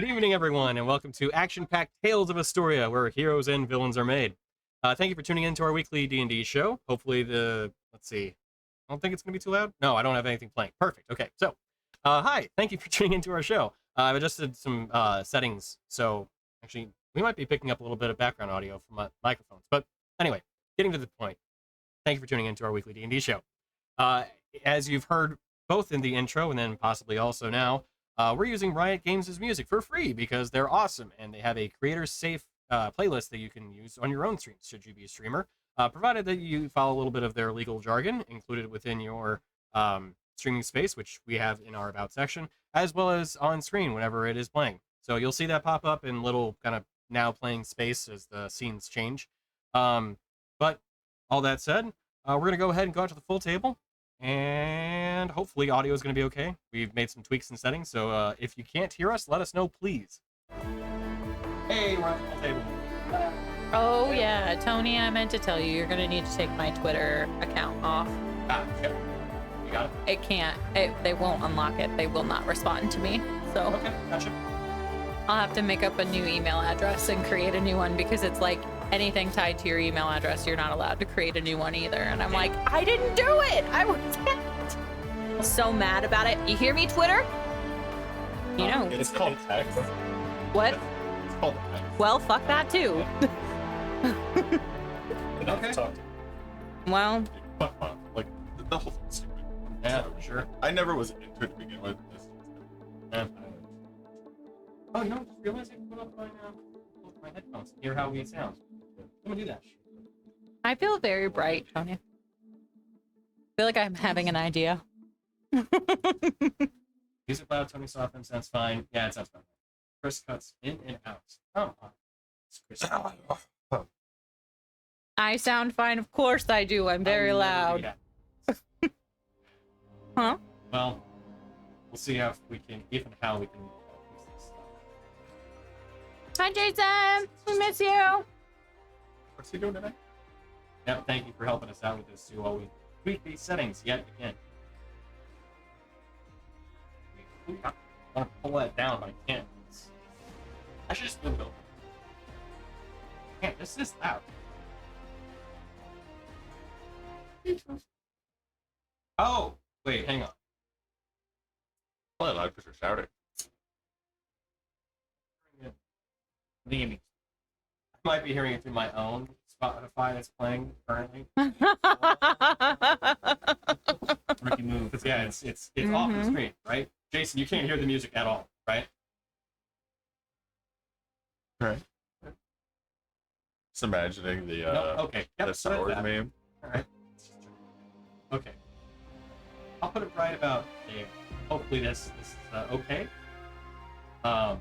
Good evening, everyone, and welcome to Action-Packed Tales of Astoria, where heroes and villains are made. Thank you for tuning in to our weekly D&D show. Hopefully let's see, I don't think it's going to be too loud. No, I don't have anything playing. Perfect. Okay, so, hi, thank you for tuning into our show. I've adjusted some settings, so actually, we might be picking up a little bit of background audio from my microphones. But anyway, getting to the point, thank you for tuning into our weekly D&D show. As you've heard both in the intro and then possibly also now, we're using Riot Games' music for free because they're awesome, and they have a creator-safe playlist that you can use on your own streams, should you be a streamer, provided that you follow a little bit of their legal jargon included within your streaming space, which we have in our About section, as well as on screen whenever it is playing. So you'll see that pop up in little kind of now playing space as the scenes change. But all that said, we're going to go ahead and go out to the full table. And hopefully audio is going to be okay. We've made some tweaks and settings, so if you can't hear us, let us know, please. Hey, we're at the full table. Oh yeah, Tony, I meant to tell you, you're going to need to take my Twitter account off. Ah, shit. You got it? It can't. They won't unlock it. They will not respond to me. So Okay, gotcha. I'll have to make up a new email address and create a new one because it's like anything tied to your email address, you're not allowed to create a new one either. And I'm like, I didn't do it. I was so mad about it. You hear me, Twitter? You know. It's called text. What? It's called text. Well, fuck that too. Okay. Talk to Well, like the whole thing's stupid. Yeah, for sure. I never was into it to begin with. Yeah. Oh, you know, just realized I can put up my headphones and hear how we sound. I'm gonna do that. I feel very bright, Tony. I feel like I'm having an idea. Music loud, Tony softens, sounds fine. Yeah, it sounds fine. Chris cuts in and out. Oh, it's Chris. I sound fine. Of course I do. I'm very loud. Huh? Well, we'll see if and how we can fix this. Hi, Jason. We miss you. What's he doing today? Yep, thank you for helping us out with this too while we tweak these settings yet again. I want to pull that down, but I can't. I should just move it over. Can't. This is loud. Oh, wait, hang on. Probably loud because you're shouting. I might be hearing it through my own Spotify that's playing currently. Rookie move. Yeah, it's off the screen, right? Jason, you can't hear the music at all, right? Right. Just imagining the No? Okay. Yep, the Star Wars that. meme. Alright. Okay. I'll put it right about there. Hopefully this is okay. Let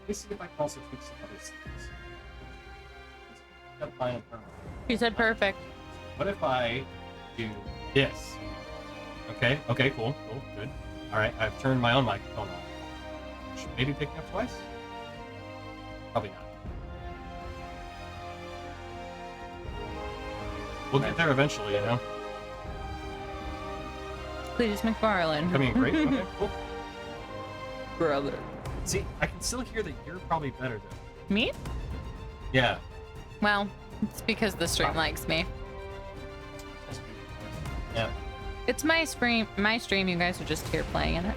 me see if I can also tweak some other settings. You said perfect. What if I do this? Okay, cool, good. Alright, I've turned my own microphone on. Should maybe pick it up twice? Probably not. We'll get there eventually, you know? Please, McFarlane. Coming in great? Okay, cool. Brother. See, I can still hear that you're probably better than Me? Yeah. Well, it's because the stream likes me. Yeah. It's my stream. You guys are just here playing in it.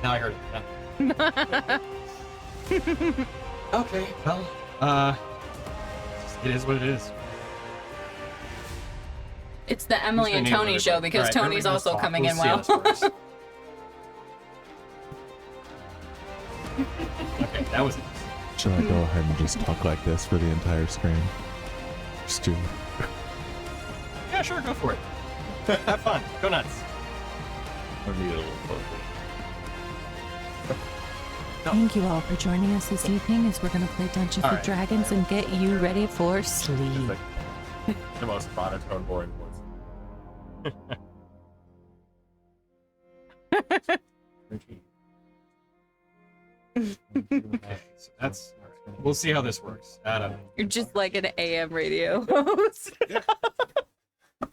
Now I heard it. Yeah. Okay, well, it is what it is. It's the Emily and Tony show because right, Tony's also coming in well. Okay, that was it. Should I go ahead and just talk like this for the entire screen? Just do. Yeah, sure, go for it. Have fun. Go nuts. I need a little closer. Thank you all for joining us this evening as we're going to play Dungeons All with right. Dragons and get you ready for It's sleep. like the most monotone, boring voice. So that's all right. We'll see how this works. I don't know. You're just like an AM radio host.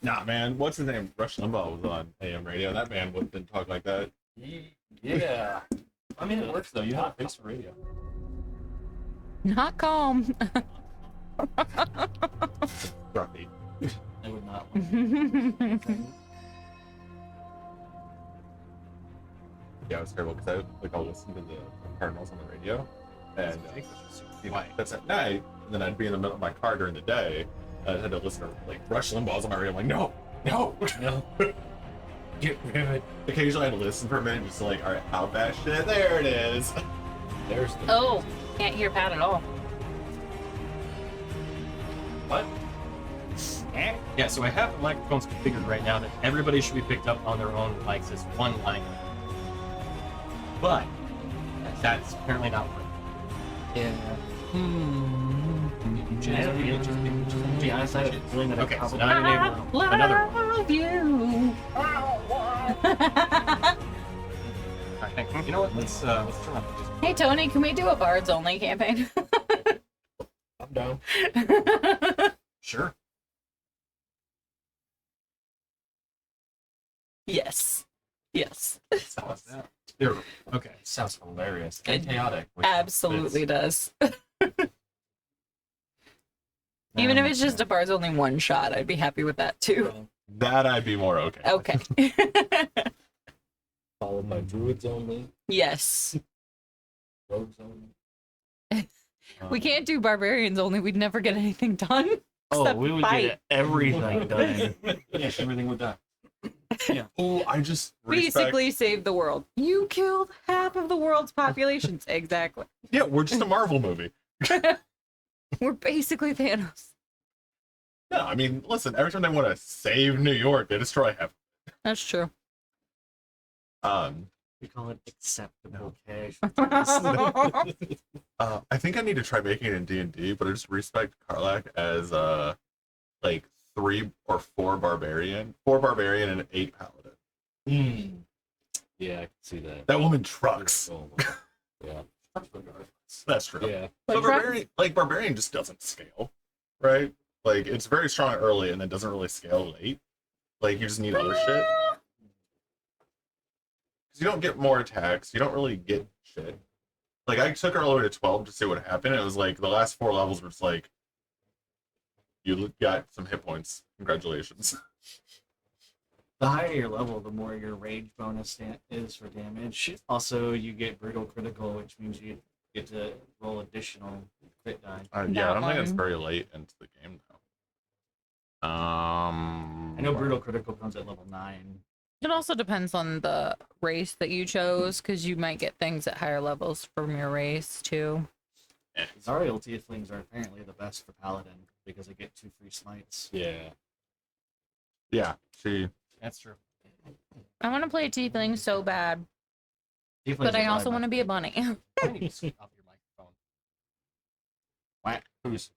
Nah, man. What's his name? Rush Limbaugh was on AM radio. That man didn't talk like that. Yeah. I mean, it works though. You have a face for radio. Not calm. Grumpy. I would not. Yeah, it was terrible because I'll listen to the Cardinals on the radio, and that's at night. And then I'd be in the middle of my car during the day. I had to listen to like Rush Limbaugh's on my radio. I'm like, no. Get rid of it. Occasionally I'd listen for a minute, just like, all right, how that shit? There it is. There's the. Oh, can't hear Pat at all. What? Yeah, so I have the microphones configured right now that everybody should be picked up on their own mics as one line. But that's apparently not working. Yeah. Okay, so now I'm enabling another one. Love you. I think, you know what? Let's turn off just. Hey Tony, can we do a Bards only campaign? I'm down. Sure. Yes. Yes. There we go. Okay. Sounds hilarious and chaotic. which Absolutely does. Even if it's just a Bards only one shot, I'd be happy with that too. That I'd be more okay. Okay. Follow my druids only. Yes. Rogues only. We can't do barbarians only. We'd never get anything done. Oh, except we would fight. get everything done. Yes, everything would die. Oh, I just respect... Basically save the world. You killed half of the world's populations. Exactly. Yeah, we're just a Marvel movie. We're basically Thanos. No, I mean, listen, every time they want to save New York, they destroy half. That's true. We call it acceptable cash. I think I need to try making it in D&D, but I just respect Karlak as like 3 or 4 barbarian and 8 paladin. Yeah, I can see that. That woman trucks. Yeah. That's true. Yeah. But barbarian just doesn't scale, right? Like it's very strong early and then doesn't really scale late. Like you just need other shit. Because you don't get more attacks. You don't really get shit. Like I took her all the way to 12 to see what happened. It was like the last 4 levels were just like, you got some hit points. Congratulations. The higher your level, the more your rage bonus is for damage. Also, you get brutal critical, which means you get to roll additional crit die. Yeah, I don't think it's one. very late into the game though. I know brutal critical comes at level 9. It also depends on the race that you chose, because you might get things at higher levels from your race too. Zariel tieflings are apparently the best for paladin because they get 2 free smites. Yeah. Yeah, she. That's true. I want to play tiefling so bad, Tieflings but I are also probably want to my be a bunny. I need to scoot up your microphone. Why? Who's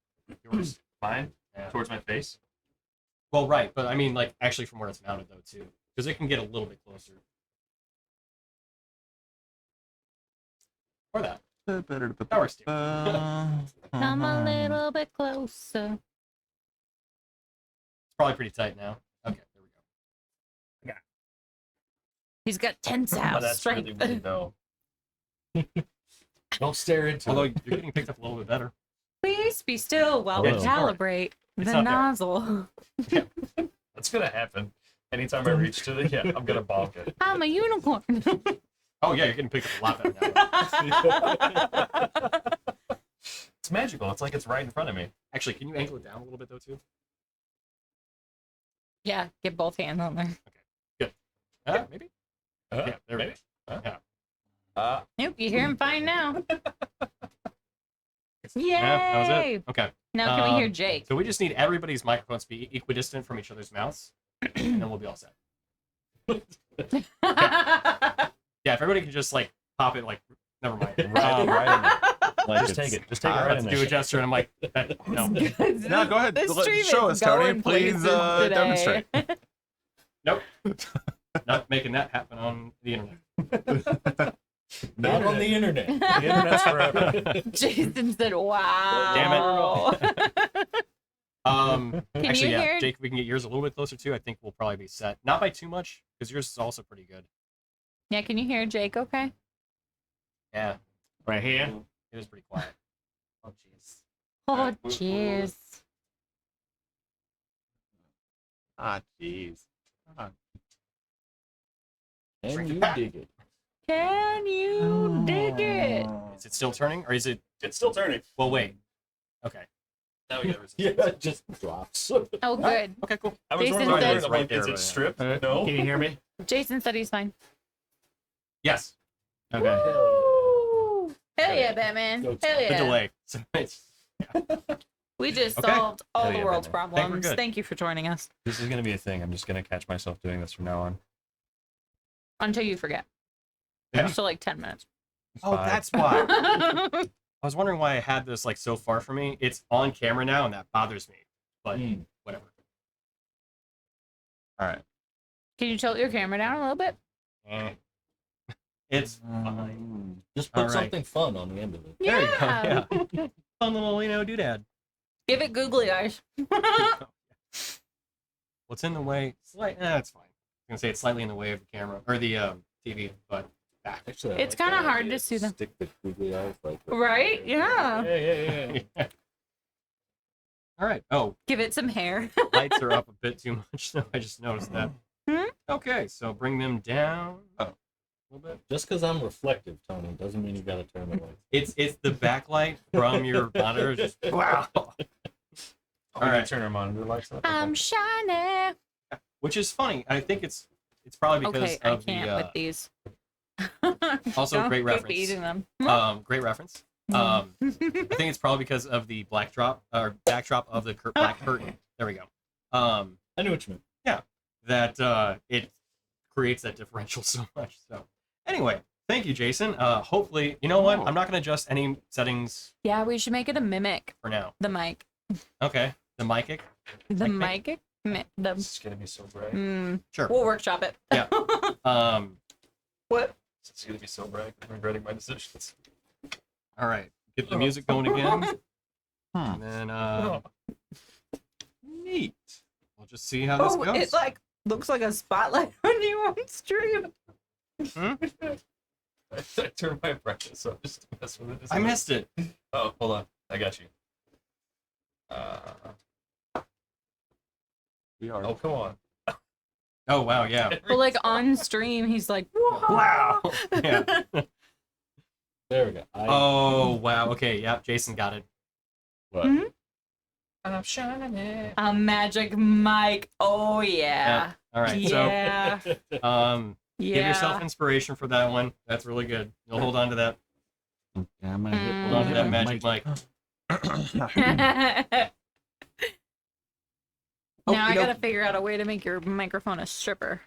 Yours. mine? Yeah. Towards my face? Well, right, but I mean, like, actually from where it's mounted, though, too. Because it can get a little bit closer. Or that. That works, too. Come a little bit closer. It's probably pretty tight now. Okay, there we go. He's got 10 Oh, house that's really strength. weird, though. Don't stare into Although it. you're getting picked up a little bit better. Please be still while we Hello. calibrate It's the not there. nozzle. That's gonna happen. Anytime I reach to the I'm gonna bonk it. I'm a unicorn. Oh, yeah, you're getting picked up a lot better now. It's magical. It's like it's right in front of me. Actually, can you angle it down a little bit, though, too? Yeah, get both hands on there. Maybe? Yeah, there we go. Maybe. Yeah. Nope, you hear him fine now. Yay! Yeah, that was it. Okay. Now can we hear Jake? So we just need everybody's microphones to be equidistant from each other's mouths, and then we'll be all set. Yeah, if everybody can just, like, pop it, like, never mind. Right in there. Like Just take it. Just take it right Let's in do a there. gesture, and I'm like, no. No, go ahead. This Let- stream show is us, Tony. going Please places today. demonstrate. Nope. Not making that happen on the internet. Not on the internet. The internet's forever. Jason said, wow. Damn it. Can Actually, you yeah, hear? Jake, if we can get yours a little bit closer too, I think we'll probably be set. Not by too much, because yours is also pretty good. Yeah, can you hear Jake okay? Yeah, Right here. it was pretty quiet. Oh, jeez. Oh, Alright, jeez. Ah, jeez. Ah. And you dig it. Can you dig it? Is it still turning, or is it? It's still turning. Well, wait. Okay. Now we got Yeah, it just drops. Oh, good. Okay, cool. I was Jason wondering, said- I'm Right like, there, is right it now. stripped? Can No. you hear me? Jason said he's fine. Yes. Okay. Woo! Hell yeah, Batman. Go Hell The yeah. delay. So it's, We just Okay. solved all Hell the yeah, world's Batman. Think we're problems. good. Thank you for joining us. This is gonna be a thing. I'm just gonna catch myself doing this from now on. Until you forget. Yeah. So like 10 minutes. oh, Five. that's why. I was wondering why I had this like so far from me. It's on camera now, and that bothers me. But whatever. All right. Can you tilt your camera down a little bit? Eh. It's fine. Just put All right. something fun on the end of it. There you go. Yeah. Fun little, doodad. Give it googly eyes. What's in the way? That's fine. I'm gonna say it's slightly in the way of the camera or the TV, but back. Actually, I It's like kinda that hard idea. to see them. Stick the googly eyes like that. Right? Yeah. Yeah. All right. Oh, Give it some hair. lights are up a bit too much, so I just noticed that. Hmm? Okay, so bring them down Oh. a little bit. Just because I'm reflective, Tony, doesn't mean you gotta turn the lights. It's the backlight from your monitor. Just wow. All right. right. Turn our monitor lights up. I'm shiny. Which is funny. I think it's probably because Okay, I of can't the with these. also Don't great keep reference. eating them. Great reference. I think it's probably because of the backdrop of the black curtain. There we go. I knew what you meant. That it creates that differential so much. So anyway, thank you, Jason. Hopefully, you know what? I'm not going to adjust any settings Yeah, we should make it a mimic. for now. The mic. Okay, the mic. The Mic? mic. The, This is gonna be so bright. Sure. we'll workshop it. Yeah. What? It's gonna be so bright. I'm regretting my decisions. All right. Get the music going again. And then neat. We'll just see how this Oh, goes. it like looks like a spotlight on you on stream. I turned my brightness up just to mess with it. I missed it. Oh, hold on. I got you. We are. Oh, come on. Oh wow, yeah. But like on stream, he's like, Wow. Yeah. There we go. Oh wow. Okay. Yep. Jason got it. What? Hmm? I'm shining. a magic mic. Oh yeah. All right. Yeah. So yeah. give yourself inspiration for that one. That's really good. You'll hold on to that. Yeah, I'm gonna hit. Mm. Hold on to that magic mic. Oh, now I you know- gotta figure out a way to make your microphone a stripper.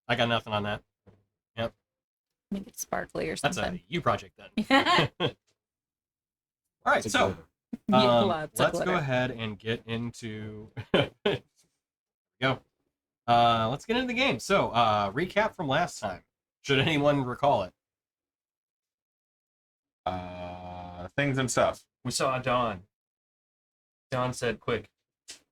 I got nothing on that. Make it sparkly or That's a something. you project then. Yeah, All right. It's a So glitter. lots of let's go glitter. ahead and get into. Go. Let's get into the game. So recap from last time. Should anyone recall it? Things and stuff. We saw Dawn. Dawn said, "Quick,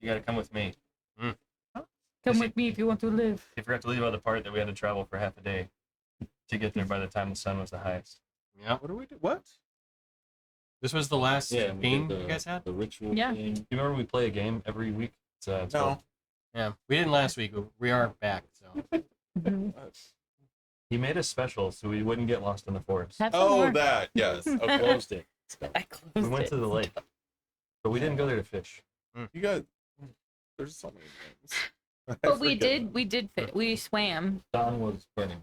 you gotta come with me." Come with me if you want to live. He forgot to leave out the part that we had to travel for half a day to get there by the time the sun was the highest. Yeah. What do we do? What? This was the last Yeah, we game did you guys had? the ritual Yeah. thing. Do you remember we play a game every week? It's No. called- Yeah. We didn't last week. We are back. So He made us special so we wouldn't get lost in the forest. Have some Oh, more. that. Yes. Okay. Closed it. I closed We went it. to the lake, but we didn't go there to fish. You got. There's so many games. I But we forget. we swam, Don was burning.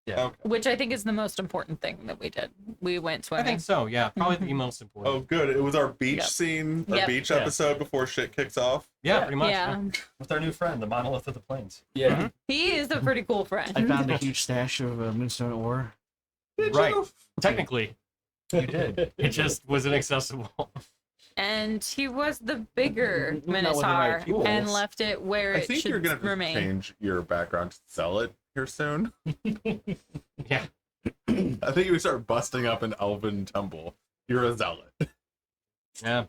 Yeah. Okay. which I think is the most important thing that we did. We went I swimming. think so. Yeah. Probably the most important. Oh, good. It was our beach Yep. scene, our Yep. beach Yeah. episode before shit kicks off. Yeah. Pretty much. Yeah, With our new friend, the monolith of the plains. Yeah. he is a pretty cool friend. I found a huge stash of moonstone ore. Right. Technically, You did. it just was inaccessible. And he was the bigger Not with the right Minotaur tools. and left it where I it think you're should gonna have to remain. change your background to sell it here soon. Yeah. I think you would start busting up an elven temple. You're a zealot. Yeah.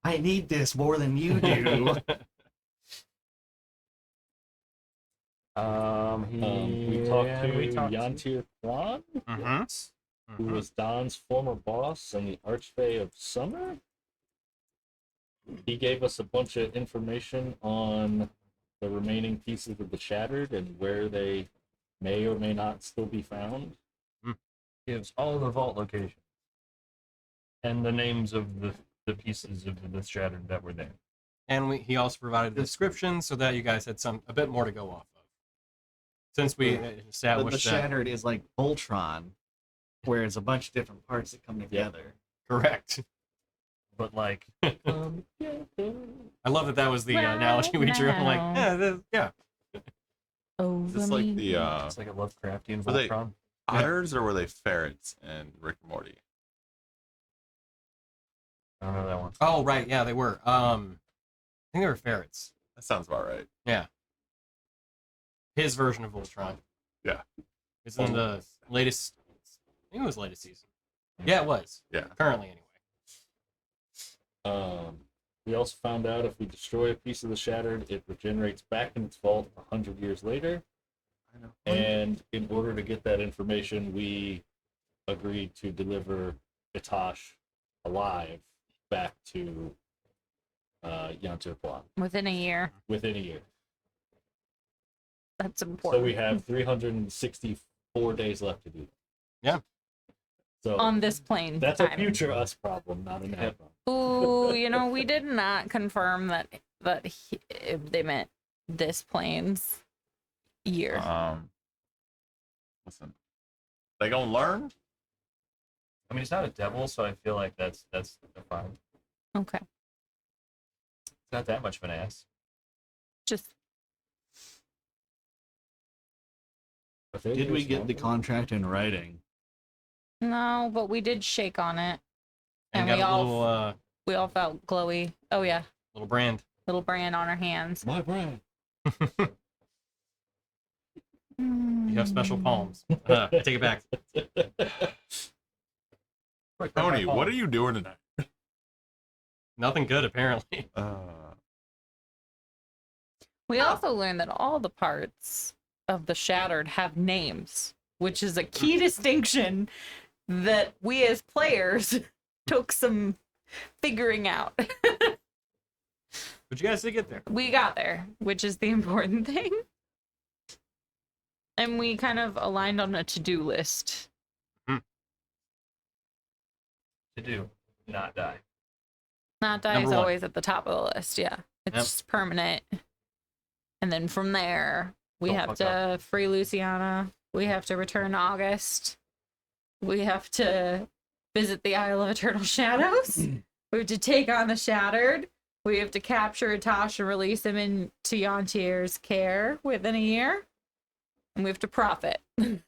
I need this more than you do. We talked to Yantir Kwan, Mm-hmm. who was Don's former boss and the Archfey of Summer. He gave us a bunch of information on the remaining pieces of the Shattered and where they may or may not still be found. Gives all the vault locations and the names of the pieces of the Shattered that were there. And he also provided a description so that you guys had a bit more to go off of. Since we The established that. Shattered is like Voltron, where it's a bunch of different parts that come together. Correct. But like, I love that was the analogy we drew. I'm like, yeah. Over Is this me. like the it's like a Lovecraftian Were they- Voltron. otters or were they ferrets in Rick and Morty? I don't know that one. Oh, right. Yeah, they were. I think they were ferrets. That sounds about right. Yeah. His version of Voltron. Yeah. It's in the latest. I think it was latest season. Yeah, it was. Yeah. Currently, anyway. We also found out if we destroy a piece of the Shattered, it regenerates back in its vault 100 years later. I know. And in order to get that information, we agreed to deliver Itash alive back to Yantir Kwan Within a year. within a year. That's important. So we have 364 days left to do that. Yeah. So On this plane. that's a time. future us problem, not a now problem. Ooh, we did not confirm that they meant this plane's year. Listen, they gonna learn. I mean, it's not a devil, so I feel like that's fine. Okay. It's not that much of an ass. Just Did we get the contract in writing? no, but we did shake on it. And And got a we all felt glowy. Oh yeah. little brand. Little brand on our hands. My brand. You have special palms. Take it back. Tony, what are you doing tonight? Nothing good, apparently. We also learned that all the parts of the Shattered have names, which is a key distinction that we as players took some figuring out. But you guys did get there. We got there, which is the important thing. And we kind of aligned on a to-do list. To do, not die. Not die Number is one. always at the top of the list, yeah. It's Yep. just permanent. And then from there, we Don't have fuck to free Luciana. We have to return to August. We have to visit the Isle of Eternal Shadows. We have to take on the Shattered. We have to capture Itash and release him into Yantir's care within a year. And we have to profit. Few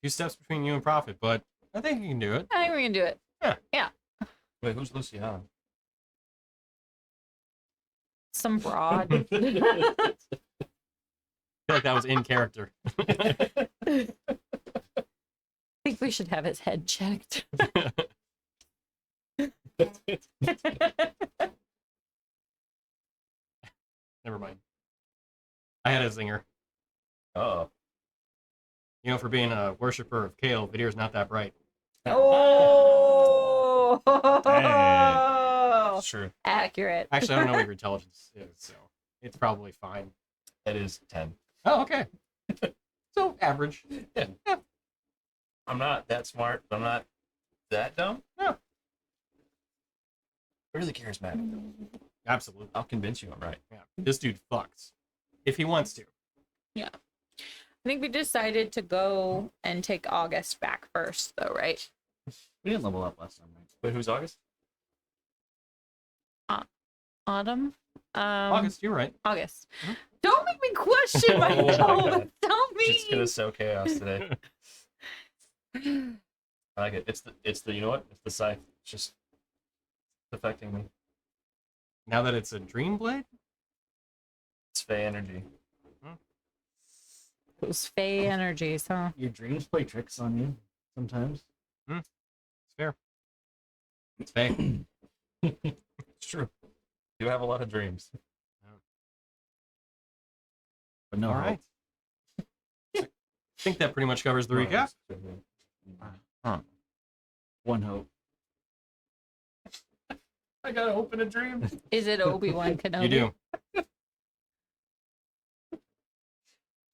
steps between you and Prophet, but I think you can do it. I think we can do it. Wait, who's Luciana? Some broad. I feel like that was in character. I think we should have his head checked. Never mind. I had a zinger. Oh, For being a worshiper of Kale, Vidir's not that bright. Oh! that's true. Accurate. Actually, I don't know what your intelligence is, so it's probably fine. It is 10. Oh, okay. So, average. Yeah. I'm not that smart, but I'm not that dumb. Yeah. Really charismatic, though. Absolutely. I'll convince you I'm right. Yeah. This dude fucks. If he wants to. I think we decided to go and take August back first, though, right? We didn't level up last time, right? Wait, who's August? Autumn? August, you're right. August. Mhm. Don't make me question Oh my myself. God. Don't Just gonna me. sow chaos today. I like it. It's the you know what? It's the scythe. It's just affecting me. Now that it's a Dream Blade? It's Fey energy. Those Fey energies, huh? Your dreams play tricks on you sometimes. It's fair. It's Faye. It's true. You have a lot of dreams. but no All hope. right. I think that pretty much covers the recap. One hope. I got to open a dream. Is it Obi-Wan Kenobi? You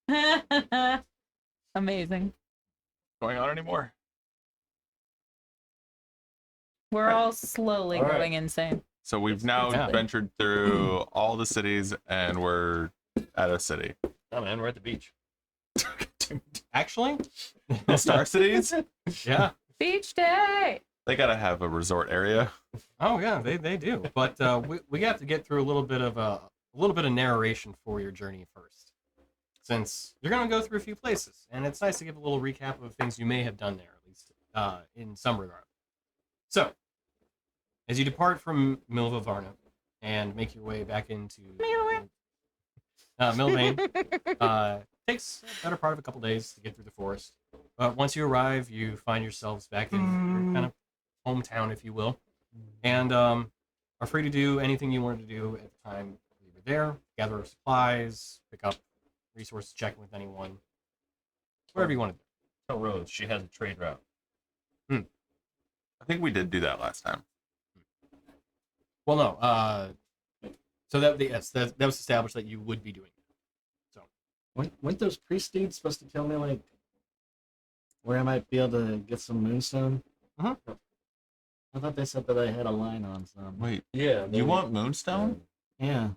do. Amazing. Going on anymore? We're all slowly All right. going insane. So we've now Yeah. ventured through all the cities, and we're at a city. Oh man, we're at the beach. Actually, The Star Cities? yeah. Beach day. They gotta have a resort area. Oh yeah, they do. But we have to get through a little bit of narration for your journey first, since you're gonna go through a few places, and it's nice to give a little recap of things you may have done there, at least in some regard. So, as you depart from Milva Varna and make your way back into Milvain, takes a better part of a couple days to get through the forest. But once you arrive, you find yourselves back in your kind of hometown, if you will, and are free to do anything you wanted to do at the time you were there. Gather supplies, pick up resources, check with anyone, whatever you want to do. Tell Rose she has a trade route. I think we did do that last time. Well, no. So that was established that you would be doing it. So Weren't those priest dudes supposed to tell me like where I might be able to get some moonstone? Uh-huh. I thought they said that I had a line on some. Wait, Yeah. you want Moonstone? Yeah.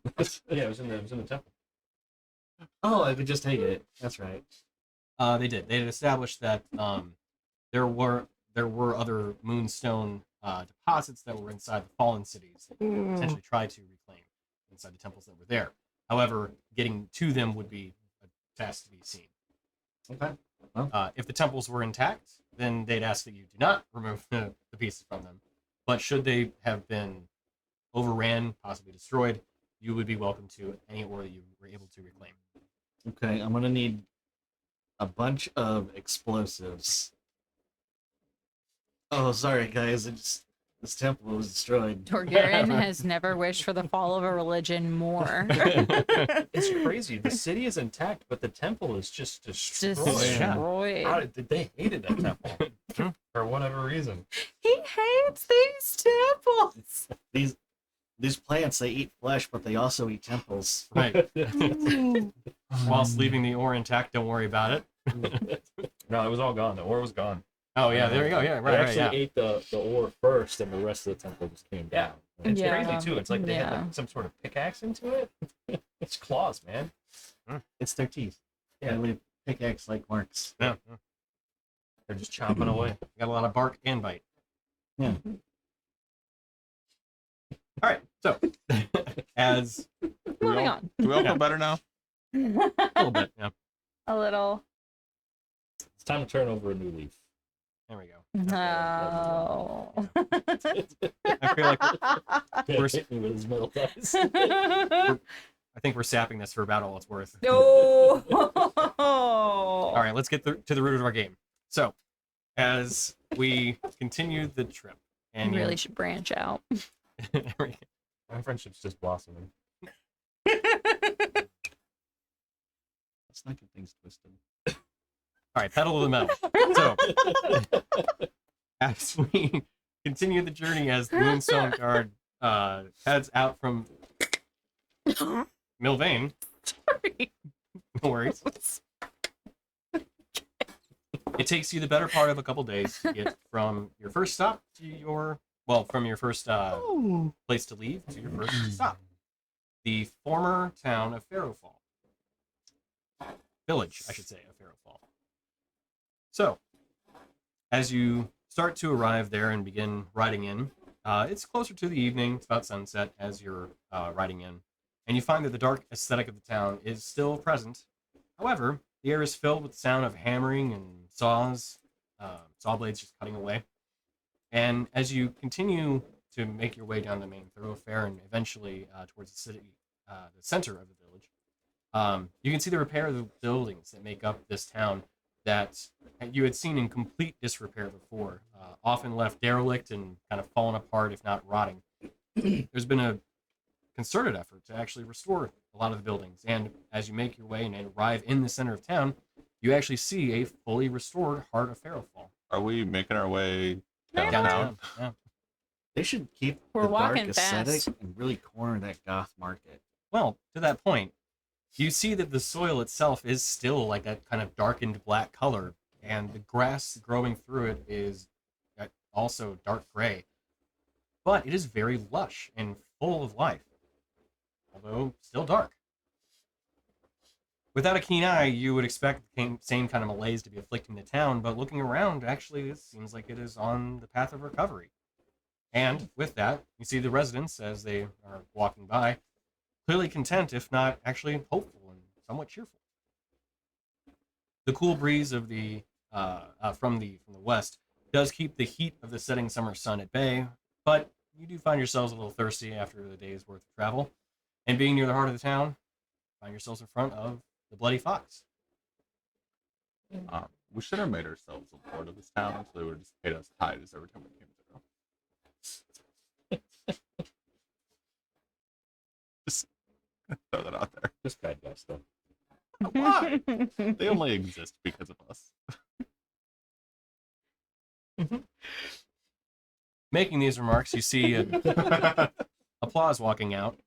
Yeah, it was in the temple. Oh, I could just take it. That's right. they did. They had established that there were other moonstone deposits that were inside the fallen cities that you could potentially try to reclaim inside the temples that were there. However, getting to them would be a task to be seen. Okay. If the temples were intact, then they'd ask that you do not remove the pieces from them. But should they have been overran, possibly destroyed, you would be welcome to any ore that you were able to reclaim. Okay, I'm gonna need a bunch of explosives. Oh, sorry guys, this temple was destroyed. Torgaren has never wished for the fall of a religion more. It's crazy. The city is intact, but the temple is just destroyed. Destroyed. How did they hated that temple for whatever reason? He hates these temples. These plants, they eat flesh, but they also eat temples. Right. Whilst leaving the ore intact, don't worry about it. No, it was all gone. The ore was gone. Oh yeah, there you go. Yeah, They right, actually yeah. ate the ore first, and the rest of the temple just came Yeah. down. It's Yeah. crazy too. It's like they had Yeah. like some sort of pickaxe into it. It's claws, man. It's their teeth. Yeah. They leave pickaxe-like marks. Yeah. They're just chomping away. Got a lot of bark and bite. Yeah. All right, so as Moving on. Do we all Yeah. feel better now? a little bit, yeah. A little. It's time to turn over a new leaf. There we go. No. I feel like Yeah, We're- hit me with his metal dice. I think we're sapping this for about all it's worth. No. All right, let's get to the root of our game. So, as we continue the trip, You and really should branch out. My friendship's just blossoming. Let's not get things twisted. all right, pedal to the metal. So, as we continue the journey, as the Moonstone Guard heads out from Milvain, Sorry. no worries. It takes you the better part of a couple days to get from your first stop to from your first place to leave to your first stop. The former town of Farrowfall. Village, I should say, of Farrowfall. So, as you start to arrive there and begin riding in, it's closer to the evening, it's about sunset as you're riding in, and you find that the dark aesthetic of the town is still present. However, the air is filled with the sound of hammering and saws, saw blades just cutting away. And as you continue to make your way down the main thoroughfare and eventually towards the city, the center of the village, you can see the repair of the buildings that make up this town that you had seen in complete disrepair before, often left derelict and kind of fallen apart, if not rotting. There's been a concerted effort to actually restore a lot of the buildings. And as you make your way and arrive in the center of town, you actually see a fully restored Heart of Pharaohfall. Are we making our way Downtown. downtown? Yeah. They should keep We're the dark walking aesthetic fast. and really corner that goth market. Well, to that point, you see that the soil itself is still like a kind of darkened black color, and the grass growing through it is also dark gray. But it is very lush and full of life, although still dark. Without a keen eye, you would expect the same kind of malaise to be afflicting the town, but looking around, actually, it seems like it is on the path of recovery. And with that, you see the residents, as they are walking by, clearly content, if not actually hopeful and somewhat cheerful. The cool breeze of the from the west does keep the heat of the setting summer sun at bay, but you do find yourselves a little thirsty after the day's worth of travel. And being near the heart of the town, find yourselves in front of the Bloody Fox. We should have made ourselves a lord of this town, so they would have just paid us tithes every time we came through. Just throw that out there. Just bad guy stuff. Why? They only exist because of us. Making these remarks, you see Applause walking out.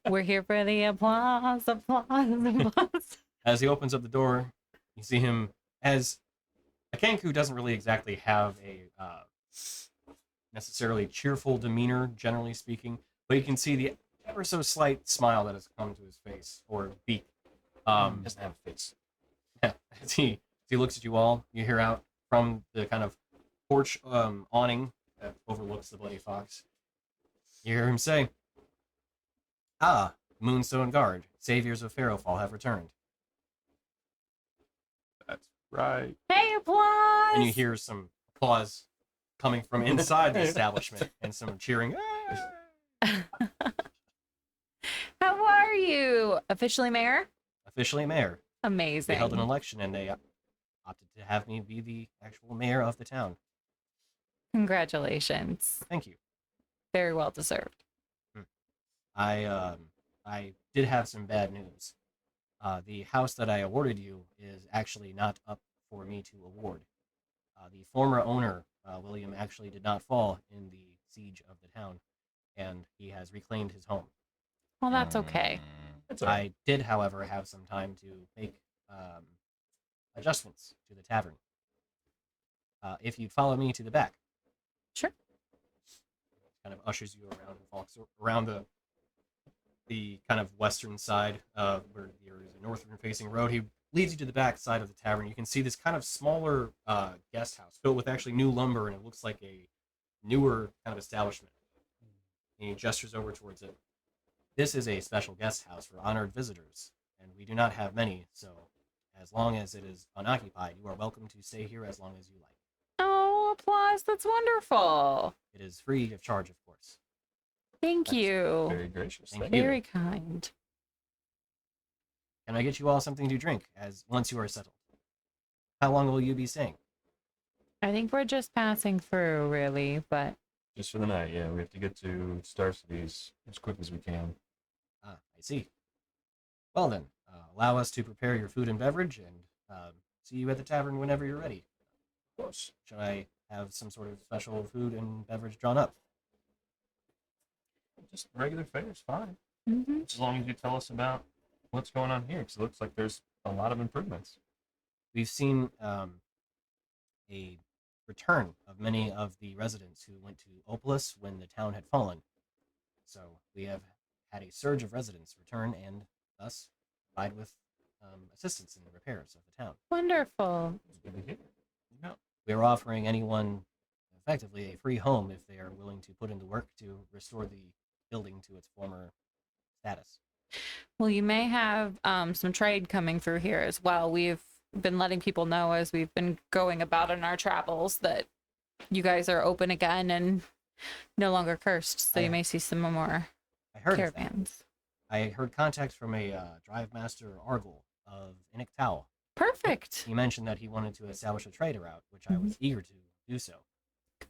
We're here for the applause, applause, applause. As he opens up the door, you see him as a Kenku doesn't really exactly have a necessarily cheerful demeanor, generally speaking, but you can see the ever so slight smile that has come to his face or beak. Doesn't have a face. As he looks at you all, you hear out from the kind of porch awning that overlooks the Bloody Fox. You hear him say, "Ah, Moonstone Guard, saviors of Pharaohfall have returned." That's right. Hey, applause! And you hear some applause coming from inside the establishment and some cheering. "Ah!" How are you? Officially mayor? Officially mayor. They Amazing. held an election and they opted to have me be the actual mayor of the town. Congratulations. Thank you. Very well deserved. I did have some bad news. The house that I awarded you is actually not up for me to award. The former owner, William, actually did not fall in the siege of the town, and he has reclaimed his home. Well, that's okay. That's all right. I did, however, have some time to make adjustments to the tavern. If you'd follow me to the back. Sure. Kind of ushers you around and walks around the kind of western side where there is a northern facing road. He leads you to the back side of the tavern. You can see this kind of smaller guest house filled with actually new lumber, and it looks like a newer kind of establishment. And he gestures over towards it. This is a special guest house for honored visitors, and we do not have many, so as long as it is unoccupied, you are welcome to stay here as long as you like. Oh, applause. That's wonderful. It is free of charge, of course. Thank you. Very gracious. Thank Thank you. you. Very kind. Can I get you all something to drink as once you are settled? How long will you be staying? I think we're just passing through, really, but Just for the night, yeah. We have to get to Starsitese as quick as we can. Ah, I see. Well then, allow us to prepare your food and beverage, and see you at the tavern whenever you're ready. Of course. Should I have some sort of special food and beverage drawn up? Just regular fare is fine. mhm. As long as you tell us about what's going on here, because it looks like there's a lot of improvements. We've seen a return of many of the residents who went to Opolis when the town had fallen. So we have had a surge of residents return and thus provide with assistance in the repairs of the town. Wonderful. It's good to hear. We are offering anyone effectively a free home if they are willing to put in the work to restore the building to its former status. Well, you may have some trade coming through here as well. We've been letting people know as we've been going about in our travels that you guys are open again and no longer cursed. So you may see some more I heard of that. caravans. I heard contact from a drive master Argel of Iniktau. Perfect. He mentioned that he wanted to establish a trade route, which I was eager to do so.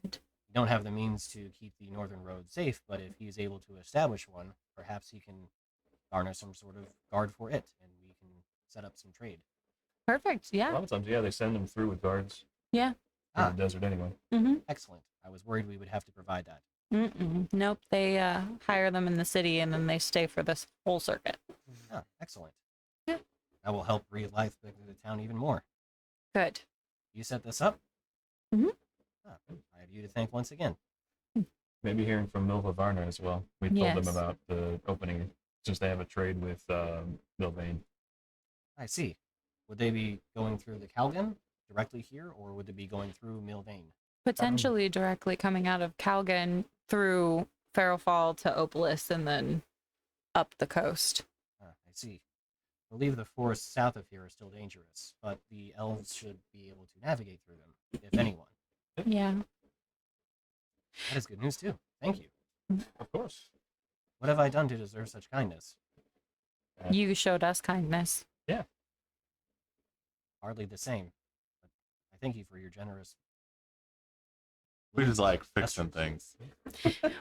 Good. You don't have the means to keep the northern road safe, but if he's able to establish one, perhaps he can garner some sort of guard for it, and we can set up some trade. Perfect. A Yeah. lot of times, yeah, they send them through with guards Yeah. in Ah. the desert anyway. Mm-hmm. Excellent. I was worried we would have to provide that. Nope. They hire them in the city and then they stay for this whole circuit. Ah, excellent. Yeah. That will help breathe life back into the town even more. Good. You set this up? Mhm. Ah, I have you to thank once again. Maybe hearing from Milva Varna as well. We told Yes. them about the opening since they have a trade with Milvain. I see. Would they be going through the Calgan directly here, or would they be going through Milvain? Potentially directly coming out of Calgan through Farrowfall to Opolis and then up the coast. Ah, I see. I believe the forests south of here are still dangerous, but the elves should be able to navigate through them, if anyone. Yeah. That is good news, too. Thank you. Of course. What have I done to deserve such kindness? You showed us kindness. Hardly the same. But I thank you for your generous... We just like fixing things.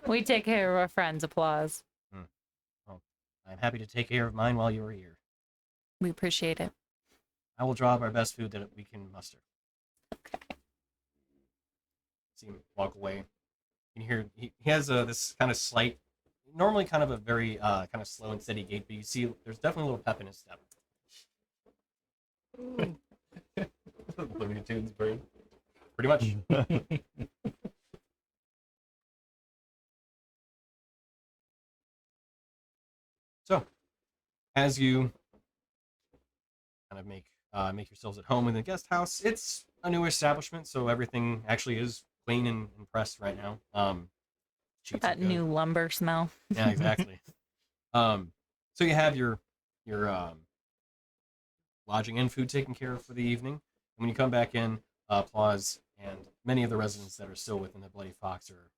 We take care of our friends. Applause. I'm happy to take care of mine while you are here. We appreciate it. I will draw up our best food that we can muster. Okay. See him walk away. You can hear he has this kind of slight, normally kind of a very kind of slow and steady gait, but you see there's definitely a little pep in his step. Looney Tunes bird. Pretty much. So, as you kind of make yourselves at home in the guest house, it's a new establishment, so everything actually is clean and pressed right now. Sheets are That good. new lumber smell. Yeah, exactly. So you have your lodging and food taken care of for the evening. And when you come back in, Applause and many of the residents that are still within the Bloody Fox are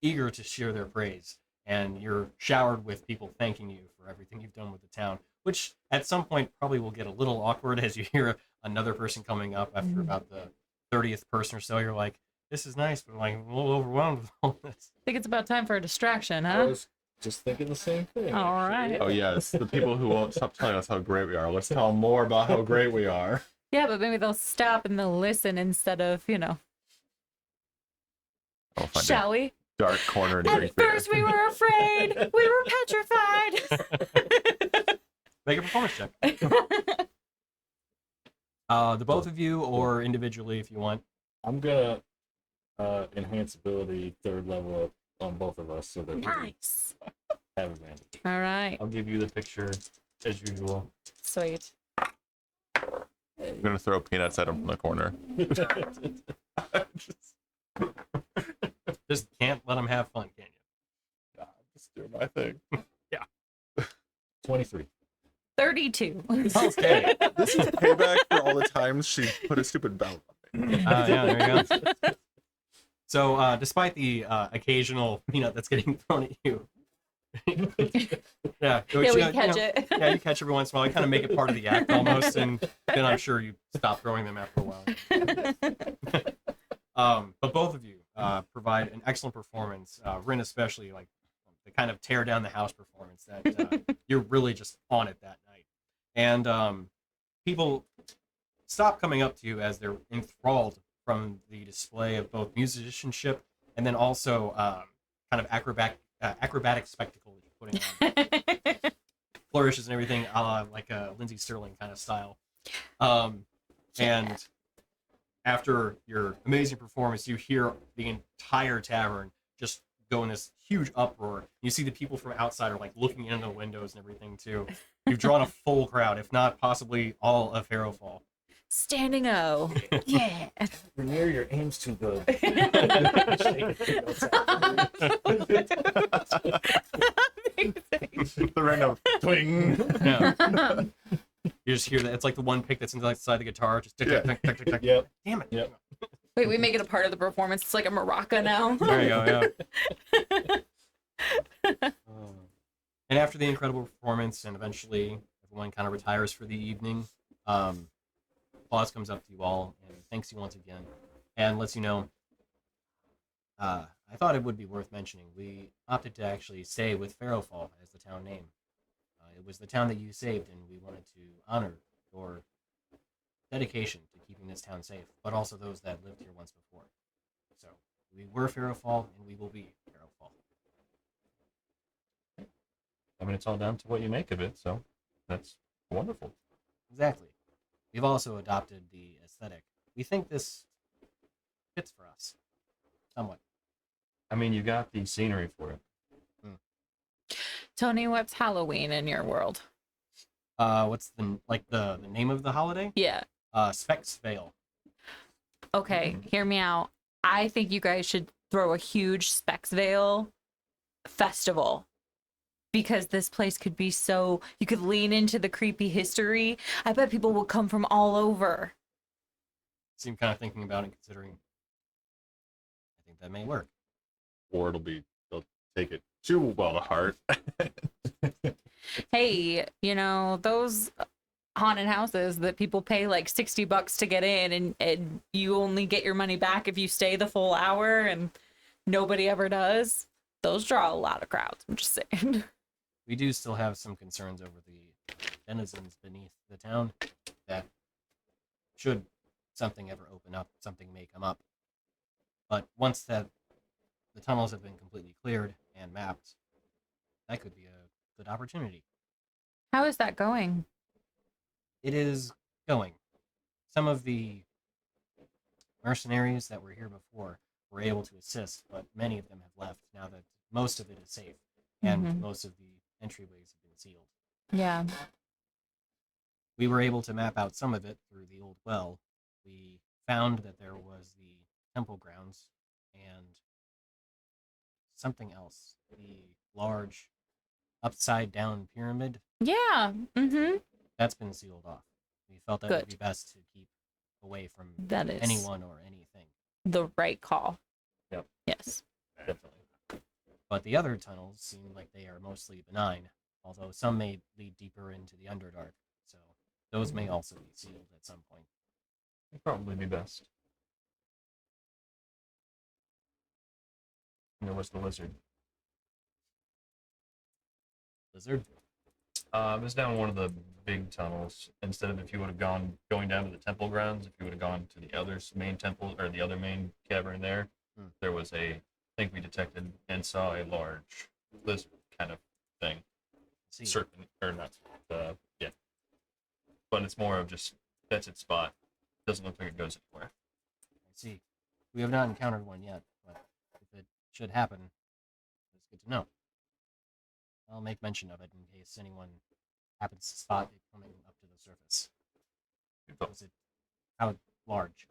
eager to share their praise. And you're showered with people thanking you for everything you've done with the town, which at some point probably will get a little awkward as you hear another person coming up after about the 30th person or so. You're like, this is nice, but I'm like a little overwhelmed with all this. I think it's about time for a distraction, I huh? was just thinking the same thing. All actually. right. Oh yes, the people who won't stop telling us how great we are. Let's tell them more about how great we are. Yeah, but maybe they'll stop and they'll listen instead of, I'll find shall we? a dark corner and At drink beer. first we were afraid. We were petrified. Make a performance check. The both of you or individually if you want. I'm gonna enhance ability third level up on both of us so that we Nice. have advantage. All right. I'll give you the picture as usual. Sweet. I'm gonna throw peanuts at him from the corner. Just can't let them have fun, can you? Just do my thing. 23. 32. Okay. This is payback for all the times she put a stupid belt on me. Yeah, there you go. So, despite the occasional peanut that's getting thrown at you, yeah, which, Yeah, we you catch know, it. yeah, you catch every once in a while. You kind of make it part of the act almost, and then I'm sure you stop throwing them after a while. But both of you provide an excellent performance. Rin especially, like the kind of tear down the house performance that you're really just on it that night. And people stop coming up to you as they're enthralled from the display of both musicianship and then also kind of acrobatic spectacle that you're putting on. Flourishes and everything, a la like a Lindsay Sterling kind of style. And after your amazing performance, you hear the entire tavern just go in this huge uproar. You see the people from outside are like looking into the windows and everything too. You've drawn a full crowd, if not possibly all of Harrowfall. Standing O. Yeah. Rainier, your aim's too good. The random twing. Yeah. You just hear that. It's like the one pick that's inside the guitar. Just tick, tick, tick, tick, tick, tick. Yep. Damn it. Yep. Wait, we make it a part of the performance. It's like a maraca now. There you go, yeah. And after the incredible performance, and eventually everyone kind of retires for the evening, Claus comes up to you all and thanks you once again, and lets you know, I I thought it would be worth mentioning. We opted to actually stay with Farrowfall as the town name. It was the town that you saved, and we wanted to honor your dedication to keeping this town safe, but also those that lived here once before. So we were Farrowfall, and we will be Farrowfall. I mean, it's all down to what you make of it, so that's wonderful. Exactly. We've also adopted the aesthetic. We think this fits for us, somewhat. I mean, you got the scenery for it. Tony, what's Halloween in your world? What's the name of the holiday? Yeah. Specs Vale. Okay, hear me out. I think you guys should throw a huge Spexvale festival because this place could be so, you could lean into the creepy history. I bet people will come from all over. Seem kind of thinking about it, considering. I think that may work. Or they'll take it too well to heart. Hey, those haunted houses that people pay like $60 to get in, and you only get your money back if you stay the full hour, and nobody ever does. Those draw a lot of crowds. I'm just saying. We do still have some concerns over the denizens beneath the town that should something ever open up, something may come up. But once the tunnels have been completely cleared and mapped, that could be a good opportunity. How is that going? It is going. Some of the mercenaries that were here before were able to assist, but many of them have left now that most of it is safe and Mhm. most of the entryways have been sealed. Yeah. We were able to map out some of it through the old well. We found that there was the temple grounds and something else. The large upside down pyramid, Yeah. Mm-hmm. that's been sealed off. We felt that Good. would be best to keep away from That is anyone or anything. the right call. Yep. Yes. Definitely. But the other tunnels seem like they are mostly benign, although some may lead deeper into the Underdark, so those may also be sealed at some point. It'd probably be best. And there was the lizard. Lizard? It was down one of the big tunnels. Instead of if you would have going down to the temple grounds, if you would have gone to the other main temple or the other main cavern there, there was I think we detected and saw a large lizard kind of thing. See, Serpent or not? Yeah. But it's more of just that's its spot. Doesn't look like it goes anywhere. I see. We have not encountered one yet, but if it should happen, it's good to know. I'll make mention of it in case anyone happens to spot it coming up to the surface. Was it how large?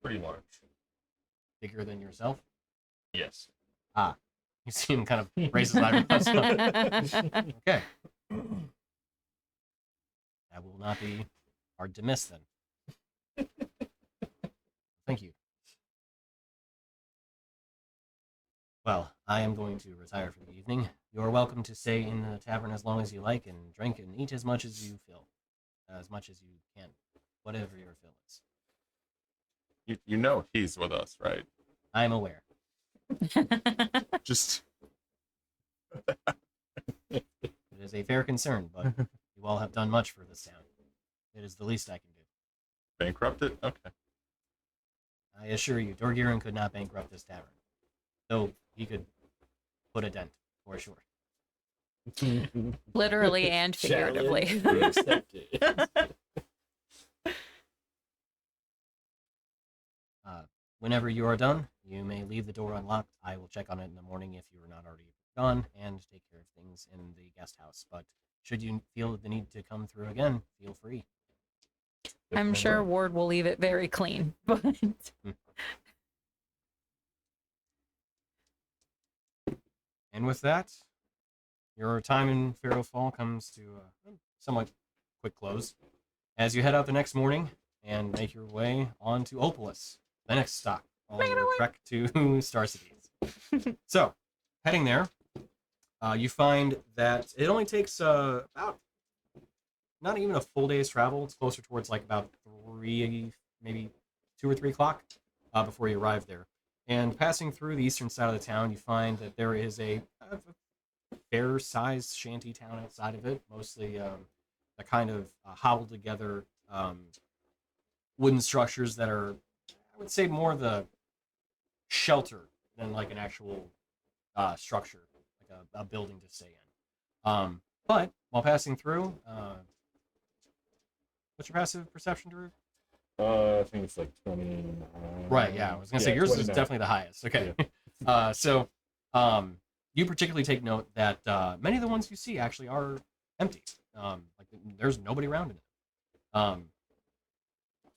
Pretty large. Bigger than yourself? Yes. You see him kind of raise his eyebrows. Okay. That will not be hard to miss then. Thank you. Well, I am going to retire for the evening. You're welcome to stay in the tavern as long as you like and drink and eat as much as you feel. As much as you can. Whatever your fill is. You know he's with us, right? I am aware. Just It is a fair concern, but you all have done much for this town. It is the least I can do. bankrupt it? Okay. I assure you, Dorgiran could not bankrupt this tavern. Though he could put a dent, for sure. Literally and figuratively. Challenge accepted. Whenever you are done, you may leave the door unlocked. I will check on it in the morning if you are not already gone and take care of things in the guest house. But should you feel the need to come through again, feel free. I'm sure Ward will leave it very clean, but And with that, your time in Pharaoh Fall comes to a somewhat quick close as you head out the next morning and make your way on to Opolis, the next stop on your trek to Starsitese. So, heading there, you find that it only takes about not even a full day's travel. It's closer towards like about 3, maybe 2 or 3 o'clock before you arrive there. And passing through the eastern side of the town, you find that there is a fair-sized shanty town outside of it, mostly the kind of hobbled together wooden structures that are, I would say, more the shelter than like an actual structure, like a building to stay in. But while passing through, what's your passive perception, Drew? I think it's like 20. Right, yeah. I was gonna say yours is 29. definitely the highest. Okay. So you particularly take note that many of the ones you see actually are empty. Like there's nobody around in it.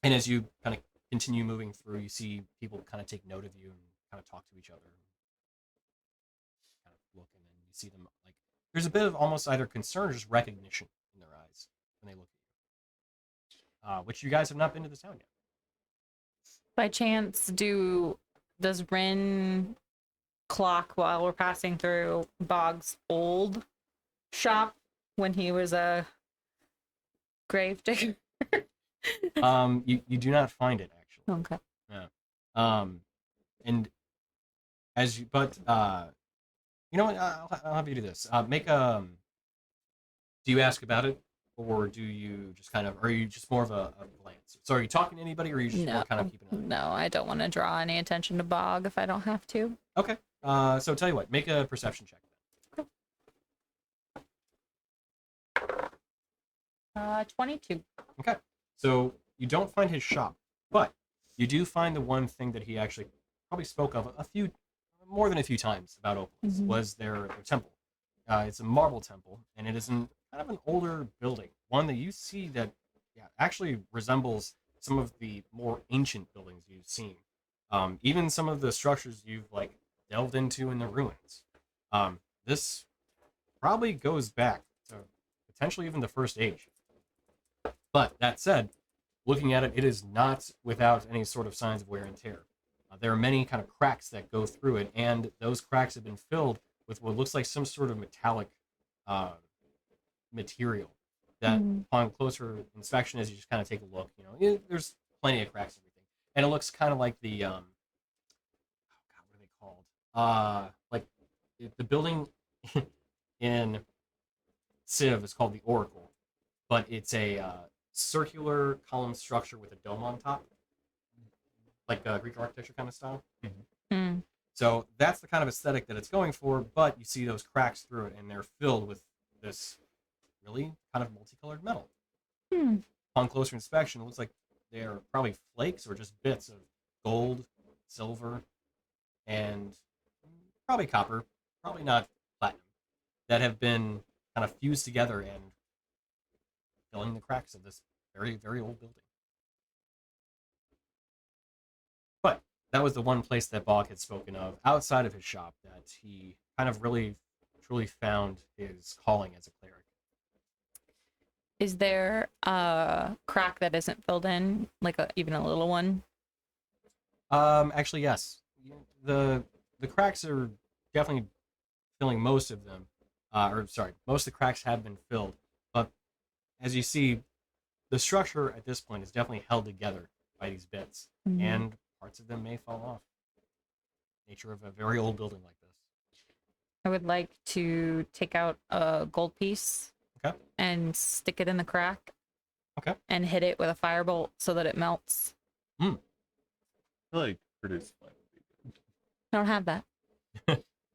And as you kind of continue moving through, you see people kind of take note of you and kind of talk to each other, kind of look, and then you see them like there's a bit of almost either concern or just recognition in their eyes when they look at you. Which you guys have not been to the town yet. By chance, does Rin clock while we're passing through Bog's old shop when he was a grave digger? You do not find it actually. Okay. And as you, but you know what? I'll have you do this. Make do you ask about it, or do you just kind of, or are you just more of a glance? So are you talking to anybody, or are you just more kind of keeping an eye? No, I don't want to draw any attention to Bog if I don't have to. Okay. So tell you what, make a perception check. 22. Okay. So you don't find his shop, but you do find the one thing that he actually probably spoke of more than a few times about Opalus, was their temple. It's a marble temple, and it is kind of an older building, one that you see that actually resembles some of the more ancient buildings you've seen. Even some of the structures you've like delved into in the ruins. This probably goes back to potentially even the First Age. But that said, looking at it, it is not without any sort of signs of wear and tear. There are many kind of cracks that go through it, and those cracks have been filled with what looks like some sort of metallic material that, upon closer inspection, as you just kind of take a look, there's plenty of cracks and everything, and it looks kind of like the oh God, what are they called? Like the building in Civ is called the Oracle, but it's a circular column structure with a dome on top, like Greek architecture kind of style. So that's the kind of aesthetic that it's going for, but you see those cracks through it, and they're filled with this really kind of multicolored metal. On closer inspection, it looks like they're probably flakes or just bits of gold, silver, and probably copper, probably not platinum, that have been kind of fused together and filling the cracks of this very, very old building. But that was the one place that Bog had spoken of outside of his shop that he kind of really, truly found his calling as a cleric. Is there a crack that isn't filled in, like even a little one? Actually, yes. The cracks are definitely filling most of them. Most of the cracks have been filled. But as you see, the structure at this point is definitely held together by these bits, and parts of them may fall off. Nature of a very old building like this. I would like to take out a gold piece. Okay. And stick it in the crack. Okay. And hit it with a firebolt so that it melts. I feel like produce flame would be good. I don't have that.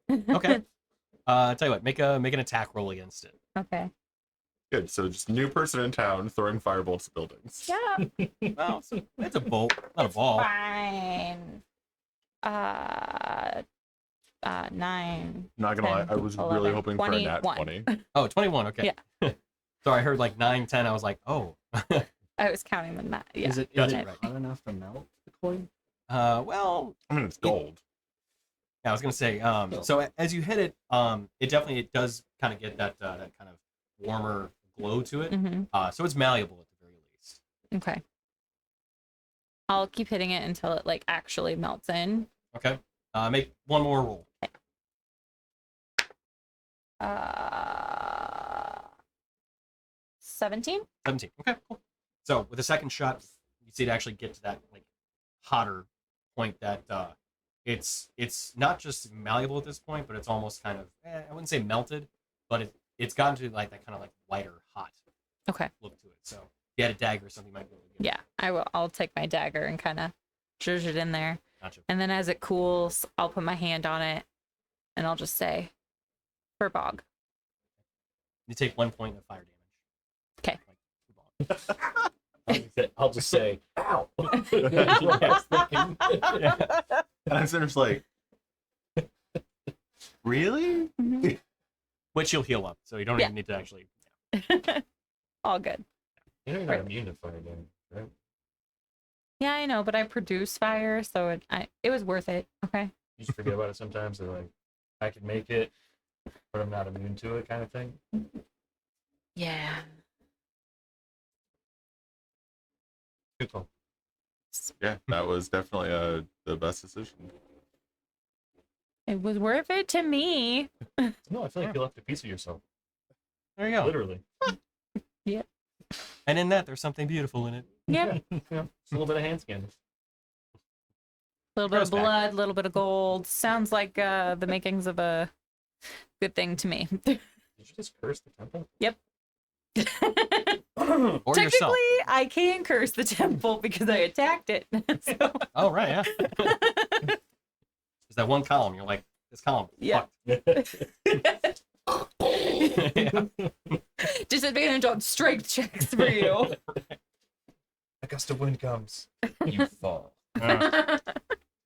Okay. Tell you what, make an attack roll against it. Okay. Good. So just a new person in town throwing firebolts at buildings. Yeah. Well, it's a bolt, not a ball. Fine. 9. Not gonna 10, lie, I was 11, really hoping for a nat 21. 20. Oh, 21, okay. Yeah. Sorry, I heard like 9, 10. I was like, oh. I was counting them that. Yeah. Is it Gotcha. hot enough to melt the coin? Well, I mean, it's gold. yeah, I was gonna say. So as you hit it, it does kind of get that kind of warmer glow to it. So it's malleable at the very least. Okay. I'll keep hitting it until it like actually melts in. Okay. Make one more roll. 17. 17. Okay, cool. So with the second shot, you see it actually get to that like hotter point that it's not just malleable at this point, but it's almost kind of I wouldn't say melted, but it's gotten to like that kind of like lighter, hot Okay. look to it. So if you had a dagger or something, you might be able to get it. Yeah, I will. I'll take my dagger and kind of zhuzh it in there, Gotcha. and then as it cools, I'll put my hand on it, and I'll just say, "For bog." You take 1 point of fire damage. 'Kay. I'll just say, ow. And I'm sitting there just like, really? Mhm. Which you'll heal up, so you don't Yeah. even need to actually. All good. You know you're not immune to fire damage, right? Yeah, I know, but I produce fire, so it was worth it. Okay. You just forget about it sometimes. They're like, I can make it, but I'm not immune to it, kind of thing. Yeah. Good call. Yeah, that was definitely the best decision. It was worth it to me. No, I feel like you left a piece of yourself. There you go. Literally. And in that, there's something beautiful in it. Yeah. Just a little bit of hand skin. A little bit Gross of back. blood, a little bit of gold. Sounds like the makings of a good thing to me. Did you just curse the temple? Or Technically, yourself. I can curse the temple because I attacked it. So, Oh, right, yeah. There's that one column. You're like, this column. Yeah. Fucked. Yeah. disadvantage on strength checks for you. A gust of wind comes. You fall. You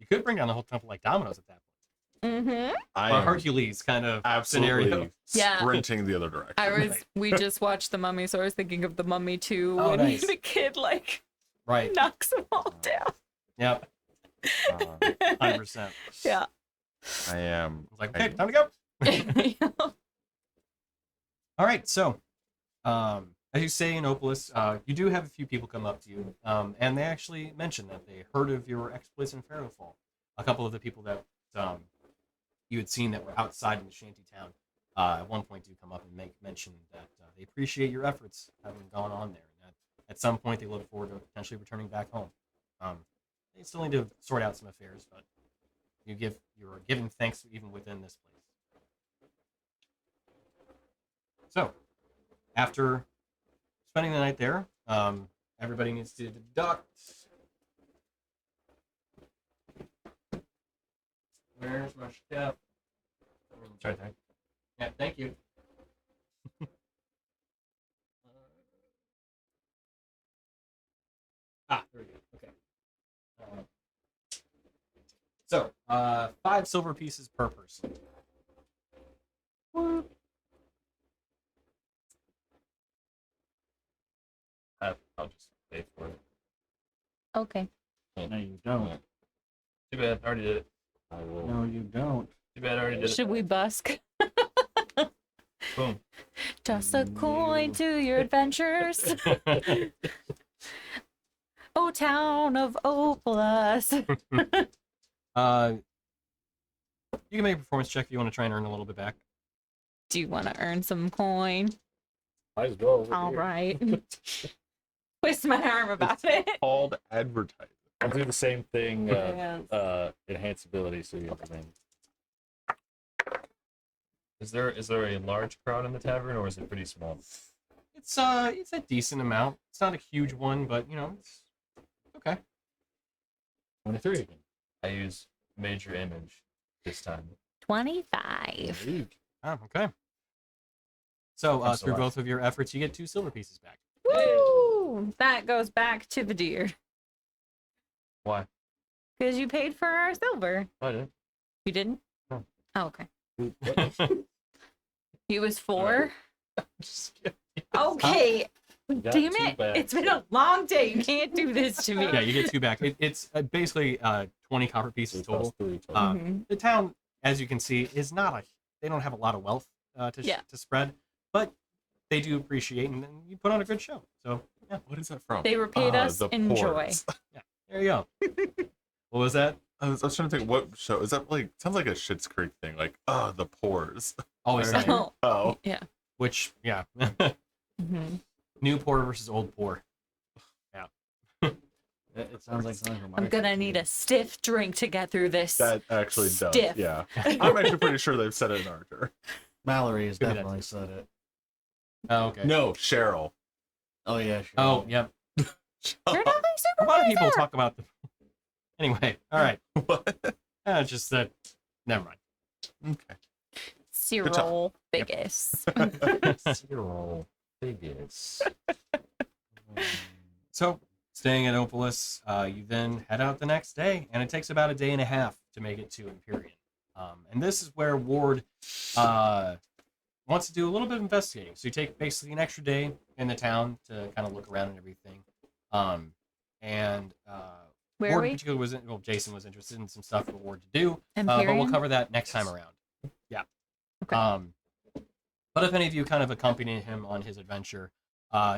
could bring down the whole temple like dominoes at that point. Mm-hmm. I A am Hercules kind of absolutely scenario. Yeah. sprinting the other direction. We just watched The Mummy, so I was thinking of The Mummy 2 Oh, when nice. the kid like Right. knocks them all down. Yep. Uh, 100%. Yeah. I am. I was like, okay, time to go. Yeah. All right, so as you say in Opolis, you do have a few people come up to you, and they actually mention that they heard of your exploits in Pharaohfall. A couple of the people that you had seen that were outside in the shanty town at one point do come up and make mention that they appreciate your efforts having gone on there, and that at some point they look forward to potentially returning back home. They still need to sort out some affairs, but you're giving thanks even within this place. So, after spending the night there, everybody needs to deduct. Where's my chef? Try that. Yeah, thank you. There we go. Okay. So, 5 silver pieces per person. I'll just pay for it. Okay. No, you don't. Too bad. I already did it. I will. No, you don't. Too bad. I already did Should it. we busk? Boom. Toss a coin to your adventures. Oh, town of Opolis. You can make a performance check if you want to try and earn a little bit back. Do you want to earn some coin? Might as well. over All here. right. Twist my arm about it. Called advertising. I'll do the same thing. Yes. Enhance ability, so you have everything. Is there a large crowd in the tavern, or is it pretty small? It's a decent amount. It's not a huge one, but you know, it's okay. 23 again. I use major image this time. 25. Oh, okay. So Thanks a through lot. both of your efforts, you get 2 silver pieces back. Woo! That goes back to the deer. Why? Because you paid for our silver. I didn't. You didn't? No. Oh, okay. What? He was 4. Just kidding. Okay. You got Damn 2 it. back. It's been a long day. You can't do this to me. Yeah, you get 2 back. It's basically 20 copper So pieces it costs total. 3 total. Mhm. The town, as you can see, is not they don't have a lot of wealth Yeah. to spread, but they do appreciate, and you put on a good show. So yeah, What is that from? They repaid us The in joy. Pores. there you go. What was that? I was trying to think, what show is that? Like, sounds like a Schitt's Creek thing. Like, the pores. Always Alright. saying. Oh, Oh, yeah. Which yeah, Mhm. new poor versus old poor. Yeah. It sounds like something from I'm gonna need a stiff drink to get through this. That actually does. Stiff. Yeah. I'm actually pretty sure they've said it in Archer. Mallory has Could be that definitely said it. Oh, okay. No, Cheryl. Oh yeah, sure. Oh, yep. You're not my A lot of people supervisor! talk about them. Anyway, all right. What? Just that. Never mind. Okay. Cyril Biggest. Zero biggest. So, staying at Opolis, you then head out the next day, and it takes about a day and a half to make it to Empyrean. And this is where Ward wants to do a little bit of investigating. So you take basically an extra day in the town to kind of look around and everything. And Where Ward are in we? particular was Jason was interested in some stuff for Ward to do, but Empyrean? we'll cover that next time around. Yeah. Okay. But if any of you kind of accompany him on his adventure,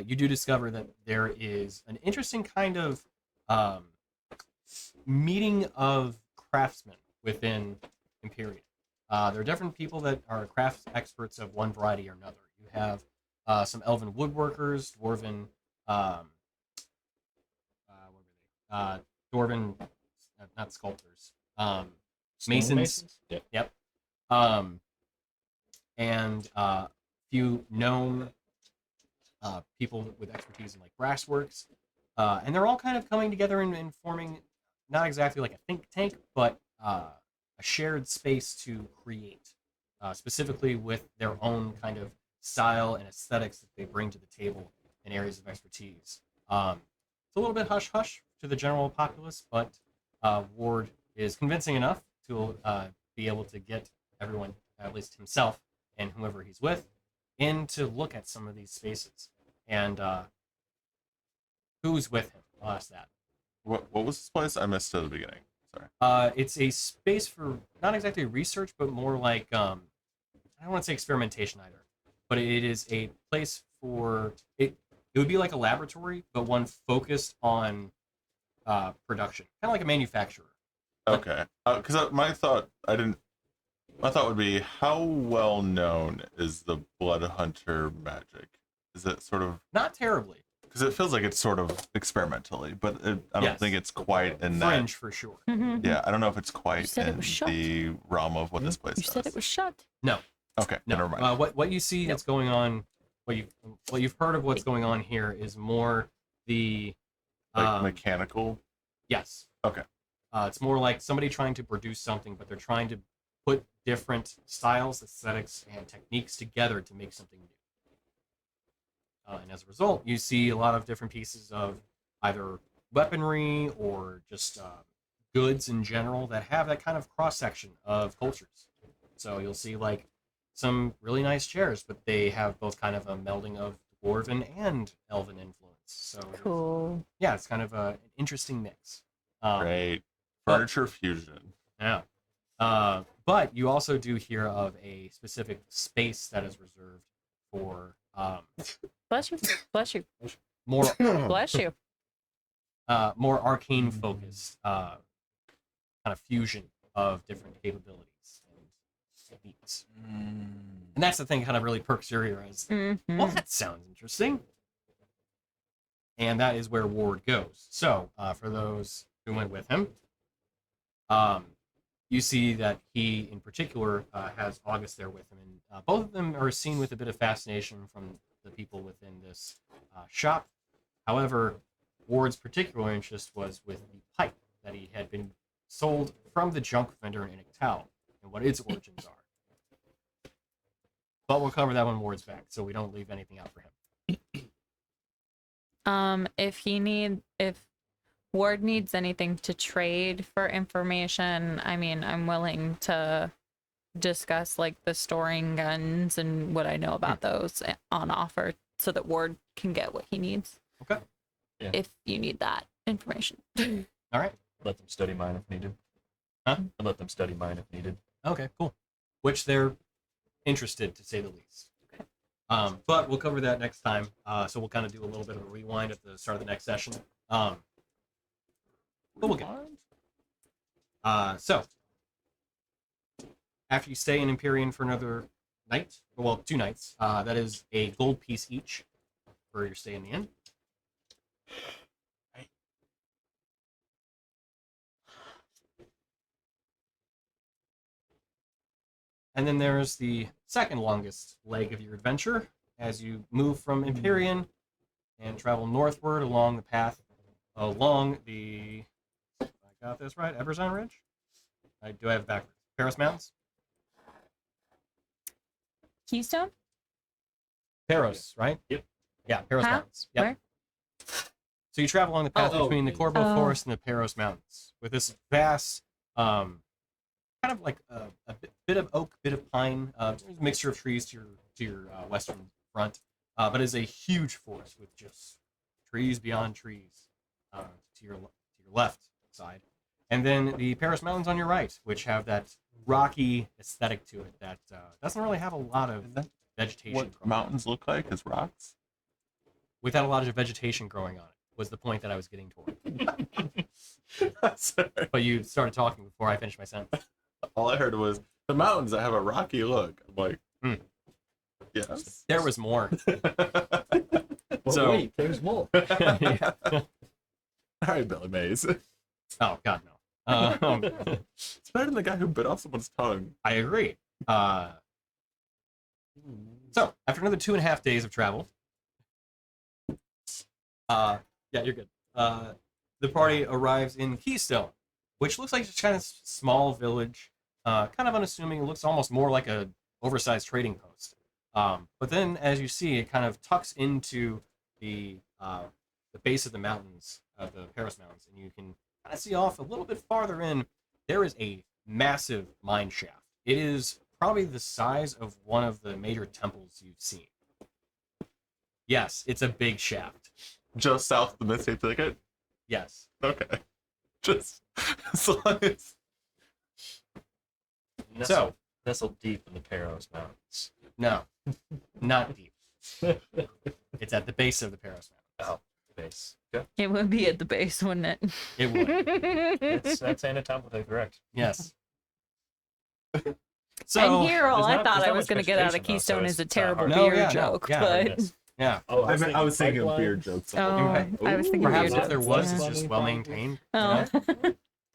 you do discover that there is an interesting kind of meeting of craftsmen within Imperium. There are different people that are crafts experts of one variety or another. You have some elven woodworkers, dwarven, dwarven, not sculptors, Stone masons. Yep. Yep. And few gnome people with expertise in like brassworks, and they're all kind of coming together and forming not exactly like a think tank, but a shared space to create, specifically with their own kind of style and aesthetics that they bring to the table in areas of expertise. It's a little bit hush hush to the general populace, but Ward is convincing enough to be able to get everyone, at least himself and whoever he's with, in to look at some of these spaces. And who's with him? I'll ask that. What was this place? I missed it at the beginning. Sorry. It's a space for not exactly research, but more like I don't want to say experimentation either, but it is a place for it. It would be like a laboratory, but one focused on production, kind of like a manufacturer. Okay. Because my thought would be, how well known is the Blood Hunter magic? Is it sort of, Not terribly. because it feels like it's sort of experimentally, but I don't Yes. think it's quite in that. Fringe for sure. Mhm. Yeah, I don't know if it's quite said it in was shut. the realm of what this place You does. said it was shut. No, Okay, no. never mind. What you see that's going on, what you've heard of what's going on here is more the Like mechanical. yes. Okay. It's more like somebody trying to produce something, but they're trying to put different styles, aesthetics, and techniques together to make something new. And as a result, you see a lot of different pieces of either weaponry or just goods in general that have that kind of cross section of cultures. So you'll see like some really nice chairs, but they have both kind of a melding of dwarven and elven influence. So Cool. yeah, it's kind of an interesting mix. Great. but- Furniture fusion. Yeah. But you also do hear of a specific space that is reserved for Bless you. Bless you. more Bless you. more arcane focused kind of fusion of different capabilities and techniques. And that's the thing kind of really perks your ear as, Mhm. well, that sounds interesting. And that is where Ward goes. So, for those who went with him, you see that he, in particular, has August there with him. And both of them are seen with a bit of fascination from the people within this shop. However, Ward's particular interest was with the pipe that he had been sold from the junk vendor in Ictal and what its origins are. But we'll cover that when Ward's back, so we don't leave anything out for him. If Ward needs anything to trade for information, I mean, I'm willing to discuss like the storing guns and what I know about those on offer so that Ward can get what he needs. Okay. Yeah. If you need that information. All right. Let them study mine if needed. Huh? And let them study mine if needed. Okay, cool. Which they're interested, to say the least. But we'll cover that next time. So we'll kind of do a little bit of a rewind at the start of the next session. But we'll get so after you stay in Empyrean for another night, well, 2 nights, that is a gold piece each for your stay in the inn. And then there's the second longest leg of your adventure as you move from Empyrean and travel northward along the path along the. I got this right. Eberzine Ridge. Do I have it backwards? Paris Mountains. Keystone? Paros, right? Yep. Yeah, Paros Huh? Mountains. Yep. Where? So you travel along the path Oh, between the okay. Corbeau Oh. Forest and the Paros Mountains with this vast, kind of like a bit of oak, bit of pine, there's a mixture of trees to your western front, but it's a huge forest with just trees beyond trees to your left side, and then the Paros Mountains on your right, which have that rocky aesthetic to it that doesn't really have a lot of vegetation. What growing on it. mountains look like as rocks? Without a lot of vegetation growing on it was the point that I was getting toward. Sorry. But you started talking before I finished my sentence. All I heard was the mountains that have a rocky look. I'm like, yes. There was more. Well, So- wait, there's more. Yeah. All right, Billy Mays. Oh God, no. It's better than the guy who bit off someone's tongue. I agree. So after another 2.5 days of travel, yeah, you're good. The party arrives in Keystone, which looks like just kind of small village, kind of unassuming. It looks almost more like a oversized trading post. But then, as you see, it kind of tucks into the base of the mountains, of the Paris Mountains, and you can kind of see off a little bit farther in. There is a massive mine shaft. It is probably the size of one of the major temples you've seen. Yes, it's a big shaft. Just south of the Mississippi Thicket? Yes. Okay. Just as long as. Nestled deep in the Paros Mountains. No, not deep. It's at the base of the Paris Mountains. Oh, base. Okay. It would be at the base, wouldn't it? It would. That's anatomically correct. Yes. So, and here, all there's I not- thought there's I not was much going to get out of vegetation, though, so Keystone is a it's not terrible hard. No, beer yeah, no, joke, yeah, but Yes. yeah. Oh, I was thinking pipeline. beer jokes. Oh, I was thinking Perhaps beer if there jokes, was, yeah. it's just well maintained. Oh,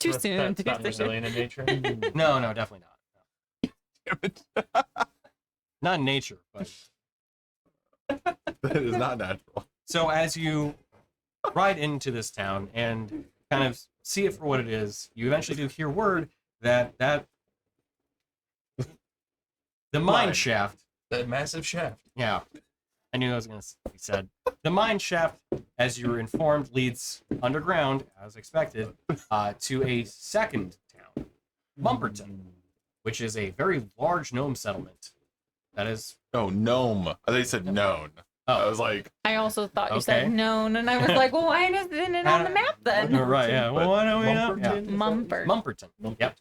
too That's soon. not Too soon. resilient in nature. No, definitely not. Not in nature, but That is not natural. so as you ride into this town and kind of see it for what it is, you eventually do hear word that the mine Mine. shaft. That massive shaft. Yeah, I knew that was going to be said. The mine shaft, as you were informed, leads underground, as expected, to a second town, Mumperton, which is a very large gnome settlement. That is, Oh, gnome. I thought you said known. I oh, was like, I also thought you Okay. said known, and I was like, well, why isn't it on the map then? right, yeah. Well, why don't we know? Yeah. Mumper. Mumperton. Yep.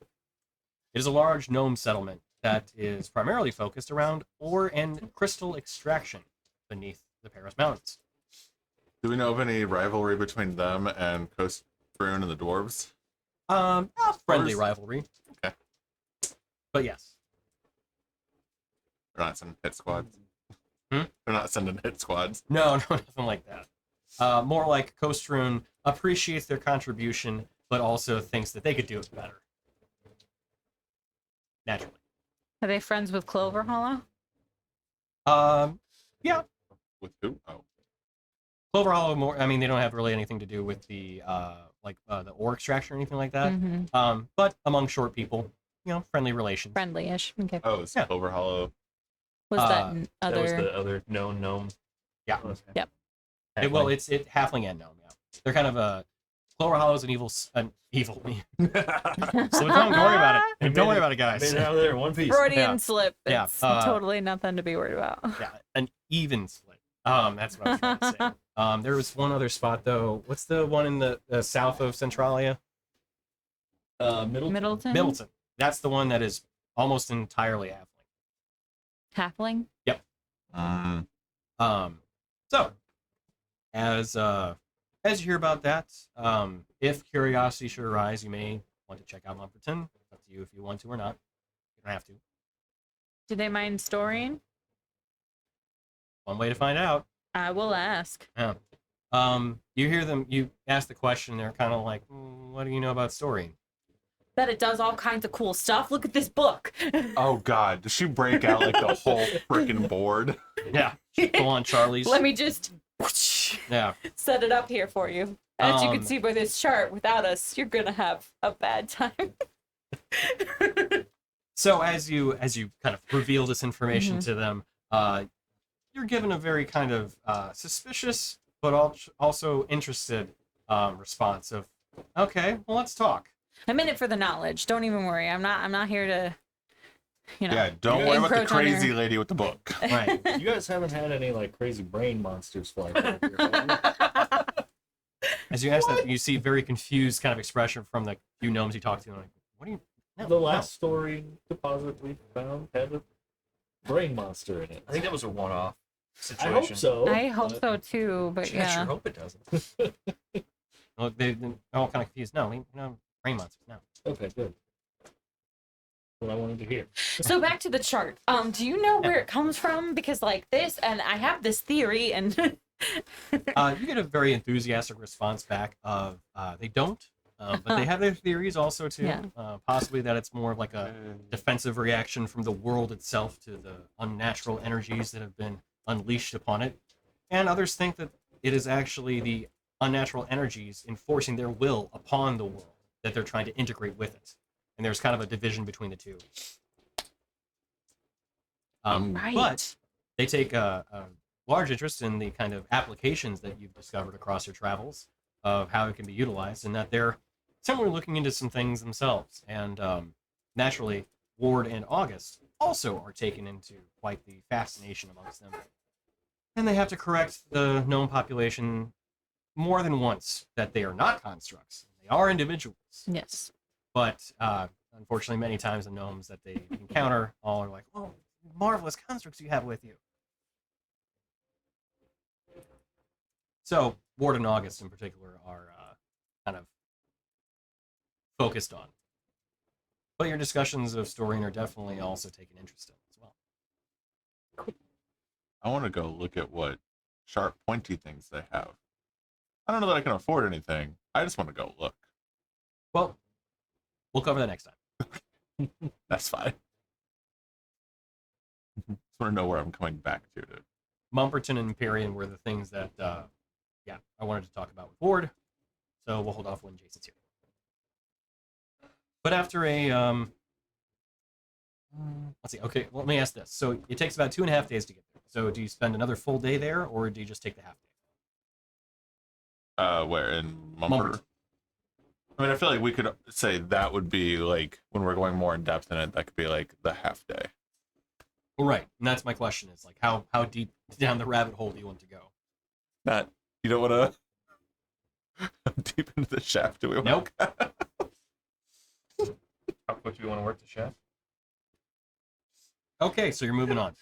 It is a large gnome settlement that is primarily focused around ore and crystal extraction beneath the Paris Mountains. do we know of any rivalry between them and Coast Brune and the dwarves? A friendly First- rivalry. Okay. But yes. They're not sending hit squads. Hmm? They're not sending hit squads. No, nothing like that. More like Coastrune appreciates their contribution, but also thinks that they could do it better. Naturally. Are they friends with Clover Hollow? Yeah. With who? Oh. Clover Hollow more. I mean, they don't have really anything to do with the the ore extraction or anything like that. Mm-hmm. But among short people, friendly relations. Friendly-ish. Okay. Oh, it's Yeah. Clover Hollow. Was that That was other? the other known gnome. Yeah. Yep. Well, it's halfling and gnome. Yeah. They're kind of a. Clover Hollow is an evil. So don't worry about it. Don't worry about it, guys. Made it out of there in one piece. Freudian Yeah. slip. Yeah, It's totally nothing to be worried about. Yeah, an even split. That's what I was trying to say. There was one other spot though. What's the one in the south of Centralia? Middleton. Middleton? Middleton. That's the one that is almost entirely halfling. Halfling? Mm. So as you hear about that, if curiosity should arise, you may want to check out Lumberton. It's up to you if you want to or not. You don't have to. Do they mind storing? One way to find out. I will ask. Yeah. You hear them. You ask the question. They're kind of like, "What do you know about storying?" that it does all kinds of cool stuff. Look at this book. Oh God, does she break out like the whole freaking board? Yeah, full on Charlie's. Let me just Yeah. set it up here for you. As you can Um, see by this chart, without us, you're gonna have a bad time. So as you kind of reveal this information to them, you're given a very kind of suspicious but also interested response of, okay, well, let's talk. I'm in it for the knowledge. Don't even worry. I'm not here to, Yeah, don't worry about the encroach on your- crazy lady with the book. Right. You guys haven't had any like crazy brain monsters fly through here, have you? As you ask that, you see very confused kind of expression from the few gnomes you talk to. Like, what do you? No, The last story deposit we found had a brain monster in it. I think that was a one-off I situation. hope so. I hope but- so too, but I yeah. sure hope it doesn't. Well, they're all kind of confused. No, brain monsters. No. Okay, good. What I wanted to hear. So back to the chart. Do you know where it comes from? Because like this, and I have this theory, and You get a very enthusiastic response back of they don't, but they have their theories also too. Yeah. Possibly that it's more of like a defensive reaction from the world itself to the unnatural energies that have been unleashed upon it, and others think that it is actually the unnatural energies enforcing their will upon the world that they're trying to integrate with it, and there's kind of a division between the two. right. But they take a large interest in the kind of applications that you've discovered across your travels of how it can be utilized, and that they're similarly looking into some things themselves. And naturally, Ward and August also are taken into quite the fascination amongst them. And they have to correct the gnome population more than once that they are not constructs. They are individuals. yes. But unfortunately, many times the gnomes that they encounter all are like, "Oh, marvelous constructs you have with you." So Ward and August in particular are kind of focused on. But your discussions of Storian are definitely also taken interest in as well. I want to go look at what sharp, pointy things they have. I don't know that I can afford anything. I just want to go look. Well, we'll cover that next time. That's fine. Just want to know where I'm coming back to. Mumperton and Empyrean were the things that, I wanted to talk about with Ward. So we'll hold off when Jason's here. But after a, let's see. Okay, well, let me ask this. So it takes about 2.5 days to get there. So do you spend another full day there, or do you just take the half day? Where in Mumford? I mean, I feel like we could say that would be like when we're going more in depth in it. That could be like the half day. Well, right, and that's my question. Is like how deep down the rabbit hole do you want to go? Not you don't want to deep into the shaft. Do we? Nope. How quick do you want to work the shaft? Okay, so you're moving on.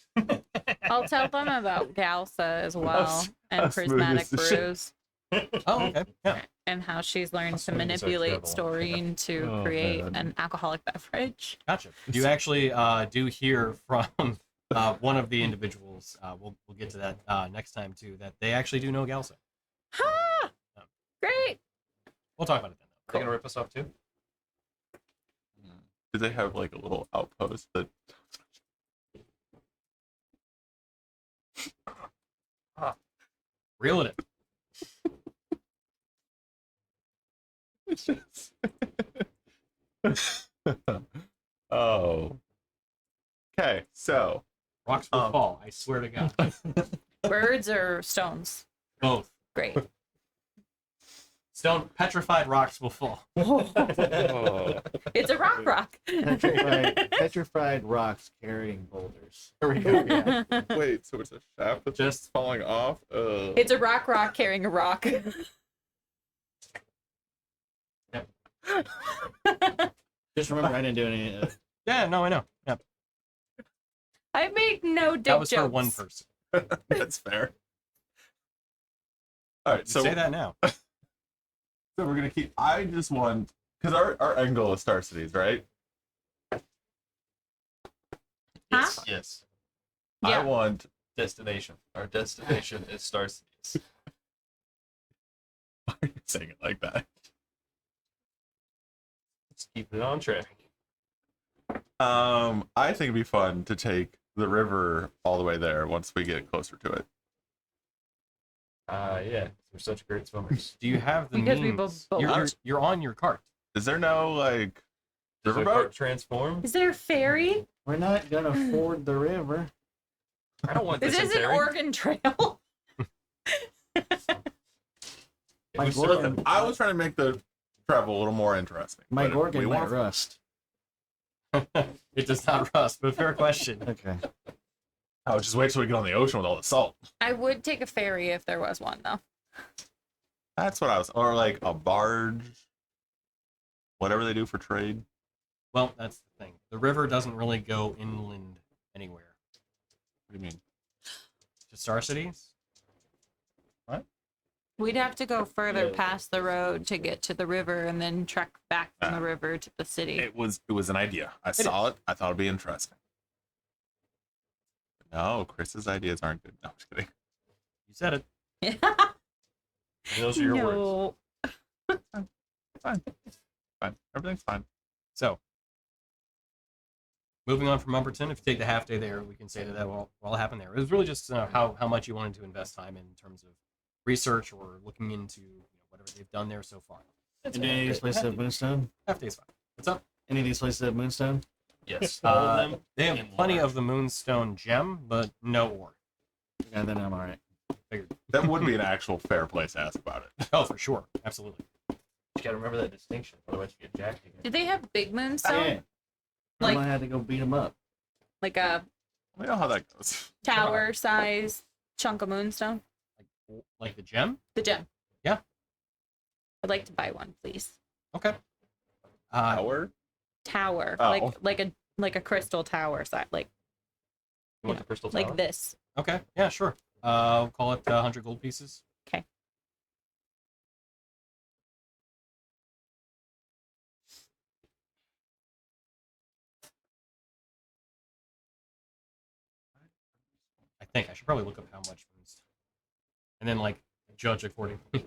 I'll tell them about Galsa as well how and smooth Prismatic is the shit? Brews Oh, okay. Yeah. and how she's learned to smooth is our manipulate travel? Storine to Oh, create man. an alcoholic beverage. Gotcha. You actually do hear from one of the individuals. We'll get to that next time too. That they actually do know Galsa. Ha! Great. We'll talk about it then. Are they gonna rip us off too? Do they have like a little outpost that? Reel it in. It's just... oh. Okay, so Rocks will fall. I swear to God. Birds or stones? Both. Great. Stone petrified rocks will fall. oh, It's a rock. Petrified rocks carrying boulders. There we go. Yeah. wait, so it's a shaft that's just falling off? It's a rock carrying a rock. Just remember, I didn't do any. Yeah, no, I know. Yeah, I make no dick that was jokes. for one person. That's fair. All right, so Say that now. So we're gonna keep. I just want because our end goal is Star Cities, right? Huh? Yes. I Yeah. want. Destination. Our destination is Starsitese. Why are you saying it like that? Just keep it on track. I think it'd be fun to take the river all the way there once we get closer to it. Yeah, we're such great swimmers. Do you have the Because we means? both- You're on your cart. Is there no like Does the riverboat? cart transform? Is there a ferry? We're not gonna ford the river. I don't want This this in is an Terry. Oregon Trail. My We Gorgon, serve- I was trying to make the travel a little more interesting. my but if Gorgon we might want- rust. It does not rust, but fair question. Okay. Oh, just wait till we get on the ocean with all the salt. I would take a ferry if there was one, though. That's what I was, or like a barge, whatever they do for trade. Well, that's the thing. The river doesn't really go inland anywhere. What do you mean? To Star Cities? We'd have to go further Yeah. past the road to get to the river and then trek back from the river to the city. It was an idea. I saw it. I thought it'd be interesting. No, Chris's ideas aren't good. No, I'm just kidding. You said it. Those are your words. No. Fine. Everything's fine. So, moving on from Umberton, if you take the half day there, we can say that will all happen there. It was really just how much you wanted to invest time in terms of research or looking into whatever they've done there so far. And any of these places have Moonstone? Half day's fine. What's up? Any of these places have Moonstone? Yes, all of them. They have in plenty large. of the Moonstone gem, but no ore. Yeah, then I'm alright. That would be an actual fair place to ask about it. Oh, for sure. Absolutely. You gotta remember that distinction, otherwise you get jacked again. Did they have big moonstone? Yeah. Like- I had to go beat them up. Like a We know how that goes. tower size chunk of moonstone? Like the gem? The gem. Yeah. I'd like to buy one, please. Okay. Hour? Tower. Oh. Like a crystal tower size. Like You want the crystal tower? like this. Okay. Yeah, sure. I'll call it 100 gold pieces. Okay. I think I should probably look up how much moonstone. And then like judge accordingly.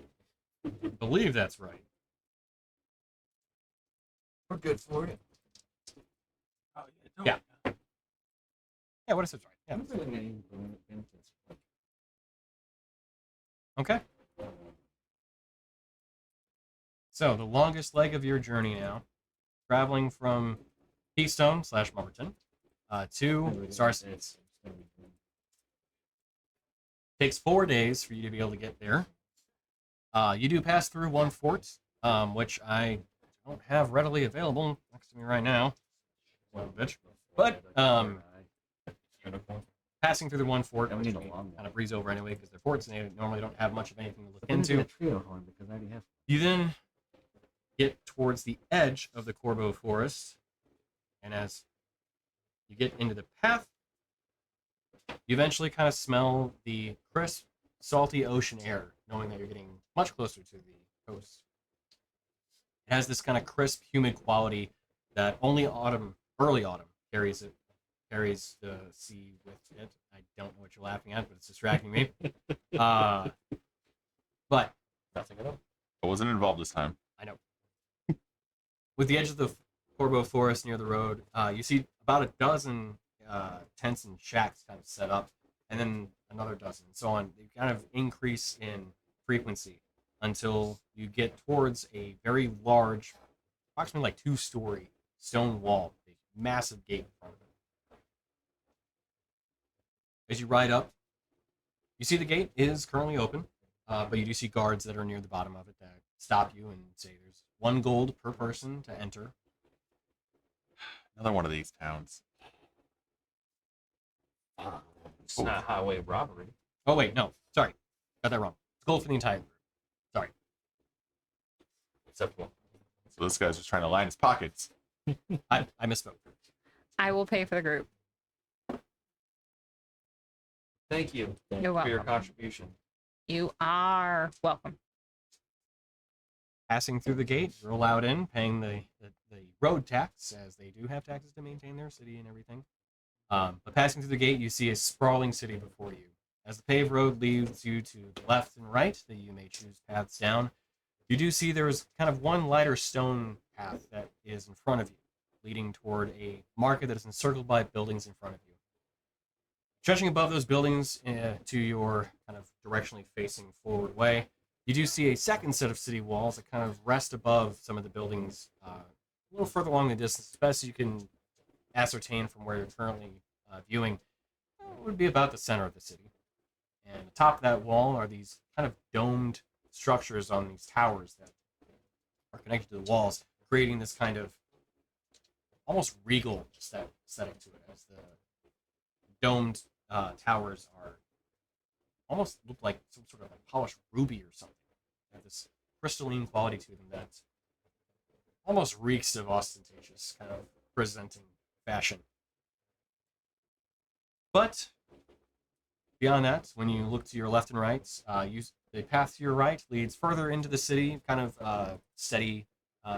Believe that's right. We're good for it. Yeah. Yeah, what is it right? Yeah. I'm feeling any benefits. Okay. So the longest leg of your journey now, traveling from Keystone / Mumberton to Starsitese. Takes 4 days for you to be able to get there. You do pass through one fort, which I don't have readily available next to me right now. Well, bitch. But passing through the one fort, Yeah, we which need a we long one. kind of breeze over anyway because they're forts and they normally don't have much of anything to look I'm gonna get into. a trio horn because I already have. You then get towards the edge of the Corbeau Forest, and as you get into the path, you eventually kind of smell the crisp, salty ocean air, knowing that you're getting much closer to the coast. It has this kind of crisp, humid quality that only early autumn carries the sea with it. I don't know what you're laughing at, but it's distracting me. But Nothing at all. I wasn't involved this time. I know. With the edge of the Corbeau Forest near the road, you see about a dozen tents and shacks kind of set up, and then another dozen, and so on. They kind of increase in frequency until you get towards a very large, approximately like 2-story stone wall, with a massive gate in front of it. As you ride up, you see the gate is currently open, but you do see guards that are near the bottom of it that stop you and say there's 1 gold per person to enter. Another one of these towns. It's not highway robbery. Oh wait, no, sorry, got that wrong. It's gold for the entire group. Sorry. Except one. So this guy's just trying to line his pockets. I misspoke. I will pay for the group. Thank you You're for your welcome. contribution. You are welcome. Passing through the gate, you're allowed in, paying the road tax, as they do have taxes to maintain their city and everything. But passing through the gate, you see a sprawling city before you. As the paved road leads you to the left and right, that you may choose paths down, you do see there is kind of one lighter stone path that is in front of you, leading toward a market that is encircled by buildings in front of you. Stretching above those buildings to your kind of directionally facing forward way, you do see a second set of city walls that kind of rest above some of the buildings a little further along the distance, as best you can ascertain from where you're currently viewing. It would be about the center of the city. And atop that wall are these kind of domed structures on these towers that are connected to the walls, creating this kind of almost regal aesthetic to it, as the domed towers are almost look like some sort of like polished ruby or something. They have this crystalline quality to them that almost reeks of ostentatious kind of presenting fashion. But beyond that, when you look to your left and right, the path to your right leads further into the city, kind of steady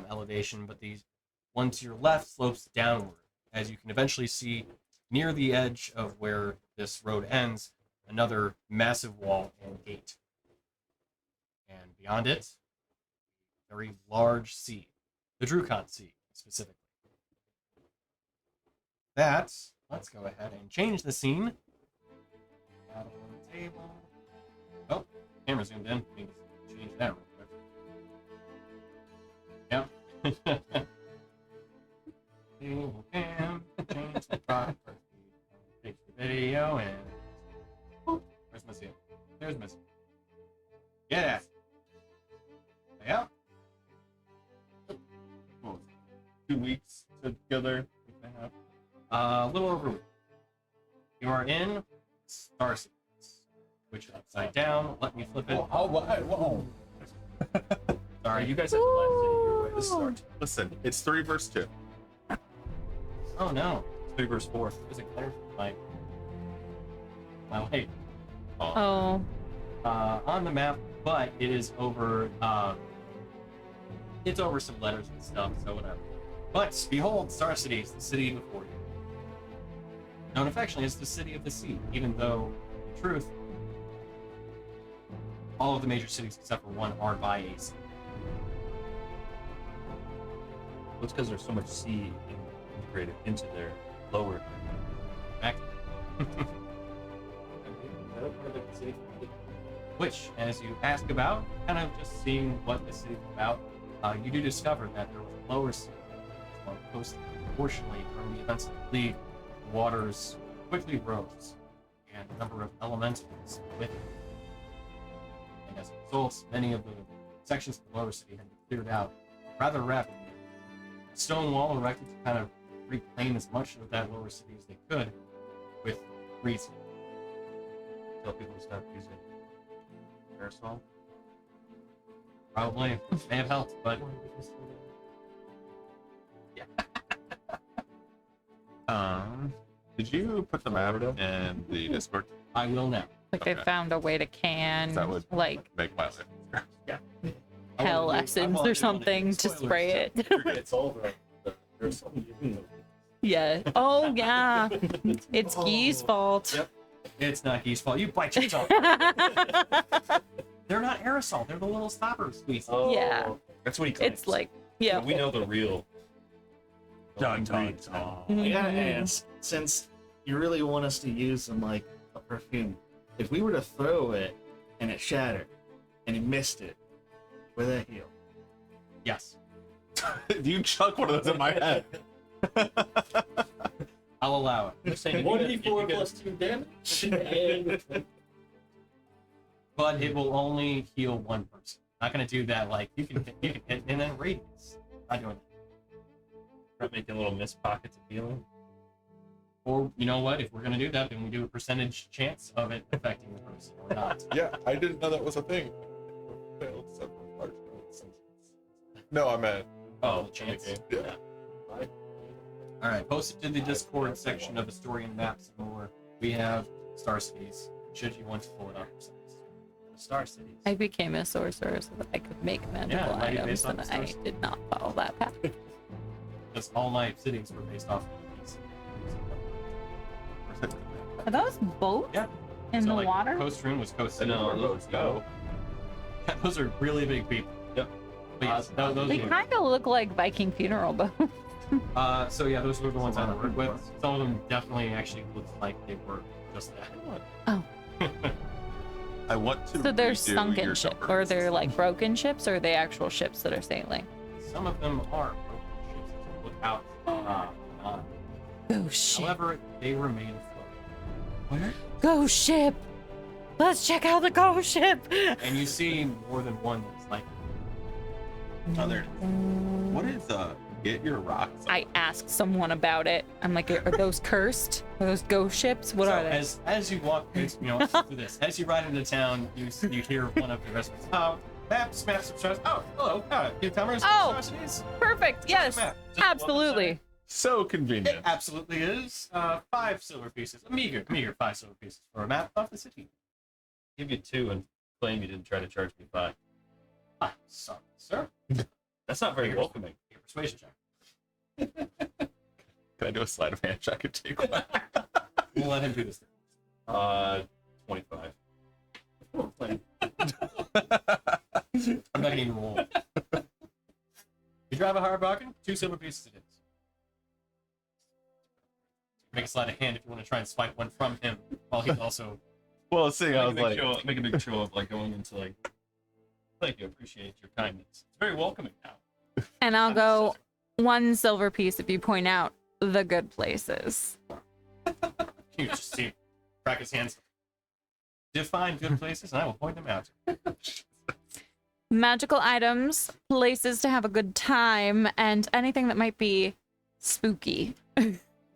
elevation, but the one to your left slopes downward, as you can eventually see near the edge of where this road ends, another massive wall and gate. And beyond it, a very large sea, the Drukon Sea, specifically. Let's go ahead and change the scene. Out on the table. Oh, camera zoomed in. Need to change that real quick. Yep. Table cam, change the property. Take the video and. Oh, where's Missy? There's Missy. Get at it. Yeah. 2 weeks together. A little over a week. You are in Starsitese, which is upside down. Let me flip it. Whoa. Sorry, You guys have the last Ooh. way to start. Listen, it's 3 verse 2. Oh no, 3 verse 4. There's a glare from my light Oh. on the map, but it is over. It's over some letters and stuff, so whatever. But behold, Starsitese, the city before you. Known affectionately as the city of the sea, even though, in truth, all of the major cities except for one are by a sea. That's because there's so much sea integrated into their lower. Pact. Which, as you ask about, kind of just seeing what the city is about, you do discover that there was a lower sea along the coast. Unfortunately, during the events of the League, the waters quickly rose, and a number of elementals with it. And as a result, many of the sections of the lower city had been cleared out rather rapidly. A stone wall erected to kind of reclaim as much of that lower city as they could, with reason. Tell people to stop using aerosol. Probably may have helped, but Did you put the map in the Discord? I will now. Like they Okay. found a way to can That would like make my life easier. hell essence or something to spray it. It's all there's something. Yeah. Oh yeah. It's Guy's fault. Yep. It's not Gee's fault. You bite your tongue. They're not aerosol. They're the little stopper squeeze. Oh, Yeah. That's what he claims. It's like yeah. We know the real. Dun, dun, ingredients. dun. I gotta ask, since you really want us to use some like a perfume, if we were to throw it and it shattered and you missed it, would that heal? Yes. You chuck one of those in my head. I'll allow it. I'm just saying, if you 1d4 get- plus 2 damage. And But it will only heal one person. Not gonna do that. Like you can hit and then radius. Not doing it. Start making little mist pockets of healing. Or you know what? If we're gonna do that, then we do a percentage chance of it affecting the person or not. Yeah, I didn't know that was a thing. Failed several large notes. No, I meant Oh, the chance. Yeah. All right. Posted to the Discord section of Historian Maps and more. We have Starsitese. Should you want to pull it up yourselves. Starsitese. I became a sorcerer so that I could make magical Yeah, might be items, based on and the I stars. did not follow that path. Because all my cities were based off of these. Are those boats Yeah. in So, the like, water? Coast Rune was Coast City. No, where those boats go. Those are really big people. Yep. But yes, those They were- kind of look like Viking funeral bones. So yeah, those were the ones I worked with. Some of them definitely actually looked like they were just that. Oh. I want to. So they're redo sunken your ships, number. or they're like broken ships, or are they actual ships that are sailing? Some of them are broken ships as you look out. Oh shit! However, they remain afloat. Where? Ghost ship. Let's check out the ghost ship. And you see more than one that's like Oh, there it is. What is get your rocks? I asked someone about it. I'm like, are those cursed? Are those ghost ships? What so are they? as you walk, it's, through this. As you ride into town, you hear one of the residents. Oh, maps, shows. Oh, hello, newcomers. Oh. Starsitese. Perfect. Yes. Map. Just walk Absolutely. So inside. It convenient. absolutely is. 5 silver pieces. A meager 5 silver pieces for a map of the city. Give you 2 and claim you didn't try to charge me 5. Ah, sorry, sir. That's not very Your- welcoming. Your persuasion check. Can I do a sleight of hand check and take one? We'll let him do this. 25. I'm not gonna even roll. You drive a hard bargain, 2 silver pieces it is. Make a sleight of hand if you want to try and swipe one from him, while he's also. Well, seeing I was like, Make a big show of like going into like, thank you, appreciate your kindness. It's very welcoming now. And I'll go 1 silver piece if you point out the good places. You just see him crack his hands. Define good places, and I will point them out. Magical items, places to have a good time, and anything that might be spooky.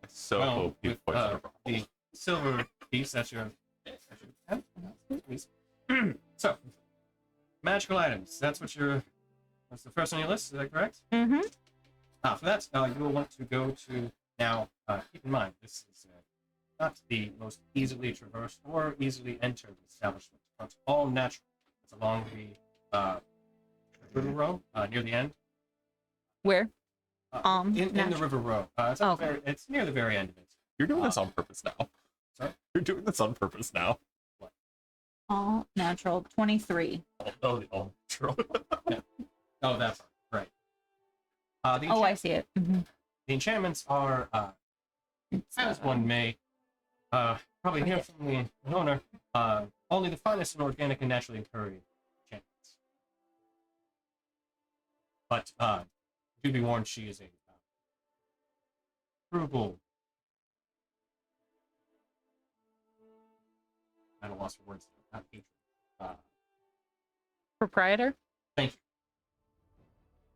so Well, hope you with, pointed it wrong. the silver piece, that's your. So, magical items. That's what you're. That's the first on your list. Is that correct? Mm-hmm. For that, you will want to go to now. Keep in mind, this is not the most easily traversed or easily entered establishment. It's all natural. It's along the river row near the end. Where? In the natural. river row. It's, Okay. it's near the very end of it. You're doing this on purpose now. Sorry? You're doing this on purpose now. All natural 23. Oh, true. Oh, that's right. The Oh, I see it. Mm-hmm. The enchantments are, as one may probably hear from the owner, only the finest and organic and naturally occurring enchantments. But do be warned, she is a frugal. I don't lost for words. Not patron. Proprietor? Thank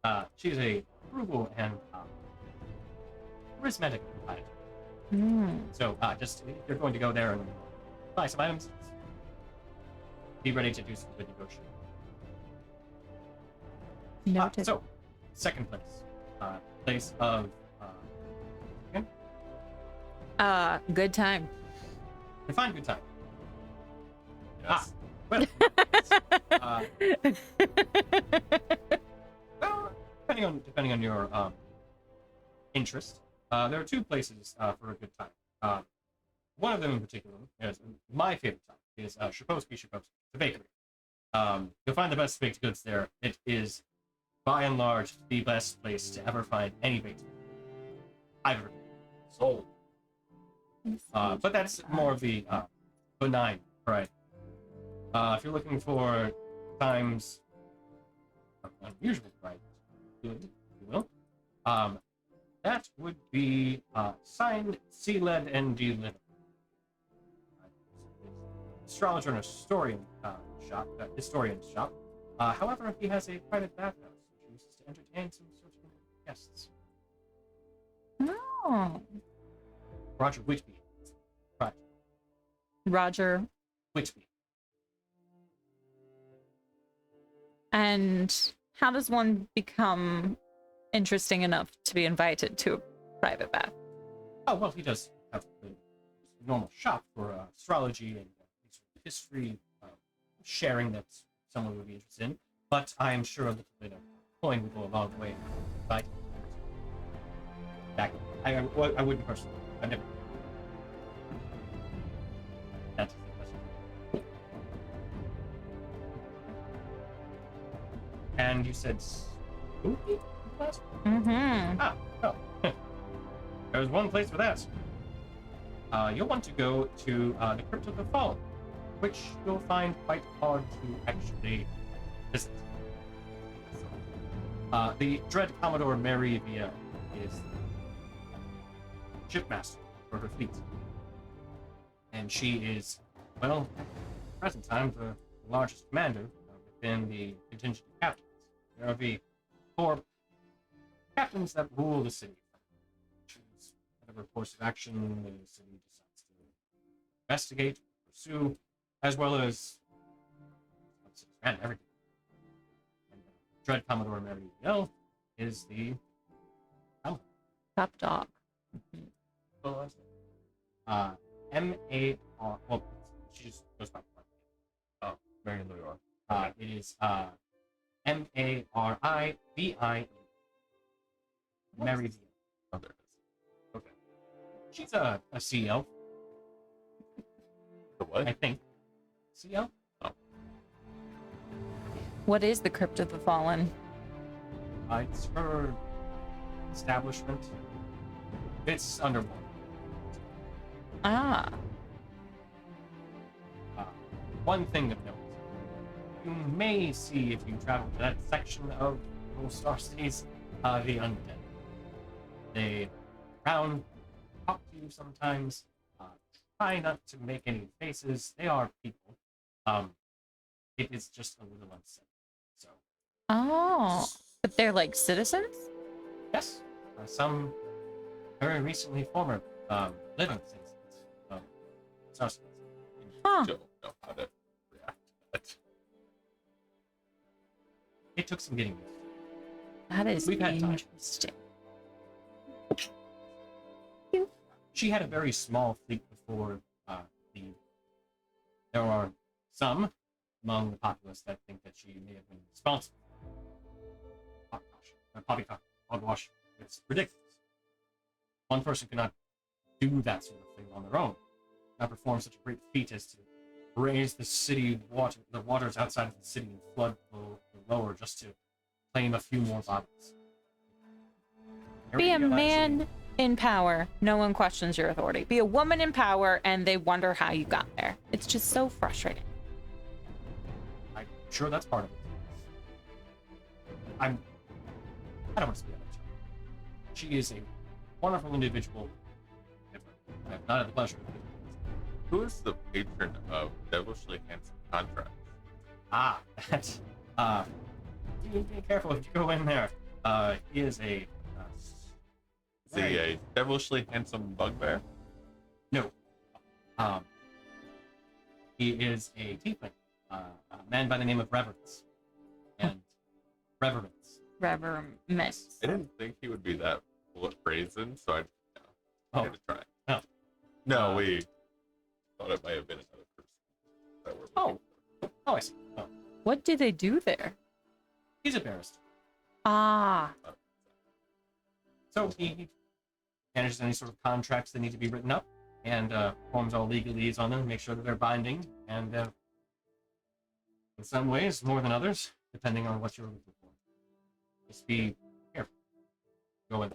you. She's a frugal and charismatic proprietor. Mm. So just if you're going to go there and buy some items, be ready to do some good negotiating. Noted. So, second place. Place of Good time. define good time. Yes. Well, well, depending on your interest, there are 2 places for a good time. One of them in particular is my favorite time is Shaposky, the bakery. You'll find the best baked goods there. It is, by and large, the best place to ever find any baked goods I've ever sold. But that's more of the benign variety. If you're looking for times of unusual variety, good, if you will, that would be signed, C-led, and D-led. Astrologer and historian's shop. However, he has a private bathhouse and chooses to entertain some certain guests. Oh. Roger Whitby. Right. Roger. Whitby. And how does one become interesting enough to be invited to a private bath? Oh, well, he does have the normal shop for astrology and history sharing that someone would be interested in. But I am sure a little bit of coin would go a long way. But I wouldn't personally. I've never. That's the question. And you said Spooky? Mm-hmm. Ah, well. There's one place for that. You'll want to go to the Crypt of the Fallen, which you'll find quite hard to actually visit. The Dread Commodore Mary Viel is shipmaster for her fleet. And she is, well, at the present time, the largest commander within the contingent of captains. There are the 4 captains that rule the city. Choose whatever course of action the city decides to investigate, pursue, as well as and everything. And Dread Commodore Mary Viel is the Top dog. M-A-R. Well, she just goes by. Oh, Marion Lure. It is M-A-R-I-V-I-E. Mary Viel. Oh, there it is. Okay. She's a sea elf, The what? I think. Sea elf? What is the Crypt of the Fallen? It's her establishment. It's underwater. Ah. One thing of note. You may see, if you travel to that section of Starsitese, the undead. They round, talk to you sometimes. Try not to make any faces. They are people. It is just a little unsettling. So, Oh. But they're like citizens? yes, some very recently former living citizens of Starsitese. Huh. Don't know how to react to that. It took some getting used to. That is We've had time. interesting. She had a very small fleet before there are some among the populace that think that she may have been responsible. Poppycock, hogwash. It's ridiculous. One person cannot do that sort of thing on their own. Not perform such a great feat as to raise the city water, the waters outside of the city, and flood the lower just to claim a few more bodies. Be a man in power. No one questions your authority. Be a woman in power, and they wonder how you got there. It's just so frustrating. I'm sure that's part of it. I don't want to speak about her. She is a wonderful individual. I have not had the pleasure of meeting her. Who is the patron of devilishly handsome contracts? That. Be careful if you go in there. He is a. Is he a devilishly handsome bugbear? No. He is a tiefling. A man by the name of Reverence. And Reverence. Reverence. I didn't think he would be that brazen, so I Oh. gave it a try. No. No, we thought it might have been another person that we're looking for. Oh, I see. Oh, What do they do there? he's a barrister. Ah. So he manages any sort of contracts that need to be written up and forms all legalese on them, make sure that they're binding, and in some ways, more than others, depending on what you're looking for. Just be careful. Go in.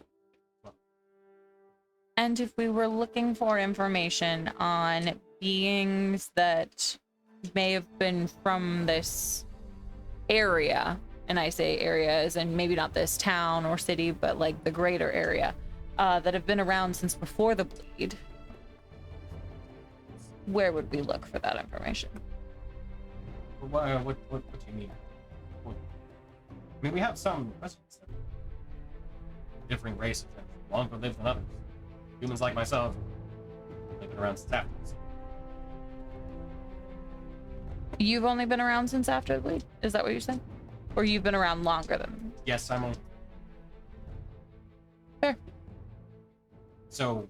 And if we were looking for information on beings that may have been from this area, and I say area as in maybe not this town or city, but like the greater area, that have been around since before the bleed, where would we look for that information? What do you mean? I mean, we have some residents that are differing races that have longer lived than others. Humans like myself, they've been around since after this. You've only been around since after the bleed? Is that what you're saying? Or you've been around longer than? Yes, I'm only. Fair. So,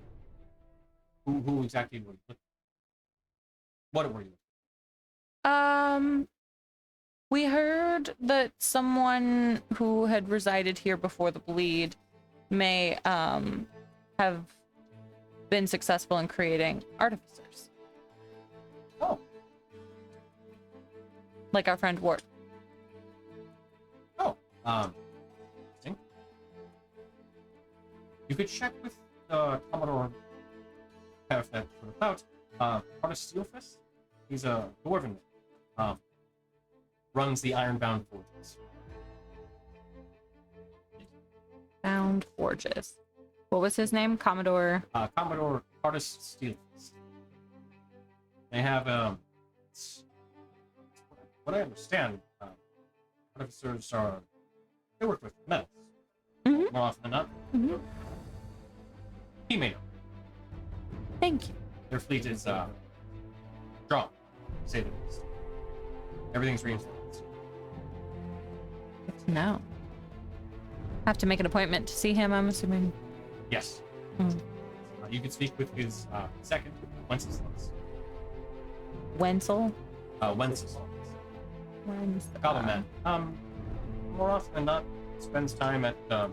who exactly were you looking? What were you? We heard that someone who had resided here before the bleed may have been successful in creating artificers. Oh. Like our friend Ward. Oh. You could check with Commodore have that sort of out. Artist Steelfist. He's a dwarven. Runs the Ironbound Forges. Bound Forges. What was his name? Commodore. Commodore Artist Steelfist. They have what I understand, artificers they work with metals Mhm. more often than not. Mhm. He made them. Thank you. Their fleet is strong, to say the least. Everything's reinforced. Good to know. Have to make an appointment to see him, I'm assuming. Yes. Mm. You can speak with his second, Wenceslas. Wenzel? Wenceslas. Wenzel. Goblin man. More often than not, spends time at the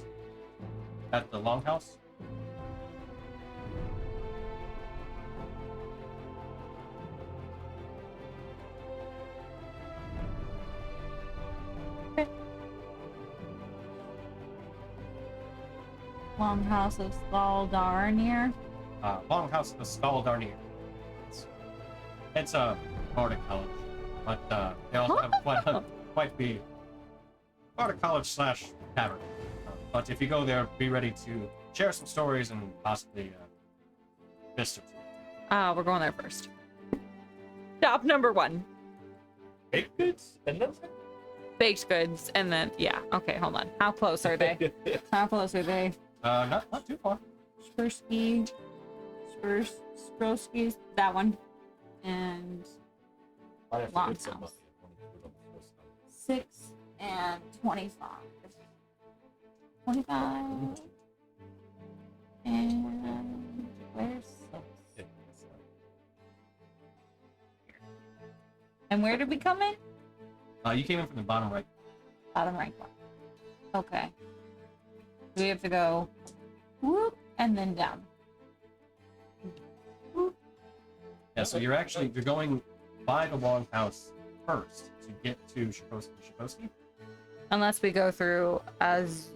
Longhouse. Longhouse of Skaldarnir. Longhouse of the Skaldarnir. It's a Bardic college, but they also have quite the Bardic college slash tavern. But if you go there, be ready to share some stories and possibly fist or two. We're going there first. Stop number 1. Baked goods and then Baked goods, and then, yeah. Okay, hold on. How close are they? How close are they? Not too far. Spursky. Sprosky's that one. And Longhouse. 6 and 25. 25. And where's 6? And where did we come in? You came in from the bottom right. Bottom right one. Okay. We have to go whoop and then down. Whoop. Yeah, so you're going by the Longhouse first to get to Shaposki. Unless we go through as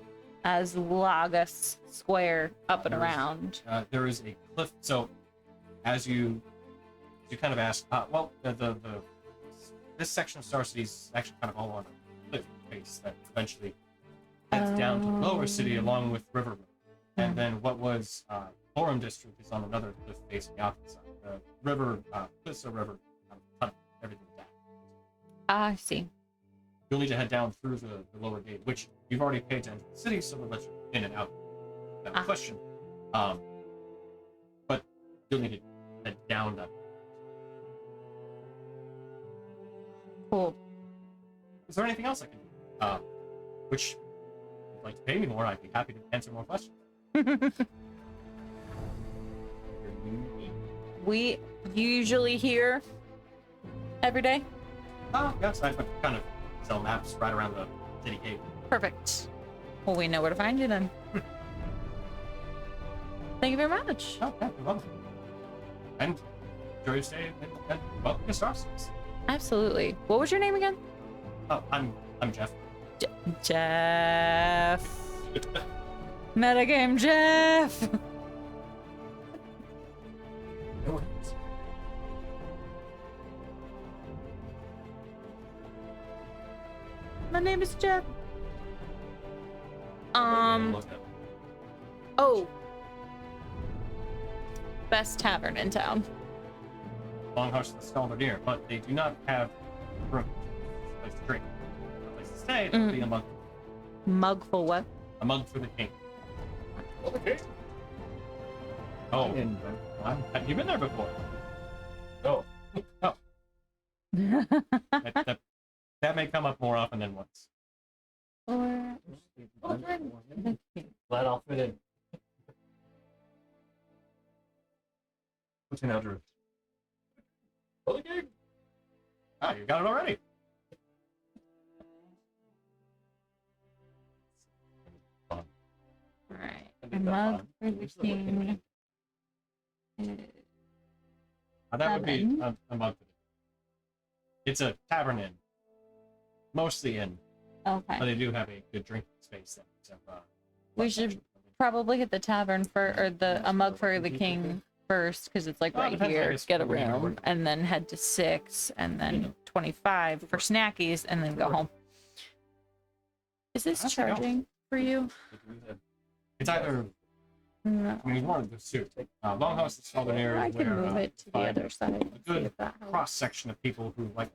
Lagus Square up and around. There is a cliff. So as you kind of ask, this section of Star City is actually kind of all on a cliff face that eventually heads down to the lower city along with River Road. And then what was Forum District is on another cliff face on the opposite side. The river, cliffs of river, cut everything down. I see. You'll need to head down through the lower gate, which you've already paid to enter the city, so we'll let you in and out. That question. But you'll need to head down that. Cool. Is there anything else I can do? Which, if you'd like to pay me more, I'd be happy to answer more questions. We usually hear every day. Oh, yes, I kind of sell maps right around the city gate. Perfect. Well, we know where to find you then. Thank you very much. Oh, yeah, you're welcome. And enjoy your stay and welcome to Starsitese. Absolutely. What was your name again? Oh, I'm Jeff. Jeff. Metagame Jeff. No worries. My name is Jeff. Look up. Oh. Best tavern in town. Longhouse of the Skaldarnir, but they do not have room. A place to drink. A place to stay, it would be a mug. Mug for what? A mug for the king. Okay. Oh, have you been there before? No. Oh, that may come up more often than once. Or Glad I'll fit in. What's in Eldred? Okay. Ah, you got it already. Alright. A mug for the king. That would be Seven. a mug for the king. It's a tavern inn. Mostly inn, but Okay. they do have a good drinking space that We should probably hit the tavern or a mug for the king first, because it's like Well, it right depends, I here. guess, Get a where you room, go. and then head to 6, and then 25 for snackies, and then go home. Is this Honestly, no. charging for you? It's either, No. I mean, one of the two. Longhouse is southern area I can where move it to the find other side. a and see good if that helps. cross section of people who like,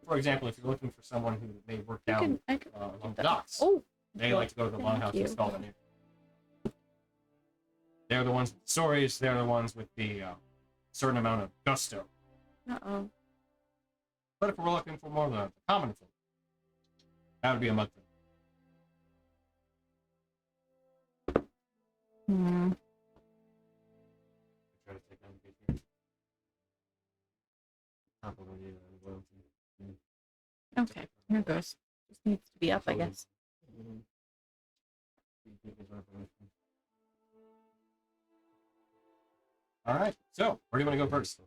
for example, if you're looking for someone who may work down I can along get the that. docks, Oh, they like to go to the thank Longhouse you. in Scotland. They're the ones with the stories. They're the ones with the certain amount of gusto. uh-oh. But if we're looking for more of the common folk, that would be a mug thing. Hmm. Try to take down the page here. Okay, here it goes. Just needs to be up, I guess. All right. So, where do you want to go first?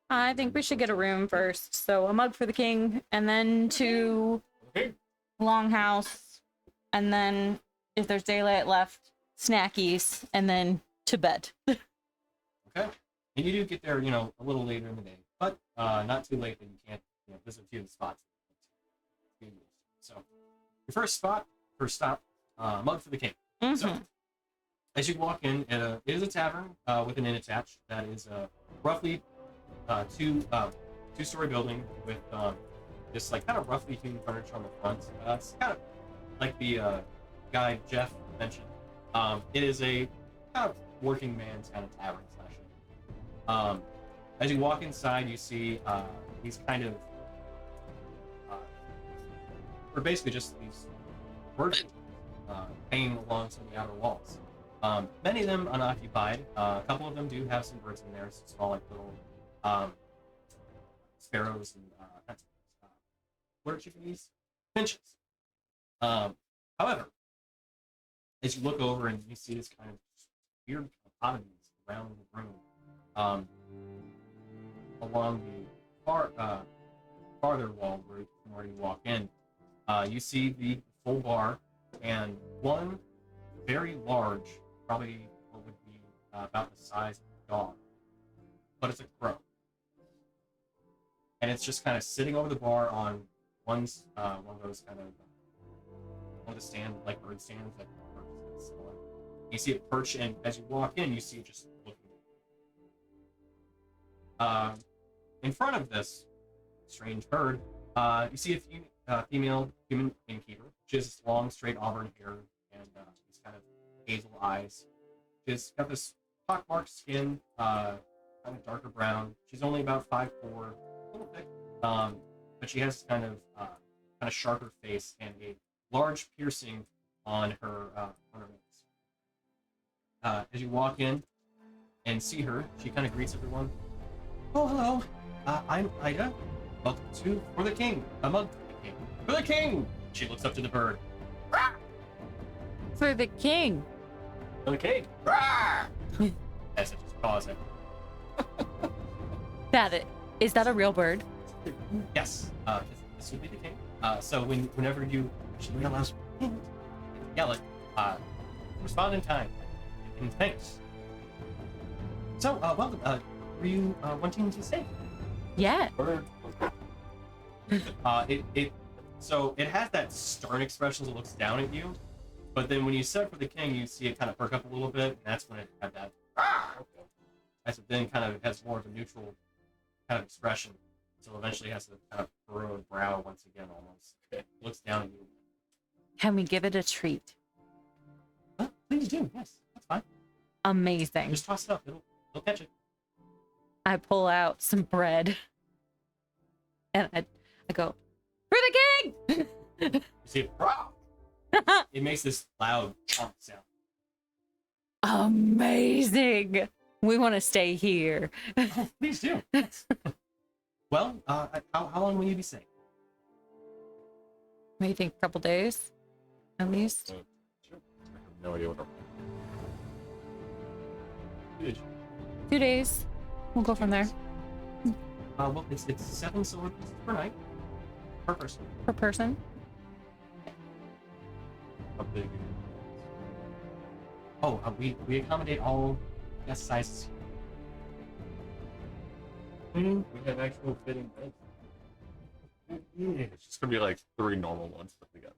I think we should get a room first. So a mug for the king, and then to Okay. Longhouse, and then if there's daylight left, snackies, and then to bed. Okay. And you do get there, a little later in the day, but not too late that you can't, visit a few of the spots. So, your first stop, mug for the king. So, as you walk in, it is a tavern with an inn attached. That is roughly two-story building with this like kind of roughly hewn furniture on the front. It's kind of like the guy Jeff mentioned. It is a kind of working man's kind of tavern slash. As you walk inside, you see these kind of, or basically just these birds hanging along some of the outer walls. Many of them unoccupied. A couple of them do have some birds in there, some small like little sparrows and what are chickadees? Finches. However, as you look over and you see this kind of weird oddities around the room, along the farther wall where you walk in, you see the full bar and one very large, probably what would be about the size of a dog, but it's a crow. And it's just kind of sitting over the bar on one of those kind of one of the stand like bird stands that birds sit on. You see it perch, and as you walk in, you see it just looking. In front of this strange bird, you see a female human innkeeper. She has this long, straight auburn hair and these kind of hazel eyes. She's got this pockmarked skin, kind of darker brown. She's only about 5'4", a little thick, but she has kind of sharper face and a large piercing on her nose. As you walk in and see her, she kind of greets everyone. Oh, hello. I'm Ida. Welcome to For the King. A mug for the king. For the king! She looks up to the bird. For the king. For the king. As it just paws it. Is that a real bird? Yes. This would be the king. So whenever you actually yell out, yell it, respond in time. And thanks. So, welcome. Were you wanting to say? Yeah. Bird. So it has that stern expression that looks down at you, but then when you said for the king, you see it kind of perk up a little bit, and that's when it had that. As it then kind of has more of a neutral kind of expression, until eventually it has a kind of furrowed brow once again, almost. It looks down at you. Can we give it a treat? Please do. Yes, that's fine. Amazing. Just toss it up. It'll catch it. I pull out some bread, and I go, for the king! You see it. It makes this loud chomp sound. Amazing. We want to stay here. Oh, please do. Well, how long will you be staying? What do you think? A couple days, at least. Sure. I have no idea what our 2 days. We'll go from there. Well, it's 7 silver pieces per night, per person. Per person. How big Oh, we accommodate all guest sizes. We have actual fitting beds. It's just gonna be like 3 normal ones put together.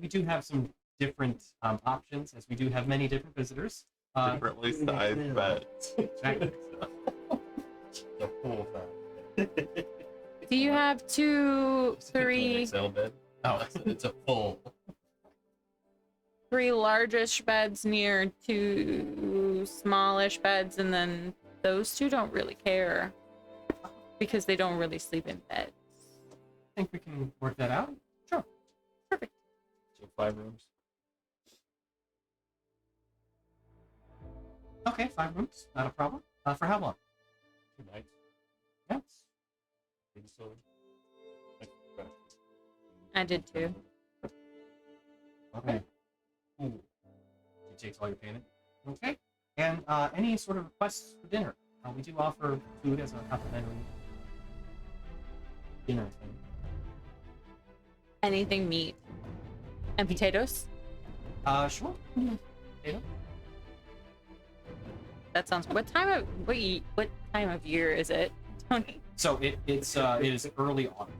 We do have some different options, as we do have many different visitors. Differently sized beds. Exactly. The full thing. Do you have 2, Just get an 3, XL bed. Oh, it's a full. 3 largish beds near 2 smallish beds, and then those 2 don't really care because they don't really sleep in beds. I think we can work that out. Sure. Perfect. So 5 rooms. Okay, 5 rooms, not a problem. For how long? 2 nights. Yes. Big facility. I did too. Okay. Ooh. She takes all your payment. Okay. And any sort of requests for dinner? We do offer food as a complimentary dinner thing. Anything meat and potatoes? Sure. Potato? That sounds. What time of year is it, Tony? So it is early autumn.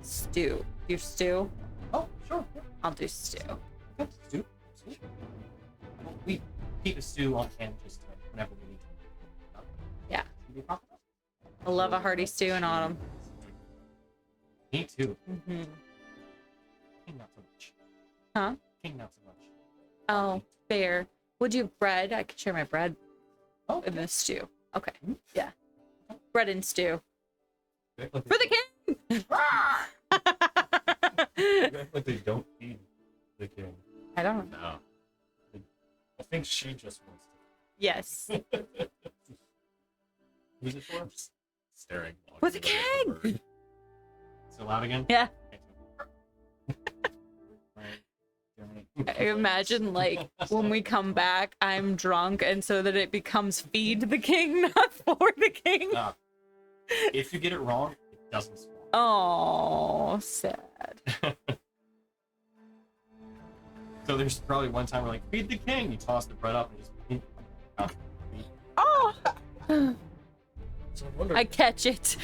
Stew. You stew? Oh, sure. Yeah. I'll do stew. Okay. Stew. Sweet. Well, we keep a stew on hand just whenever we need to. Yeah. Should we pop it up? I love a hearty stew in autumn. Me too. Mm-hmm. King not so much. Huh? King not so much. Oh, fair. Would you have bread? I could share my bread Oh, in the stew. Okay. Yeah. Bread and stew. Like For the king! like they don't feed the king. I don't know. No. I think she just wants to. Yes. Who's it for? Staring. For the longingly at the king! bird. So loud again? Yeah. Right. I imagine, like, when we come back, I'm drunk, and so that it becomes feed the king, not for the king. If you get it wrong, it doesn't swallow. Oh, sad. So there's probably one time we're like, feed the king. You toss the bread up and just. Oh! So I wonder I catch it.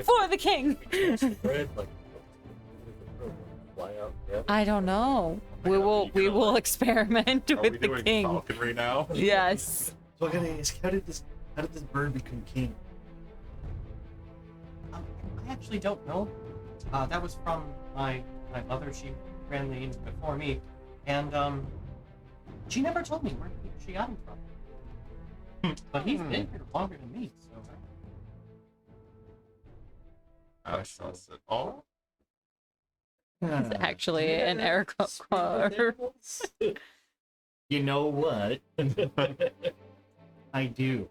For the king. if bread like fly out. Yeah. I don't know. my We God, will you we gonna, will like- experiment Are we with the doing king. falconry now? Yes. So I gotta ask, how did this bird become king? I actually don't know. That was from my mother. She ran the inn before me, and she never told me where she got him from. But he's been here longer than me, so. I saw it. Oh, It's actually an air quote. You know what? I do.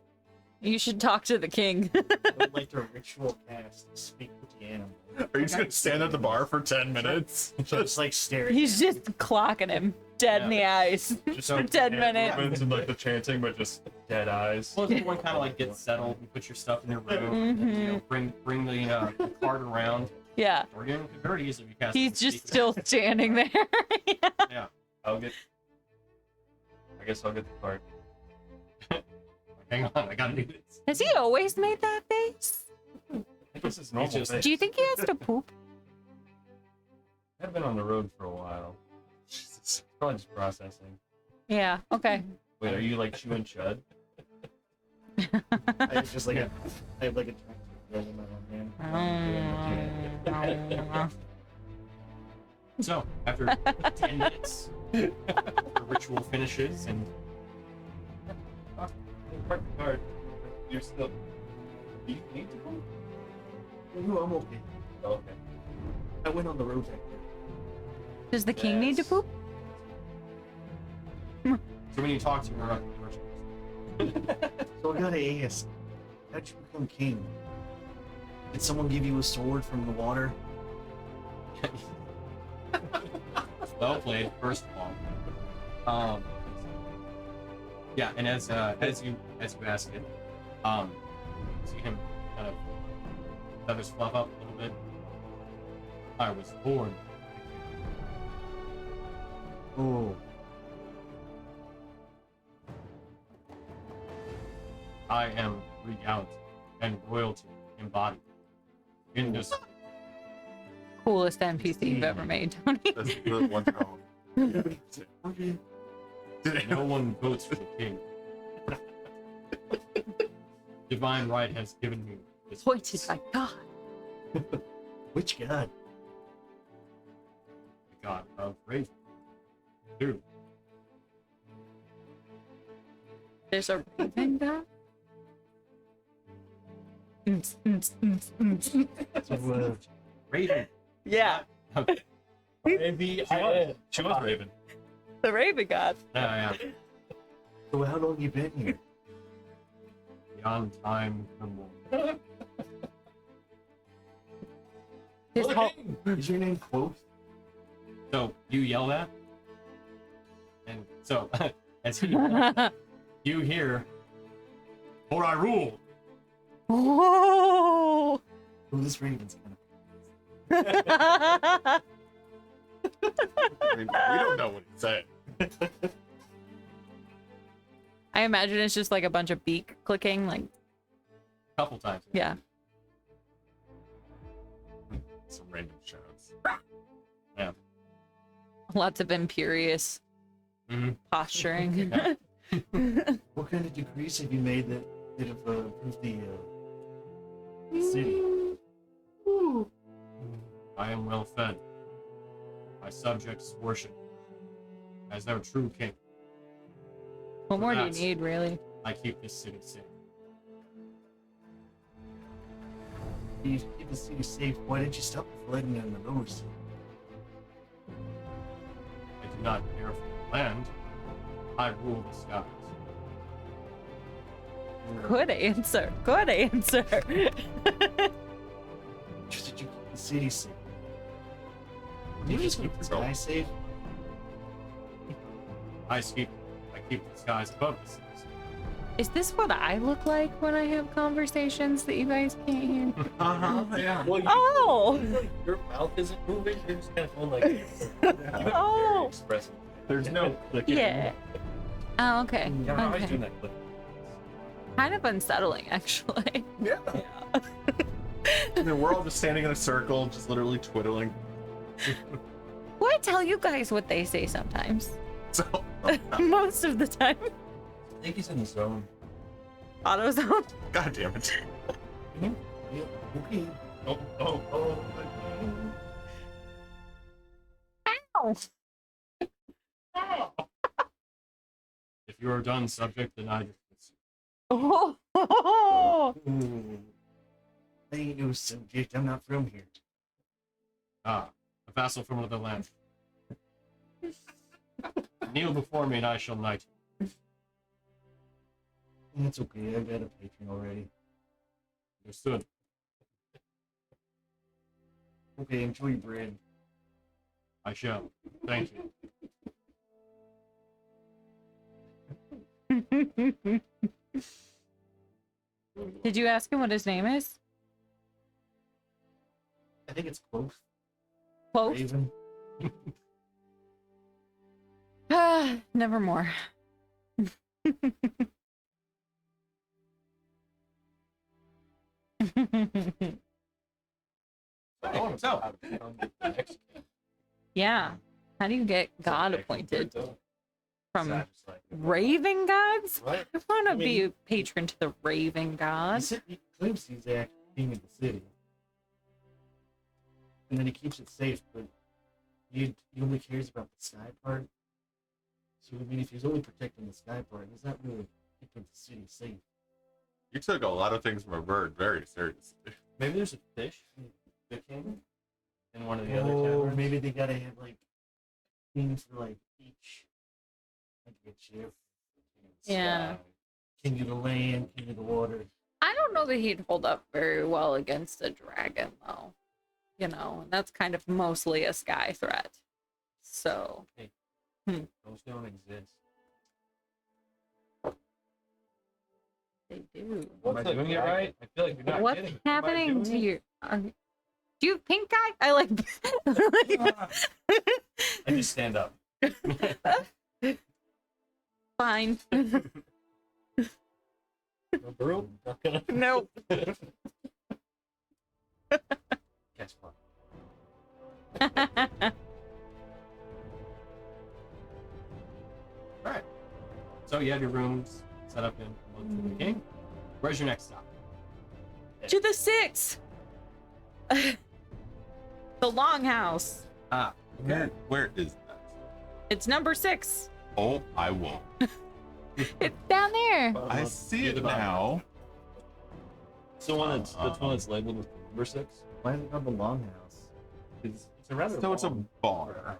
You should talk to the king. I would like to ritual cast to speak with the animal. are you just gonna stand at the bar for 10 minutes? Just like staring. He's just clocking him dead in the eyes Just for 10 minutes. movements and like the chanting, but just dead eyes. Well, everyone kind of like gets settled and put your stuff in their room. And, you know, bring the cart around. Yeah. Or you could very easily be cast. He's just still standing there. Yeah. I guess I'll get the card. Hang on, I gotta do this. Has he always made that face? I guess it's normal. just- Do you think he has to poop? I've been on the road for a while. Jesus. Probably just processing. Yeah. Okay. Wait, are you like chewing chud? I have just like I have like a tractor in my hand. So, after 10 minutes, the ritual finishes, and Mark the card. You're still. Do you need to go? No, I'm okay. Oh, okay. I went on the road back Does the king need to Yes. poop? so when you talk to her, there. So I gotta ask, how'd you become king? Did someone give you a sword from the water? well played, first of all. Yeah, and as you ask it, see him kind of feathers fluff up a little bit. I was born. Oh, I am regality and royalty embodied in this. Coolest NPC you've ever made, Tony. That's the one tone. No one votes for the king. Divine right has given me this. Appointed by God. Which god? The god of Raven. Dude, There's a raven god? Raven. Yeah, Maybe she was Raven. the raven god. Yeah. So how long you been here? Beyond time immemorial. His whole- Is your name Quoth? So you yell that, and so as he you hear, "For I rule." Whoa! Oh, this Raven's kind of. I mean, we don't know what he said. I imagine it's just like a bunch of beak clicking, like, Couple times. yeah. Some random shouts. Lots of imperious Mhm. posturing. What kind of decrees have you made that have improved the city? I am well fed. My subjects worship as their true king. What more do you That's- need, really? I keep this city safe. You keep the city safe. Why didn't you stop the flooding on the lower sea? I do not care for the land. I rule the skies. Good answer. Good answer. Just did you keep the city safe? Did you just keep the sky safe? I keep the skies above the cities. Is this what I look like when I have conversations that you guys can't hear? Yeah. Well, Oh! your mouth isn't moving. You're just kind of going like. Oh! Expressive. There's no clicking. Yeah. Oh, okay. Yeah, I was Okay. doing that click. Kind of unsettling, actually. Yeah. And then we're all just standing in a circle, just literally twiddling. Well, I tell you guys what they say sometimes. So, Most of the time. I think he's in the zone. AutoZone. god damn it. Yeah. Okay. Oh. Ow. If you are done, subject, then I dismiss you. Oh. I ain't no subject. I'm not from here. Ah, a vassal from another land. Kneel before me, and I shall knight you. That's okay. I've got a patron already. Understood. Okay, enjoy your bread. I shall. Thank you. Did you ask him what his name is? I think it's Quoth. Quoth? Raven. Nevermore. So, Yeah. How do you get God appointed from Just like, Raven gods? what? I want to I mean- be a patron to the Raven He god. said he claims he's the actual king of the city. And then he keeps it safe, but he only cares about the sky part. So, I mean, if he's only protecting the sky part, he's not really keeping the city safe. You took a lot of things from a bird very seriously. Maybe there's a fish, the king, in one of the other Oh, taverns. maybe they gotta have, like, things for, like, each. Like a chief. Yeah. King of the land, king of the water. I don't know that he'd hold up very well against a dragon, though. You know, that's kind of mostly a sky threat. So, Those don't exist. they do. Am I doing it right? I feel like you're not What's getting it. Am I happening doing to it? you? Do you have pink eye? I like. I just stand up. Fine. Bro, not gonna. Nope. Catch fly. All right. So you have your rooms set up in Moat the King. Where's your next stop? To the 6. The Longhouse. Ah, Where is that? It's number 6. Oh, I won't. It's down there. I see it now. It's the one that's labeled with number 6. Why is it called the Longhouse? It's a rather So it's a long- bar.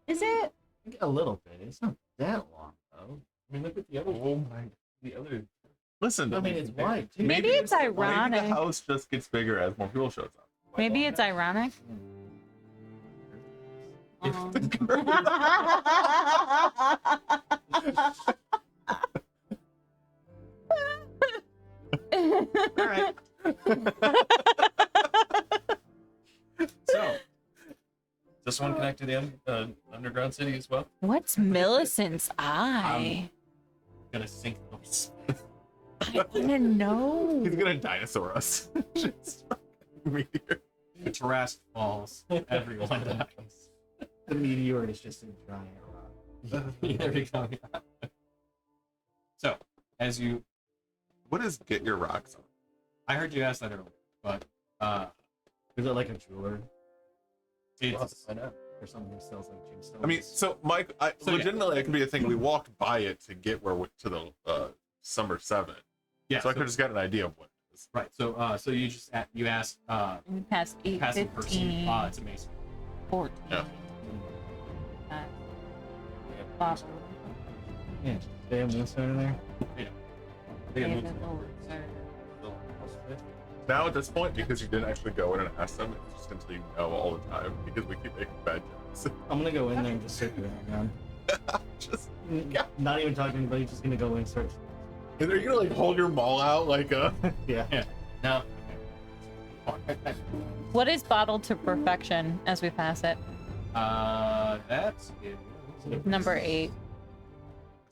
Is it? A little bit. It's not that long though. I mean, look at the other. Oh my. The other. Listen, I mean, it's wide too. Maybe it's Maybe ironic. the house just gets bigger as more people shows up. Maybe it's ironic. all right. So, Does this one connect to the underground city as well? What's Millicent's eye? gonna sink those. I want to know. He's gonna dinosaur us. Just meteor. The Jurassic falls. Everyone dies. The meteor is just a giant rock. There we go. So, as you, What is get your rocks on? I heard you ask that earlier, but Is it like a jeweler it's I know. or someone who sells like gemstones? I mean, so Mike, So, yeah. legitimately, it could be a thing. We walked by it to get where to the Summer 7. yeah. So I could just get an idea of what it is. right. So you just you asked We passed 8, passing person. 15, It's amazing. 14. Yeah. Bottle. yeah, they have moonstone in there. They got David moved. Lord. Now at this point, because you didn't actually go in and ask them, it's just until you know all the time because we keep making bad jokes. I'm gonna go in there and just circle around. Just, Not even talking to anybody, just gonna go in and search. and are you gonna like hold your maul out like a? Yeah. No. What is bottled to perfection as we pass it? That's it. Number 8.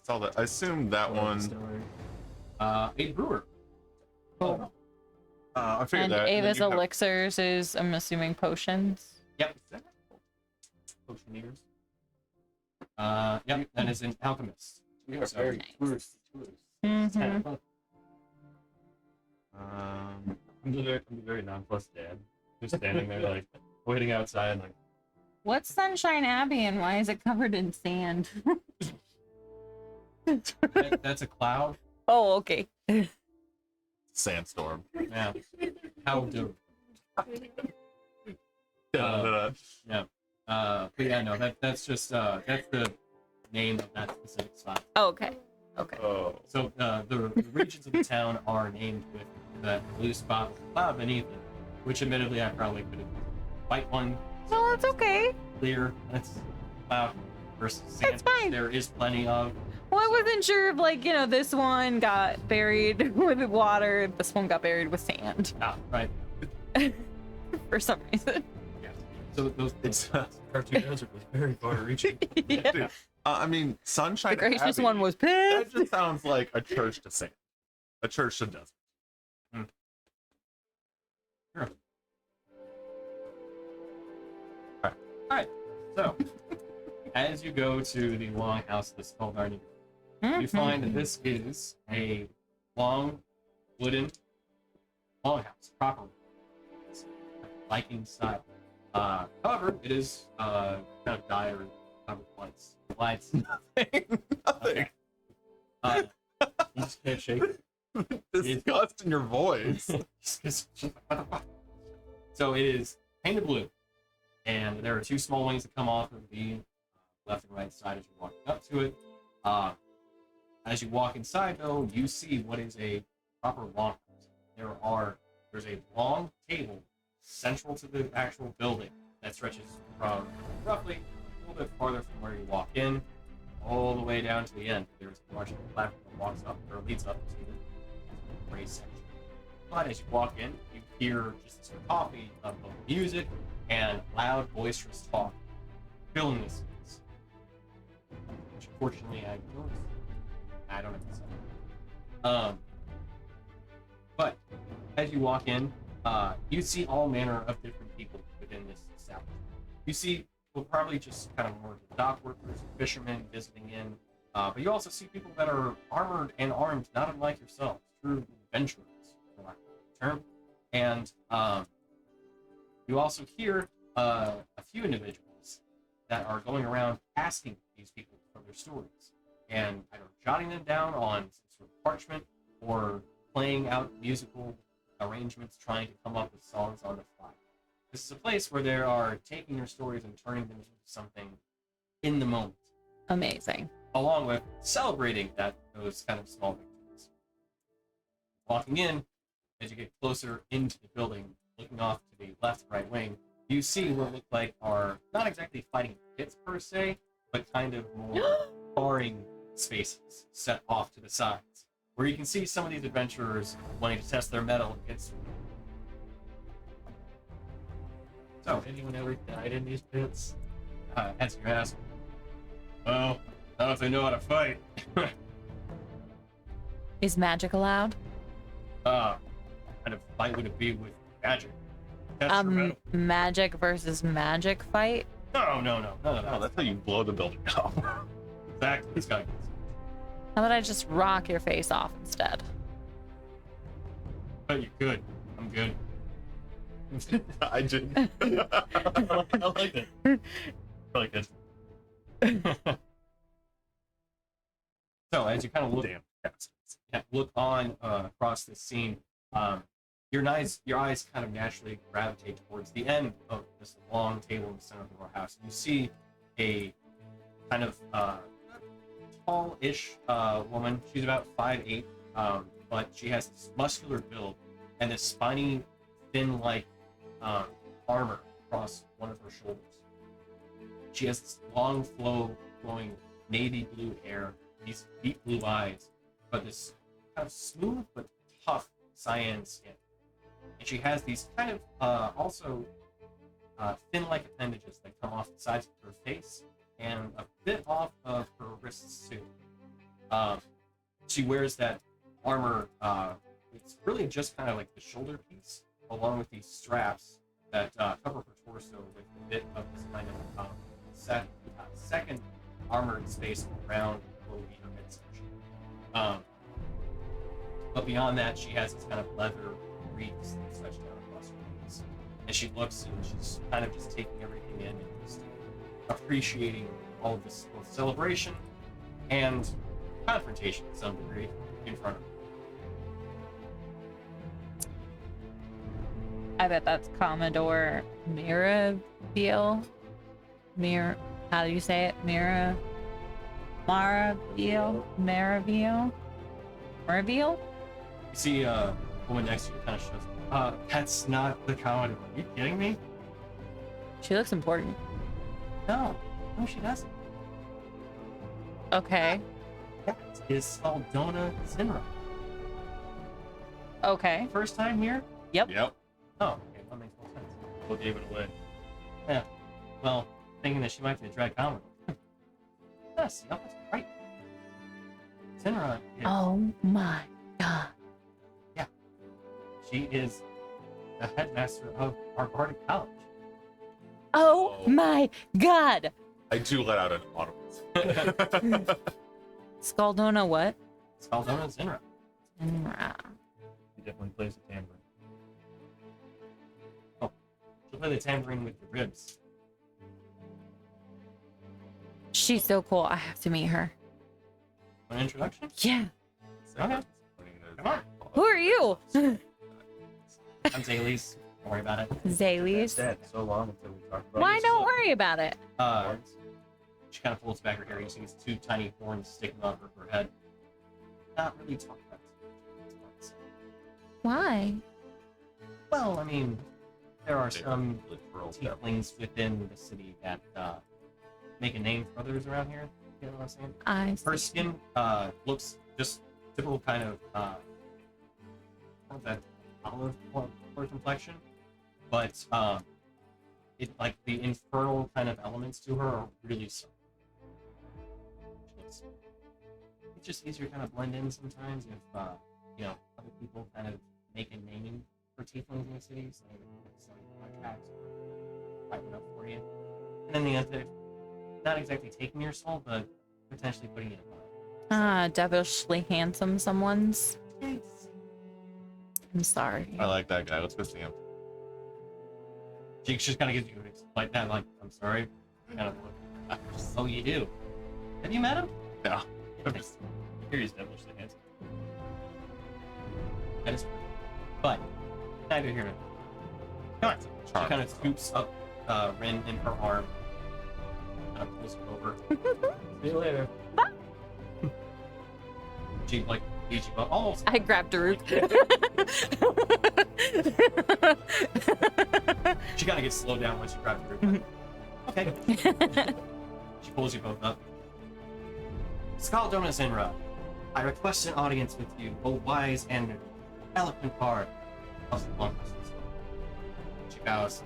Saw that. I assume that one. Story. A brewer. Cool. I figured And that. then Ava's you have- elixirs is, I'm assuming, potions. Yep. Potioneers. Yep. That is an alchemist. We are So- very Nice. tourist. Mm-hmm. I'm the very nonplussed dad. Just standing there, like, waiting outside, like, What's Sunshine Abbey and why is it covered in sand? That's a cloud. Oh, okay. Sandstorm. Yeah. How do? Da-da-da-da. But yeah, no, that's just that's the name of that specific spot. Oh, okay. Okay. Oh. So the regions of the town are named with that blue spot with the cloud beneath it, which admittedly I probably could have white one, No, it's okay. clear, that's cloud versus sand. It's fine. There is plenty of. Well, I wasn't sure if, like, this one got buried with water, this one got buried with sand Right. for some reason. Yeah. So those It's cartoon desert was very far reaching. Yeah. dude, I mean, Sunshine. The gracious Abbey, one was That pissed. just sounds like a church to sand. A church to desert. Sure. Alright, so as you go to the longhouse of the Skull Guardian, you find that this is a long wooden longhouse, properly. It's Viking style. However, it is kind of dire and covered with lights. Lights. Nothing. Nothing. Uh, You just can't shake it. Disgust in your voice. so it is painted blue, and there are two small wings that come off of the left and right side as you're walking up to it. As you walk inside, though, you see what is a proper longhouse. There's a long table central to the actual building that stretches from roughly a little bit farther from where you walk in, all the way down to the end. There's a large platform that walks up or leads up to the raised section. But as you walk in, you hear just some coffee of music and loud, boisterous talk filling this space. Which, unfortunately, I don't have to say. as you walk in, you see all manner of different people within this establishment. You see, well, probably just kind of more dock workers, fishermen visiting in, but you also see people that are armored and armed, not unlike yourselves, true adventurers, for lack of a better term. And you also hear a few individuals that are going around asking these people for their stories and either jotting them down on some sort of parchment or playing out musical arrangements, trying to come up with songs on the fly. This is a place where they are taking your stories and turning them into something in the moment, Amazing. along with celebrating those kind of small victories. Walking in, as you get closer into the building, looking off to the left, right wing, you see what look like are not exactly fighting pits per se, but kind of more barring spaces set off to the sides, where you can see some of these adventurers wanting to test their mettle against. So, Anyone ever died in these pits? answer your ask. Well, not if they know how to fight. Is magic allowed? Kind of fight would it be with magic? Test your mettle. Magic versus magic fight? No. Oh, that's how you blow the building up. Exactly. It's got How about I just rock your face off instead? but you could. I'm good. I just. I like it. Really good. So as you kind of look, look on across this scene, your eyes kind of naturally gravitate towards the end of this long table in the center of the warehouse. You see a kind of tall-ish woman. She's about 5'8", but she has this muscular build and this spiny, thin-like armor across one of her shoulders. She has this long, flowing navy blue hair, these deep blue eyes, but this kind of smooth but tough cyan skin. And she has these kind of also fin-like appendages that come off the sides of her face and a bit off of her wrists too. She wears that armor. It's really just kind of like the shoulder piece, along with these straps that cover her torso with a bit of this kind of second armored space around her midsection. But beyond that, she has this kind of leather wreaths that stretch down across her knees. And she looks and she's kind of just taking everything in and just appreciating all of this both celebration and confrontation to some degree in front of her. I bet that's Commodore Mirabile. How do you say it? Maraville? You see a woman next to you kind of shows, that's not the Commodore. Are you kidding me? She looks important. No, she doesn't. Okay. That is Saldona Zinra. Okay. First time here? Yep. Oh, okay, that makes more sense. We'll give it away. Yeah. Well, thinking that she might be a drag Commodore. Yes, that's right. Zinra is, Oh my god. she is the headmaster of our Bardic College. Oh my god. I do let out an audible. Scaldona what? Saldona Zinra. He definitely plays the tambourine. She'll play the tambourine with the ribs. She's so cool. I have to meet her. An introduction? Yeah. Okay. Come on. Who are you? I'm Zaylis. Don't worry about it. Zaylis. Dead so long until we talk about Why this. don't worry about it? She kind of pulls back her hair. You see these two tiny horns sticking out of her head. Not really talk about it. Why? Well, I mean, there are some Literal tieflings within the city that make a name for others around here. You know what I'm saying? Her see. skin looks just typical kind of that olive color complexion, but it like the infernal kind of elements to her are really subtle. It's just easier to kind of blend in sometimes if other people kind of make a name for tieflings in the city, so they would sell you contracts or fight one up for you. And in the end, they're not exactly taking your soul, but potentially putting it apart. Ah, devilishly handsome someone's. Yes. I'm sorry. I like that guy. Let's go see him. Jake just kind of gives you like that, like, I'm sorry. Kind of look. Oh, you do? Have you met him? No. I hear he's devilishly handsome. That is weird. But, neither here nor there. Come on. She kind of scoops up Rin in her arm. Kind of pulls her over. See you later. She, like, leads you up. Almost. I grabbed Daruk. She kind of gets slowed down once you grab her. Okay. She pulls you both up. Skaldona Zinra, I request an audience with you, O wise and eloquent bard of the Long Distance. She bows,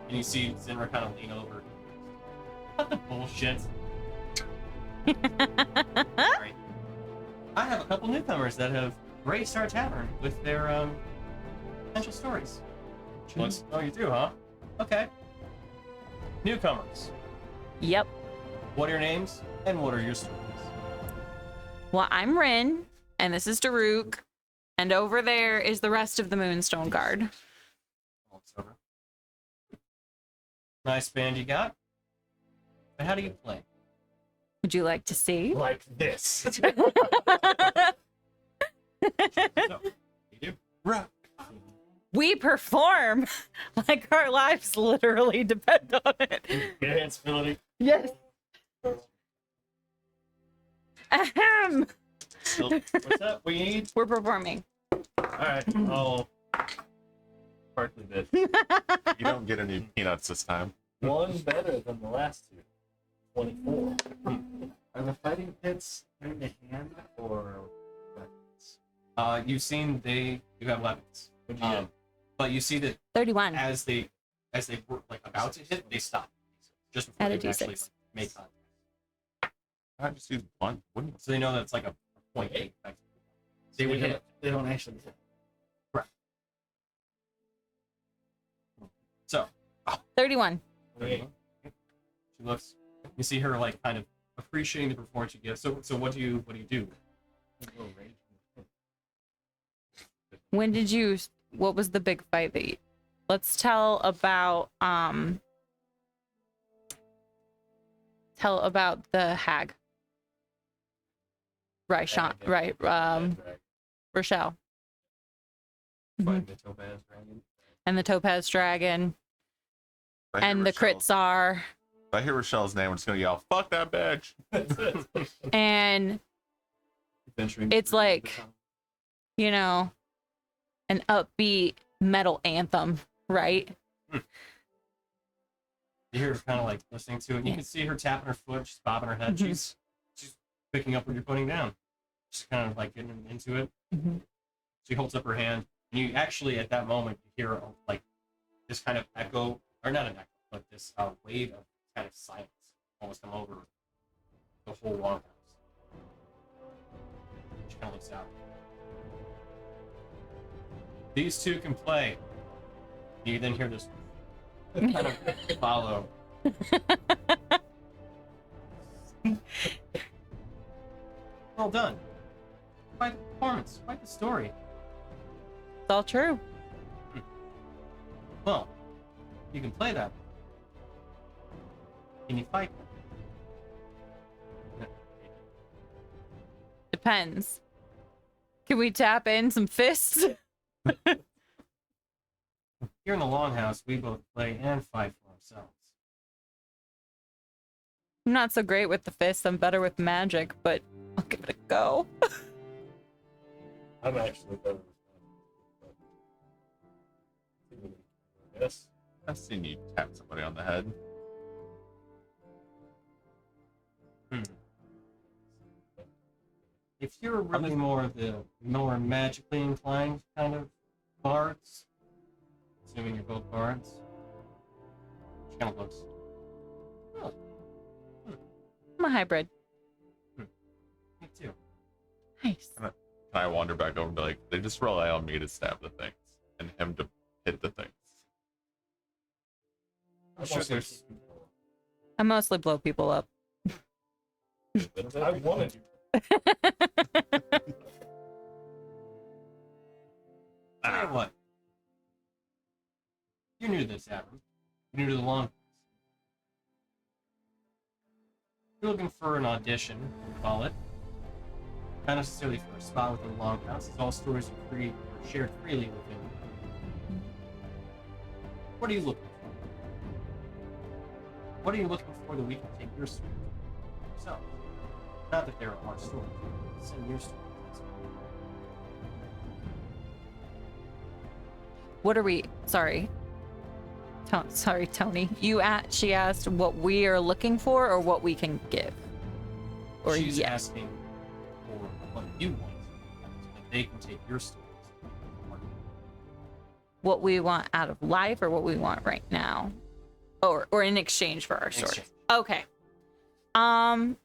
and you see Zinra kind of lean over. What the bullshit? Sorry. I have a couple newcomers that have graced our tavern with their potential stories. She looks, oh, you do, huh? Okay. Newcomers, Yep. what are your names and what are your stories? Well, I'm Rin, and this is Daruk, and over there is the rest of the Moonstone Guard. Oh, it's over. Nice band you got. But how do you play? Would you like to see? Like this. No, you do. Rock. We perform like our lives literally depend on it. Your hands ability. Yes. Ahem. What's up? We need. We're performing. All right. Oh. Partly did. You don't get any peanuts this time. One better than the last two. 24. Are the fighting pits hand to hand or weapons? You've seen they do have weapons. What'd you get? But you see that 31. as they were like about to hit, they stop. Just before Add a they actually D6. like, make contact. I just use one. Wouldn't So they know that it's like a point eight. Like, they would hit. They don't actually hit. So 31. she looks. You see her like kind of appreciating the performance you give. So what do you do? When did you, what was the big fight that you, let's tell about the hag. Right, Sean, right, Rochelle. Find the topaz dragon. And the Topaz Dragon, I hear and the Crit Rochelle's- Czar, If I hear Rochelle's name, I'm just gonna yell, "Fuck that bitch!" and, Adventuring It's through like- the tunnel. you know, an upbeat metal anthem, right? You hear her kind of like listening to it. And you Yeah. can see her tapping her foot. She's bobbing her head. Mhm. She's picking up what you're putting down. She's kind of like getting into it. Mhm. She holds up her hand, and you actually at that moment hear like this kind of echo, or not an echo, but this wave of kind of silence almost come over the whole longhouse. She kind of looks out. These two can play. You then hear this kind of follow. Well done. Quite the performance. Quite the story. It's all true. Well, you can play that. Can you fight? Depends. Can we tap in some fists? Here in the Longhouse, we both play and fight for ourselves. I'm not so great with the fists. I'm better with magic, but I'll give it a go. I'm actually better with that. Yes. I've seen you tap somebody on the head. If you're really more of the more magically inclined kind of bards, assuming you're both bards, she kind of looks. Oh, I'm a hybrid. me too. Nice. Kind I wander back over and be like, they just rely on me to stab the things and him to hit the things. I'm sure there's. I mostly blow people up. I wanted you. Tell you what. You're new to this tavern. You're new to the long. You're looking for an audition, we'll call it. Not necessarily for a spot within the Longhouse. It's all stories are shared freely within. What are you looking for? What are you looking for that we can take your story yourself? Not that there are our stories. Send your story. What are we? Sorry. Sorry, Tony. She asked what we are looking for or what we can give. Or She's yes. asking for what you want so that they can take your stories. What we want out of life or what we want right now. Or in exchange for our stories. Exchange. Okay.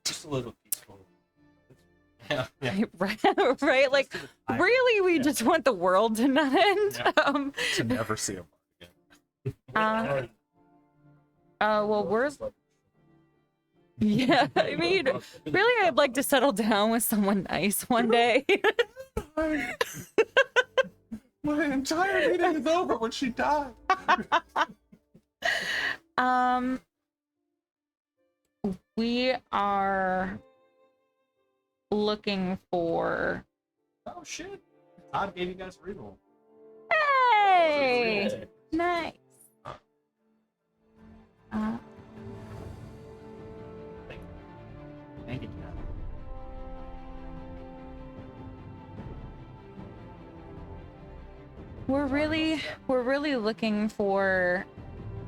Just a little peaceful. Yeah, yeah. right? Like, really, we just want the world to not end. Yeah. To never see him again. Well, we're. Yeah, I mean, really, I'd like to settle down with someone nice one day. My entire meeting is over when she died. We are looking for. Oh shit! Todd gave you guys a reroll. Hey, nice. Thank you, Todd. We're really looking for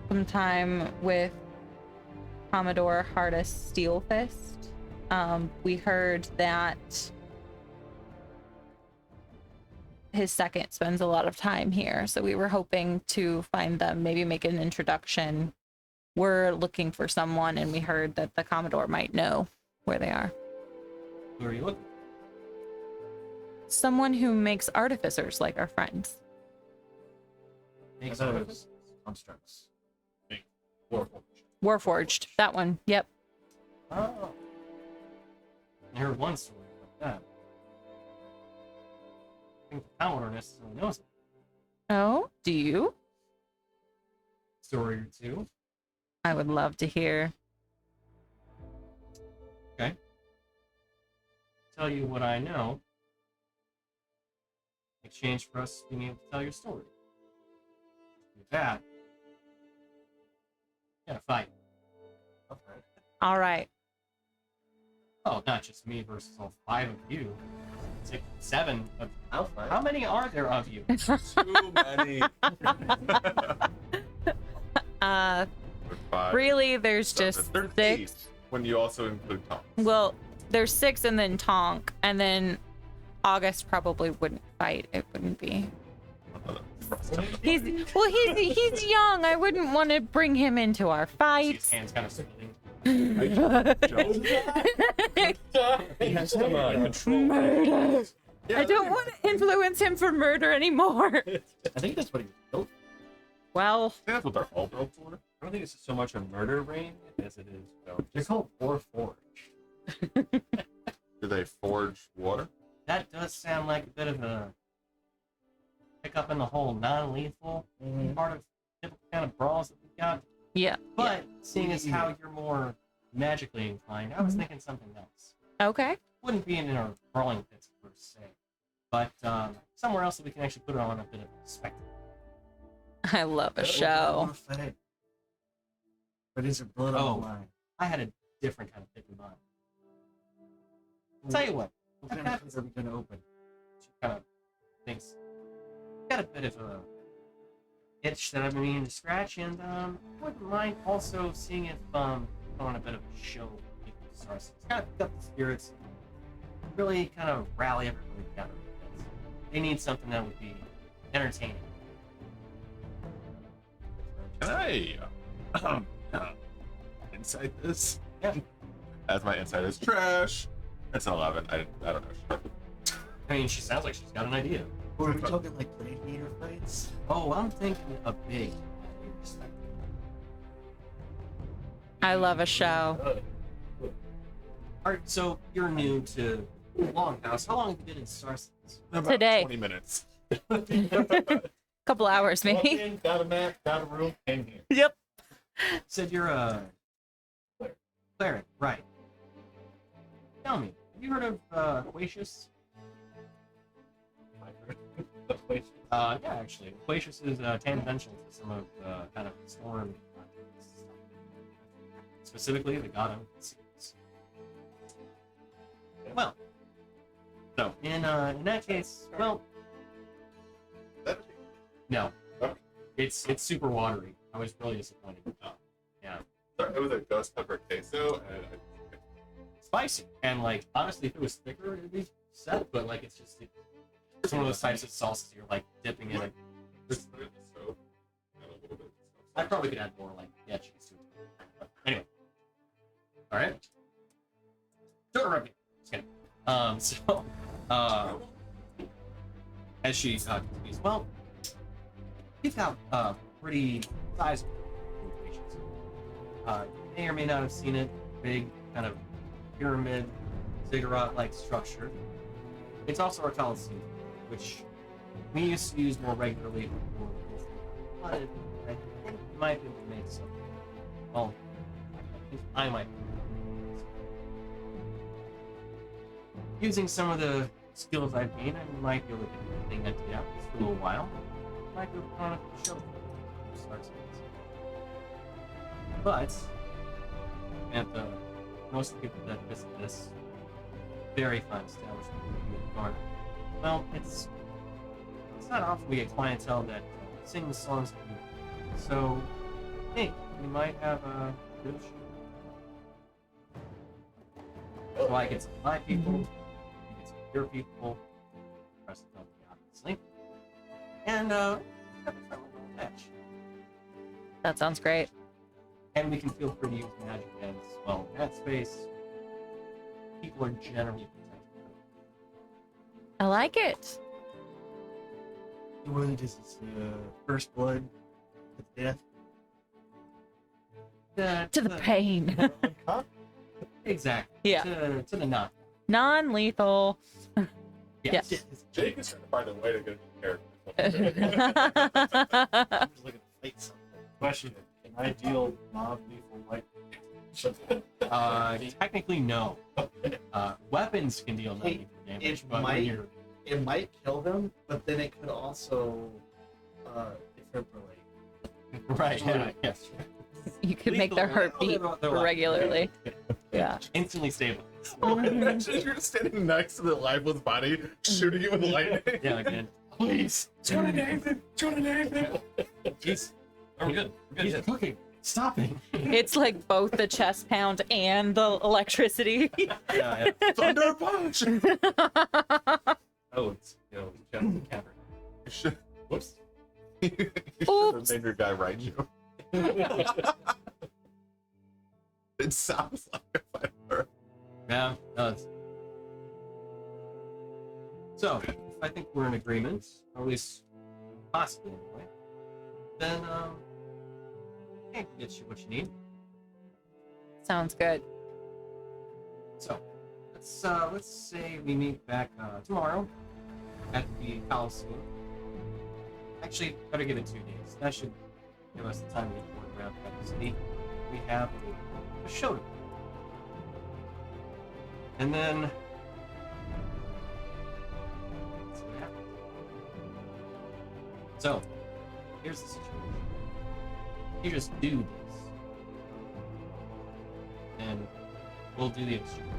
some time with Commodore Hardest Steelfist. We heard that his second spends a lot of time here, so we were hoping to find them, maybe make an introduction. We're looking for someone, and we heard that the Commodore might know where they are. Who are you looking for? Someone who makes artificers like our friends. I Makes thought it sense. was constructs. Warforged, that one. Yep. Oh. I heard one story about that. I think the Commodore necessarily knows it. Oh, do you? Story or two. I would love to hear. Okay. Tell you what I know. In exchange for us being able to tell your story. With that, you gotta fight. All right. Oh, not just me versus all 5 of you. 6, 7 of I'll fight. How many are there of you? Too many. Five, Really, there's seven. just There's 6. 8 when you also include Tom. Well, there's 6 and then Tonk, and then August probably wouldn't fight. It wouldn't be. He's young. I wouldn't want to bring him into our His fights. hands kind of spinning. He has some control. Murder. I don't want to influence him for murder anymore. I think that's what he was built for. Well, That's what they're all built for. I don't think it's so much a murder ring as it is. They're called Warforged. Do they forge water? That does sound like a bit of a pick up in the whole non-lethal part of typical kind of brawls that we've got. yeah. But seeing as how you're more magically inclined, I was thinking something else. Okay. Wouldn't be in our brawling pits per se, but somewhere else that we can actually put it on a bit of a spectacle. I love a I show. wanna fight. But is it blood Oh. on the line? I had a different kind of pick in mind. I'll tell you what, What I've kind of got pits are we gonna open? she kind of thinks got a bit of a itch that I've been meaning to scratch, and wouldn't mind also seeing if put on a bit of a show for people to start. It's kind of pick up the spirits, really kind of rally everybody together. Because they need something that would be entertaining. Can I insight this? Yeah. As my insight is trash. It's an 11. I don't know. I mean, she sounds like she's got an idea. Or are we talking like gladiator fights? Oh, I'm thinking a big. I love a show. All right, so you're new to Longhouse. How long have you been in Starsitese? About Today. 20 minutes. Couple hours, Walked maybe. in, got a map, got a room, came here. Yep. Said you're a cleric, right? Tell me, have you heard of Aquatius? Yeah, actually, Aquatius is tangential to some of the kind of storm, specifically the god of seas. Well, so in that case, well, no, Okay. it's super watery. I was really disappointed. Yeah, Sorry, it was a ghost pepper queso, and spicy, and like honestly, if it was thicker, it'd be set. But like, it's one of those types of sauces you're like dipping in it. just put it in the stove. And a little bit of I probably could add more like cheese to it. But anyway, all right. Don't interrupt me. Just kidding. So, as she continues, well, you've got pretty sizable locations. You may or may not have seen it. Big kind of pyramid, ziggurat-like structure. It's also our Coliseum, which we used to use more regularly before. But I think we might be able to make some. Well, I might. Using some of the skills I've gained, I might be able to get the thing emptied out for a little while. Might be able to put on a show. But, and most of the people that visit this very fine establishment in Garner, well, it's not often we get clientele that sing the songs that we do. So, hey, we might have a bit of show. So I get some my people, you get some your people, the rest of them, obviously. And, have a friendly little match. That sounds great. And we can feel free to use magic as well in that space. People are generally protected. I like it. What is this? First blood to death? To the pain. Exactly. Yeah. To the knot. Non-lethal. Yes. Yes. Jake is trying to find a way to get a character. I'm just looking to fight something. Question: can I deal non-lethal light? Technically, no. Weapons can deal non-lethal damage, it but when might. you're It might kill them, but then it could also defibrillate. right, yeah, yes. You could make their heart beat regularly. Yeah. Instantly stable. Imagine you're just standing next to the lifeless body, shooting it with lightning. Yeah, again. Please, Jonah Nathan, Jonah Nathan. Jeez. Oh, we're good. We're He's good. cooking. Stopping. It's like both the chest pound and the electricity. Yeah. Thunder punch. Oh, it's Jeff the Cavern. Whoops. You should Oops. have made your guy write you. It sounds like a fighter. Yeah, it does. So, if I think we're in agreement, or at least possibly anyway, then I can get you what you need. Sounds good. So, let's say we meet back tomorrow at the Coliseum. Actually, better give it 2 days. That should give us the time to get work around the city. We have a show to do. And then let's see what happens. So, here's the situation. You just do this, and we'll do the exchange.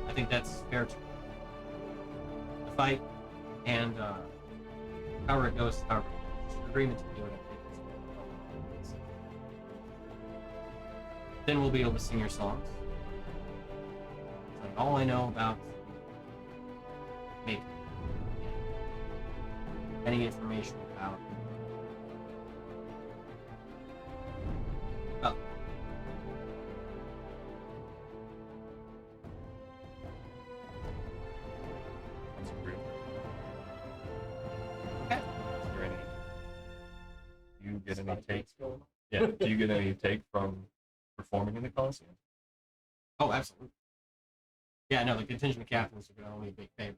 I think that's fair to the fight, and however it goes, however it goes. Just an agreement to do it, I think is fair. Then we'll be able to sing your songs. It's like all I know about maybe any information about get any take? Yeah. Do you get any take from performing in the Coliseum? Oh, absolutely. Yeah, no, the contingent of captains are only a big favorite.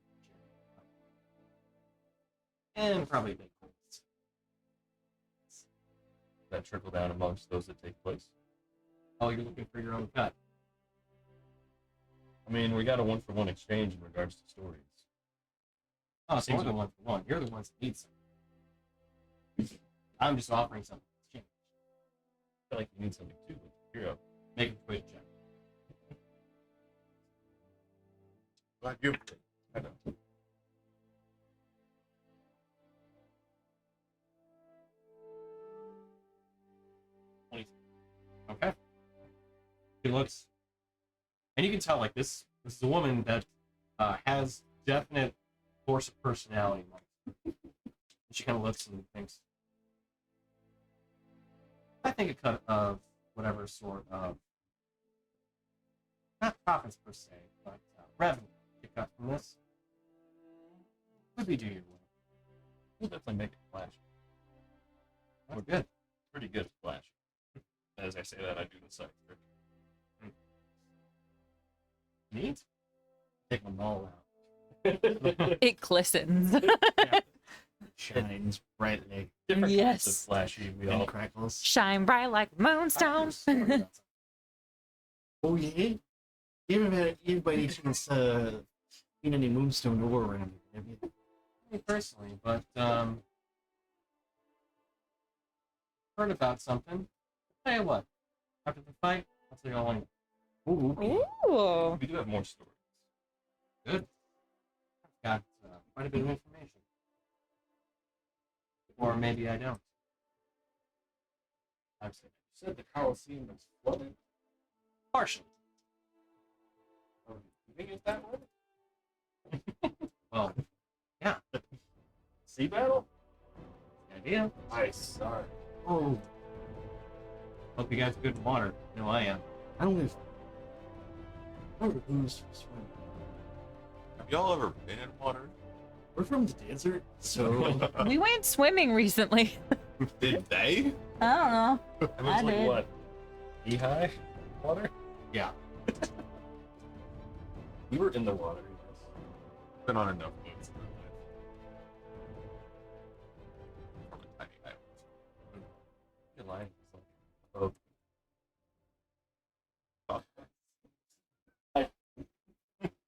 And probably a big goals. That trickle down amongst those that take place? Oh, you're looking for your own cut. I mean, we got a one-for-one exchange in regards to stories. Oh, so you're the one for one. You're the ones that need something. I'm just offering something to exchange. I feel like you need something too. Hero. Make a quick check. Glad you. I know. Okay. She looks, and you can tell like this is a woman that has definite force of personality. She kind of looks and thinks, I think a cut of whatever sort of, not profits per se, but revenue to cut from this would be due your will. We'll definitely make it flash. That's good. Pretty good at flash. As I say that, I do the side trick. Neat. Take them all out. It glistens. Shines brightly Different Yes. kinds of flashy. We and all crackles. Shine bright like moonstone. Oh yeah. You ever had anybody chance seen any moonstone ore around here? Have you? Me personally, but heard about something. Tell you what, after the fight, I'll tell you all I know. Ooh. Ooh. we do have more stories. Good. I've got quite a bit of information. Or maybe I don't. I've said You said the Coliseum is flooded. partially. You think it's that way? Well, yeah, Sea battle? the idea. Nice. Sorry. Oh, Hope you guys are good in water. No, I am. I don't know. I don't know who's swim. Have y'all ever been in water? We're from the desert, so We went swimming recently. Did they? I don't know. It was I like did. what? Knee-high water? Yeah. We were in the water. Yes. Been on enough boats in my life. From a tiny island. You're lying.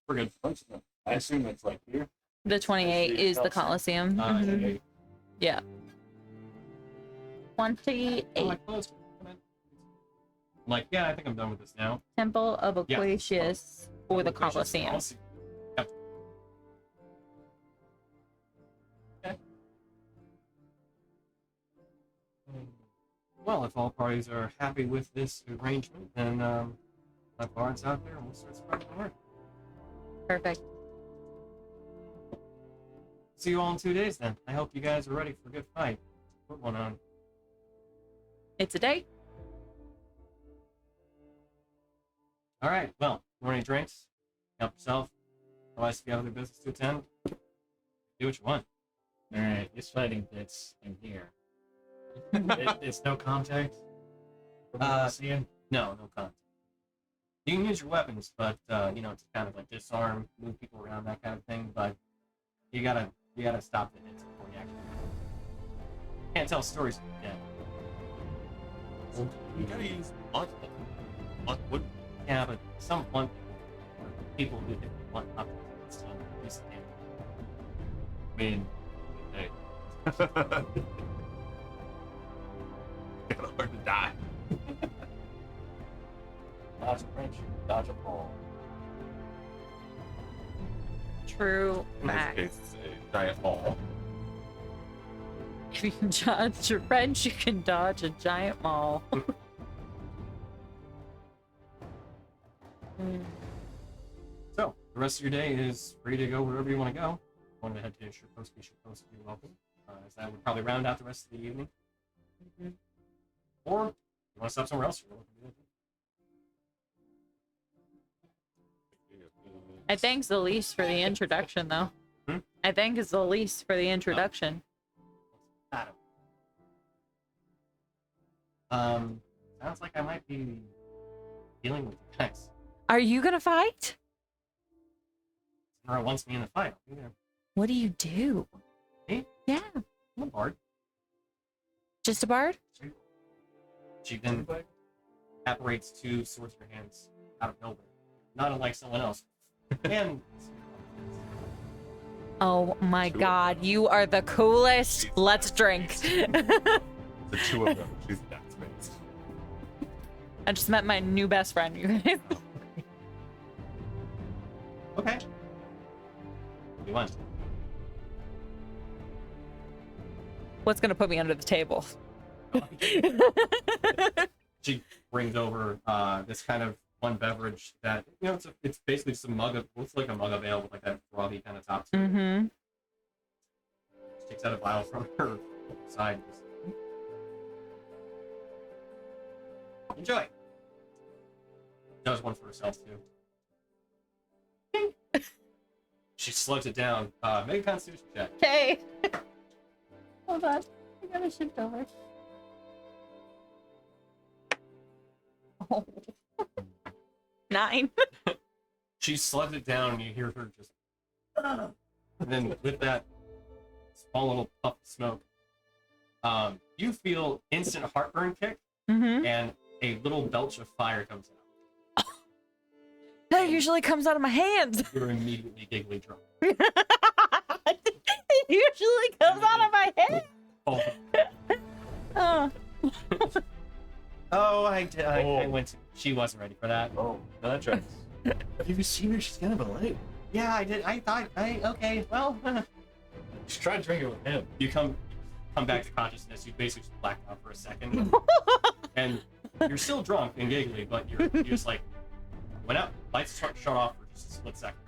We're good. I assume it's like here. The 28 is the Coliseum. Mhm. Yeah. 28. Oh, my clothes. Come in. I'm like, yeah, I think I'm done with this now. Temple of Yeah. Aquatius or the Which is Coliseum. awesome. Yep. Okay. Well, if all parties are happy with this arrangement, then my bard's out there and we'll start spreading the word. Perfect. See you all in 2 days then. I hope you guys are ready for a good fight. Put one on. It's a date. All right. Well, you want any drinks? Help yourself. Otherwise, if you have other business to attend, do what you want. all right. This fighting pit's in here. It's no contact. Seeing. No contact. You can use your weapons, but you know, to kind of like disarm, move people around, that kind of thing. But you gotta stop the hits before you actually. Can't tell stories. Yeah. You gotta use blunt. Blunt wood. Yeah, but some blunt people who hit blunt up still use the hammer. I mean, hey, Kinda hard to die. Dodge a wrench, dodge a ball. True In this fact. case, it's a giant ball. If you can dodge a wrench, you can dodge a giant mall. So the rest of your day is free to go wherever you want to go. Want to head to your post, you're welcome. As that would probably round out the rest of the evening. Or you want to stop somewhere else, you're welcome to do that. I think it's the least for the introduction, though. Hmm? I think it's the least for the introduction. Adam. Sounds like I might be dealing with the guys. Are you gonna fight? Nora wants me in the fight. I'll be there. What do you do? Me? Yeah. I'm a bard. Just a bard? She then apparates two swords in her hands out of nowhere, not unlike someone else. And Oh my god, you are the coolest. Let's drink. The two of them. She's that's amazing. I just met my new best friend, you guys. okay. What do you want? What's gonna put me under the table? She brings over this kind of one beverage that it's basically just a mug of looks like a mug of ale with like that frothy kind of top to it. Mm-hmm. She takes out a vial from her side. Enjoy. Does one for herself too. She slugs it down. Make a constitution check. Okay. Hold on. I gotta shift over. Oh. 9. She slugs it down and you hear her just and then with that small little puff of smoke, you feel instant heartburn kick Mm-hmm. and a little belch of fire comes out. That usually comes out of my hands. You're immediately giggly drunk. It usually comes out of my head. Oh, Oh. oh I did. I went to. She wasn't ready for that. Oh, no, that tracks. Have you seen her? She's kind of a light. Yeah, I did. I thought. Okay. Well, Just try drinking with him. you come back to consciousness. You basically just blacked out for a second, and you're still drunk and giggly, but you're just like went out. Lights shut off for just a split second.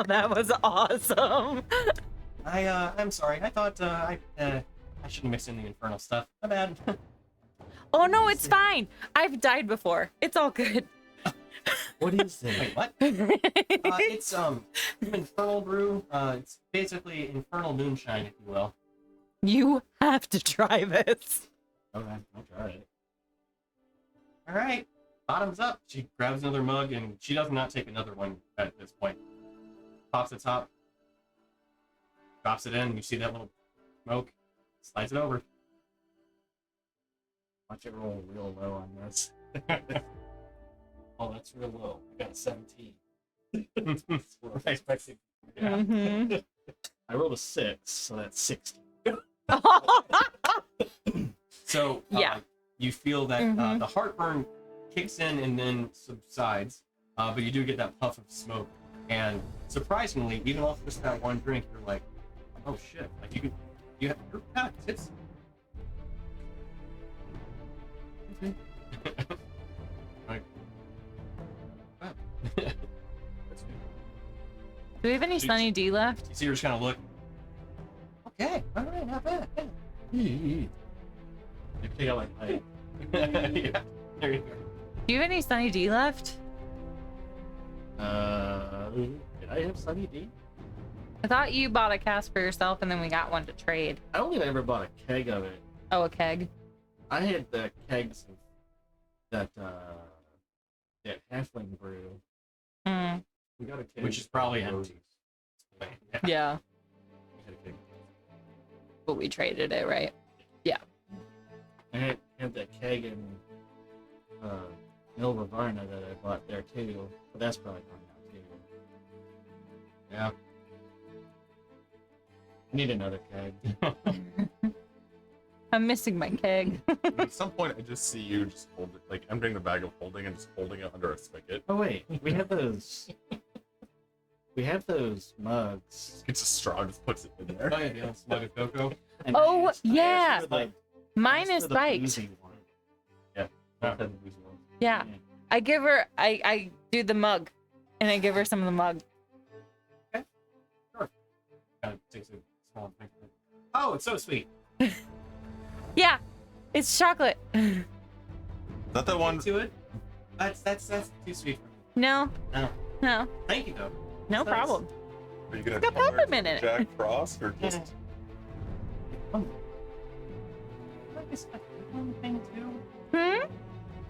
That was awesome. I'm sorry. I thought I shouldn't mix in the infernal stuff. My bad. Oh no, it's fine. I've died before. It's all good. What is that? Wait, what? It's infernal brew. It's basically infernal moonshine, if you will. You have to try this. Okay, I'll try it. All right, bottoms up. She grabs another mug and she does not take another one at this point. Pops the top, drops it in. You see that little smoke, slides it over. Watch it roll real low on this. Oh, that's real low. I got a 17. That's what I expected. Yeah. Mm-hmm. I rolled a 6, so that's 60. So Yeah. you feel that Mhm. the heartburn kicks in and then subsides, but you do get that puff of smoke. And surprisingly, even off just that one drink, you're like, oh shit! Like you have your packed. It's like, wow. Do we have any Sunny D left? You see her just kind of look. Okay, all right, not bad. You pick out like, hey, Yeah, there you go. Do you have any Sunny D left? did I have Sunny D? I thought you bought a cask for yourself and then we got one to trade. I don't think I ever bought a keg of it. Oh, a keg. I had the kegs of that halfling brew. Mm. We got a keg, Which is probably empty. Yeah. Yeah, We had a keg. but we traded it, right? I had that keg in Nova Varna that I bought there too, but that's probably gone now too. Yeah. I need another keg. I'm missing my keg. At some point, I just see you just hold it, like emptying the bag of holding and just holding it under a spigot. Oh wait, we have those. We have those mugs. It's a straw, just puts it in there. Oh yeah, the old slug of cocoa. And Oh, I asked yeah. for the- Mine I asked is for the spiked. boozy one. Yeah. Both had the boozy ones. Yeah. I give her, I do the mug, and I give her some of the mug. Kind of takes a small drink. Oh, it's so sweet. Yeah, it's chocolate. Is that the one? To it. That's too sweet for me. No, No. no, Thank you though. no That's nice. problem. Are you gonna got tell her peppermint in it. Jack Frost or just? this a thing too? Hmm? Kind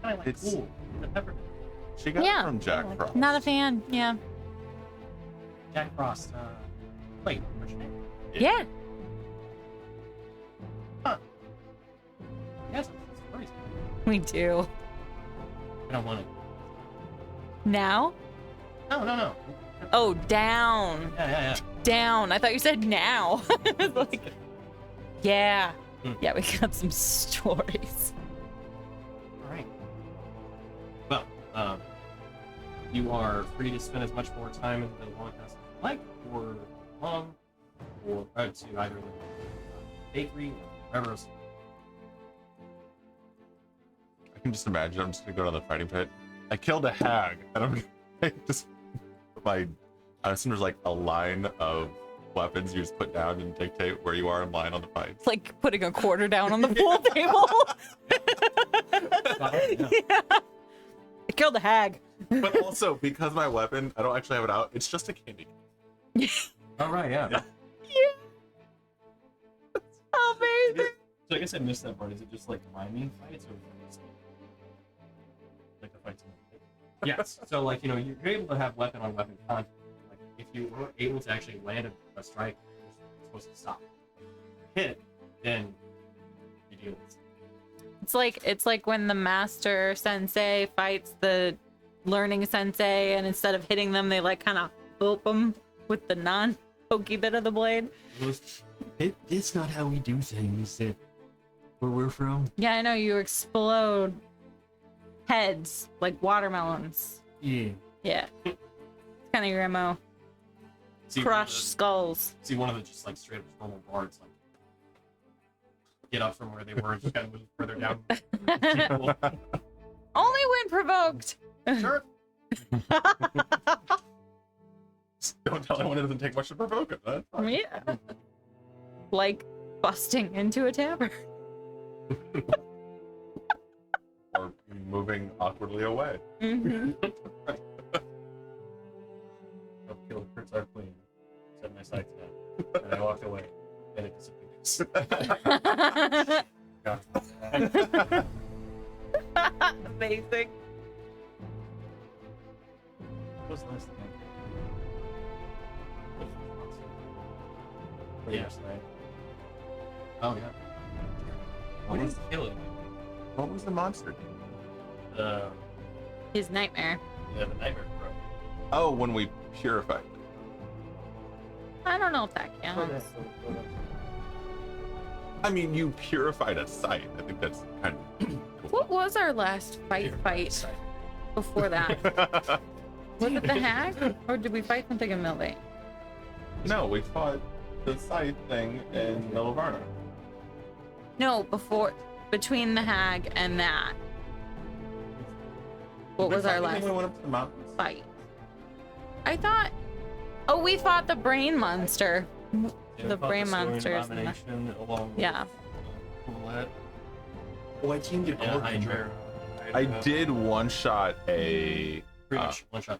of like It's- cool. The peppermint. She got Yeah. it from Jack Frost. Not a fan. Yeah. Jack Frost. Wait, what's your name? Yeah. Yes, it's stories. We do. I don't want it. Now? No. Oh, down. Yeah. Down. I thought you said now. I was like, yeah. Hmm. Yeah, we got some stories. All right. Well, you are free to spend as much more time in the long house as you like, or long, or to either the bakery or wherever else. I can just imagine. I'm just gonna go down the fighting pit. I killed a hag, and I'm gonna just I assume there's like a line of weapons you just put down and dictate where you are in line on the fight. It's like putting a quarter down on the pool table. Yeah. I killed a hag. But also because my weapon, I don't actually have it out. It's just a candy. All right, yeah. Amazing. So I guess I missed that part. Is it just like miming fights, or is it like the fights in the pit? Yes. So, like, you're able to have weapon on weapon contact. Like, if you were able to actually land a strike, you're supposed to stop. Hit it, then you deal with it. It's like when the master sensei fights the learning sensei, and instead of hitting them, they like kind of boop them with the non-pokey bit of the blade. It's not how we do things. Where we're from. Yeah, I know, you explode heads like watermelons. Yeah. Yeah. It's kind of your MO. See, Crush skulls. One of the just like straight up normal bards like get up from where they were and just kind of move further down. Only when provoked. Sure. Don't tell anyone it doesn't take much to provoke it. Huh? Yeah. Like busting into a tavern. Or moving awkwardly away. Mm-hmm. I'll kill the Prince Our Queen. Set my sights down. And I walked away. And it disappears. Amazing. What was the last thing? Yeah. Oh yeah. What is killing? What was the monster? The His nightmare. the nightmare bro. Oh, when we purified. I don't know if that counts. I mean, you purified a site. I think that's kind of cool. What was our last fight before that? Was it the hag? Or did we fight something in Millie? No, we fought the site thing in Milavarna. No, between the hag and that. What was our last We went up to the mountains. fight? I thought. Oh, we fought the brain monster. The brain monsters. and the- Along with, Yeah. Roulette Oh, I teamed it and all. Hydra. I did one shot a Pretty much one shot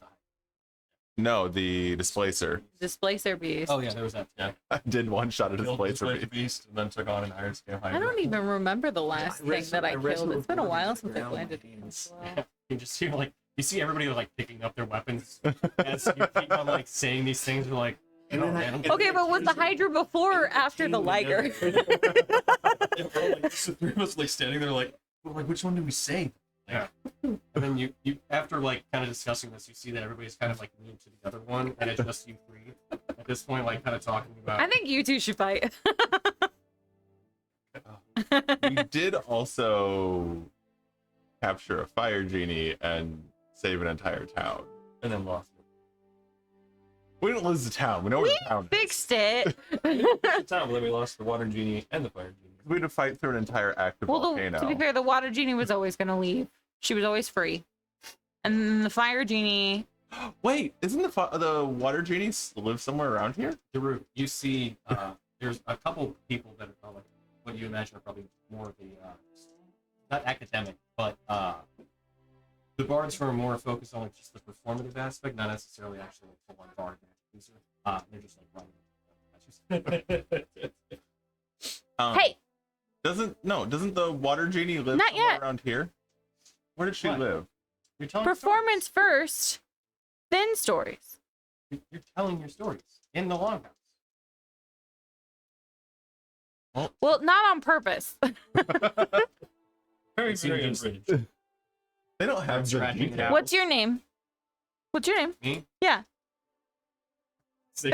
the the displacer. Displacer beast. Oh yeah, there was that. Yeah. I did one shot a Killed displacer. Displacer Beast, and then took on an Iron Scale Hydra. I don't even remember the last thing that I killed. wrestled It's been a with while one since I've around landed. my hands. You just see like you see everybody like picking up their weapons as you keep on like saying these things. You're like, And then I- Okay, but was the Hydra before or after the Liger? Yeah, bro, like, just the three of us like standing there like, well, like which one do we say? yeah. And then you after like kind of discussing this, you see that everybody's kind of like moved to the other one, and it's just you three at this point, like kind of talking about. I think you two should fight. We did also capture a fire genie and save an entire town. And then lost it. We didn't lose the town. We know where the town is. Fixed it. The time, but then we lost the Water Genie and the Fire Genie. We had to fight through an entire active Well, volcano. to be fair, the water genie was always going to leave. She was always free. And then the fire genie. Wait, isn't the water genie live somewhere around here? Daru, you see there's a couple people that are like what you imagine are probably more of the not academic, but the bards who are more focused on like just the performative aspect, not necessarily actually like full on bard magic user. They're just like running. Hey! Doesn't the water genie live Not somewhere yet. around here? Where did she What? live? You're telling Performance first, then stories. You're telling your stories in the longhouse. Well, not on purpose. Very, It seems very just- unbridged. They don't have the Scratching it details. out. What's your name? What's your name? Me? Yeah. Sorry.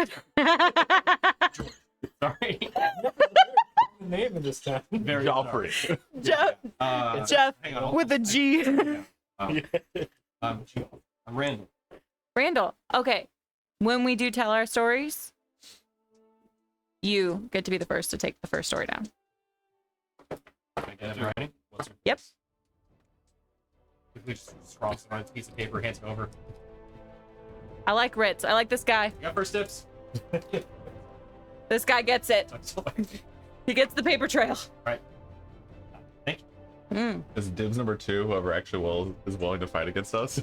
Name in this town. Very Joffrey. sorry. Jeff, Jeff Hang on, with a G. I'm Randall. Randall. Okay. When we do tell our stories, you get to be the first to take the first story down. Can I get it ready? What's your Yep. Quickly just scrawls it on a piece of paper, hands it over. I like Ritz. I like this guy. You got first tips? This guy gets it. He gets the paper trail. Right. Thank you. Is dibs number 2 whoever actually is willing to fight against us?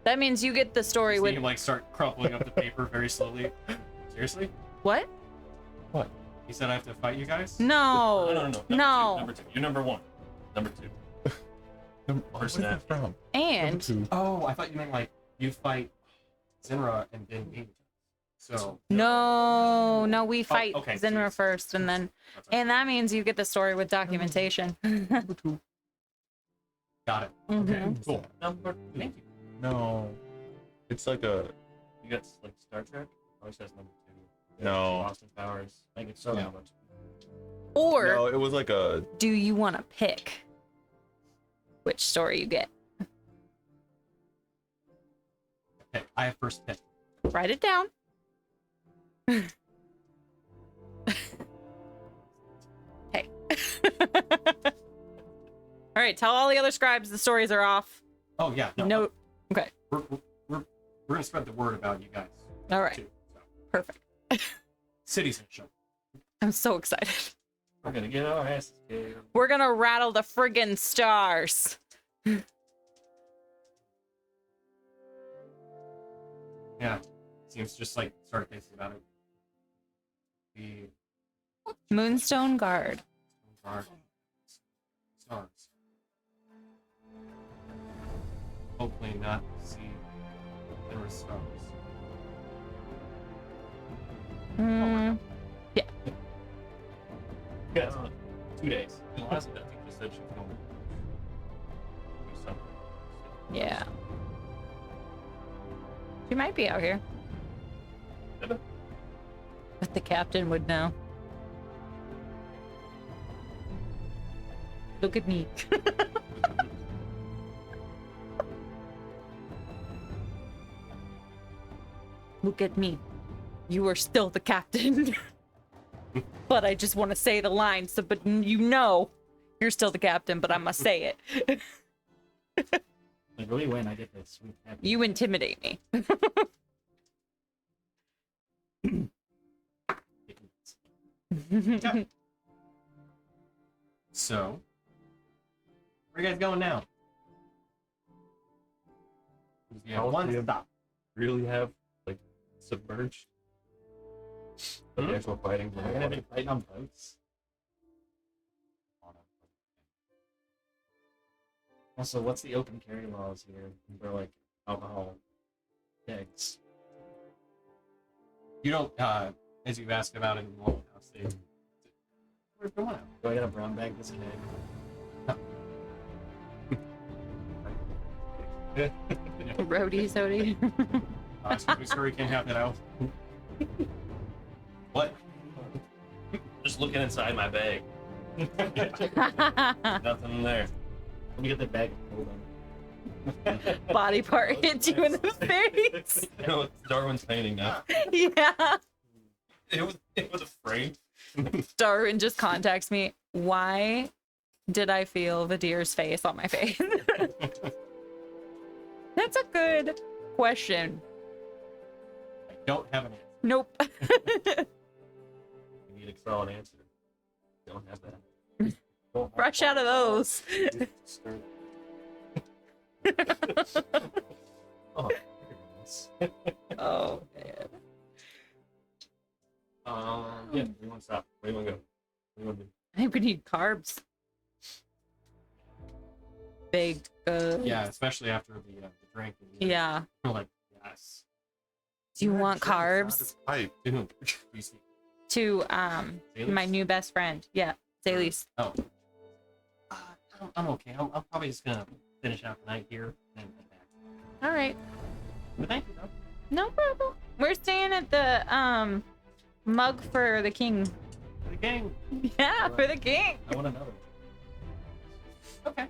That means you get the story See with him like start crumpling up the paper very slowly. Seriously? what? He said I have to fight you guys? No. No. No. Number two. You're number 1. Number 2. Where's Person that from? And Oh, I thought you meant like you fight Zinra and then me. So no, we fight okay, Zinra geez. first, and then that's all right. and that means you get the story with documentation. Got it. Mhm. Okay, cool. Number 2. Thank you. No. It's like a You got like Star Trek? Always says number 2. no. Austin Powers. Make it so Yeah. number 2. Or No, it was like a do you want to pick which story you get? Okay, I have first pick. Write it down. Hey. All right, tell all the other scribes the stories are off. Oh yeah, no. No. Okay. We're gonna spread the word about you guys. All right. Too, so. Perfect. Citizenship. I'm so excited. We're gonna get our asses kicked. We're gonna rattle the friggin' stars. Yeah. Seems just like Starsitese about it. The Moonstone Guard. guard stars. Hopefully not see there were stars. Mm, Yeah, 2 days. The last I think just said she was going to do something. yeah. She might be out here. But the captain would know. Look at me. Look at me. You are still the captain. But I just want to say the line so but you know you're still the captain, but I must say it. Like, really, when I get this sweet happy. You intimidate me. So, where are you guys going now? You have How one do you- stop. Really have like submerged? The actual fighting. We're gonna be fighting on boats. Also, what's the open carry laws here for like alcohol kegs? You don't, as you've asked about it in the Long House, where's going out? Do I gotta brown bag this keg? Roadie Sody. So we sure we can't have that out. What? Just looking inside my bag. Nothing in there. Let me get the bag and hold them. Body part hits you in the face. You know, it's Darwin's painting now. Yeah. It was a frame. Darwin just contacts me. Why did I feel the deer's face on my face? That's a good question. I don't have an answer. Nope. You need a solid answer. Don't have that. Fresh out of those. Oh, Oh man. yeah, we want to stop. Where do you want to go? What do you want to do? I think we need carbs. baked goods. Yeah, especially after the drink. Yeah. You're like, yes. Do you want carbs? Pipe. To whom? You speak. To Zaylis? my new best friend. Yeah, Zaylis. Oh. I'm okay. I'm probably just gonna finish out the night here and head back. All right. But thank you, though. No problem. We're staying at the mug for the king. For the game. Yeah, for the king. I want another. Okay.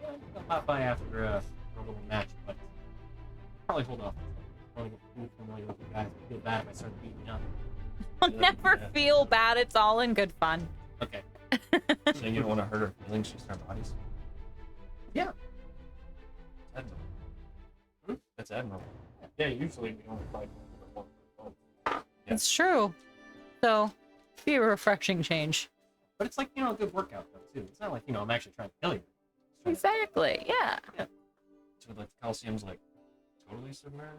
Yeah, I'll pop by after a little match, but probably hold off. I want to get too familiar with you guys. I feel bad if I start beating you up. I'll never feel bad. It's all in good fun. Okay. So you don't want to hurt her feelings, just our bodies. Yeah. Admirable. Hmm? That's admirable. Yeah, usually we only fight one. Yeah. It's true. So, be a refreshing change. But it's like, a good workout, though, too. It's not like, I'm actually trying to kill you. Exactly. Yeah. So like the Coliseum's like totally submerged?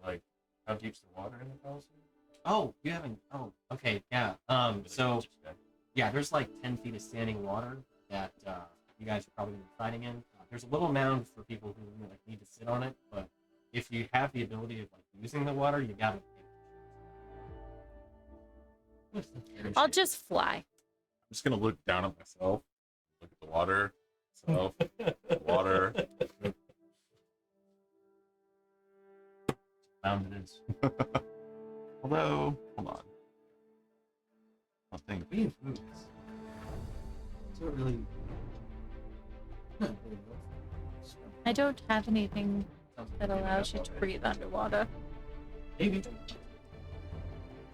Like how deep's the water in the Coliseum? Oh, you haven't. Oh, okay, yeah. So, yeah, there's like 10 feet of standing water that you guys are probably gonna be fighting in. There's a little mound for people who need to sit on it, but if you have the ability of using the water, you gotta. I'll just fly. I'm just gonna look down at myself, look at the water, myself, the water. Mound it is. Although, hold on. I think We have moves. So it really. I don't have anything that allows you to breathe underwater. Maybe.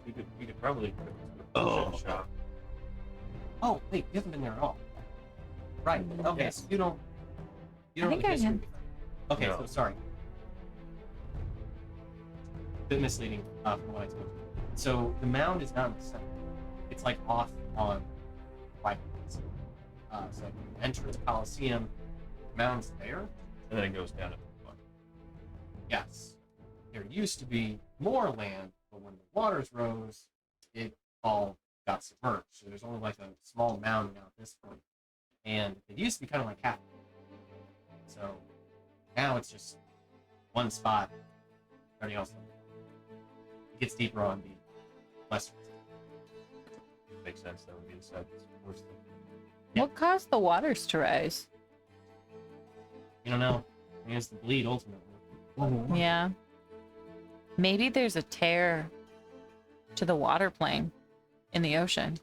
We could probably Oh. shot. Oh, wait, you haven't been there at all. Right. Okay, Yes. so you don't. You I don't think know I the history am. behind it. Okay, No. so sorry. Bit misleading from what I told you. So the mound is not in the center. It's off on right. So you enter the Coliseum, the mound's there. And then it goes down to the water. Yes. There used to be more land, but when the waters rose, it all got submerged. So there's only a small mound now at this point. And it used to be kind of like half. So now it's just one spot. Everything else. It gets deeper on the western side. Makes sense. That would be the side that's worse than. Yeah. What caused the waters to rise? You don't know. I mean, it's the bleed ultimately. Yeah. Maybe there's a tear to the water plane in the ocean.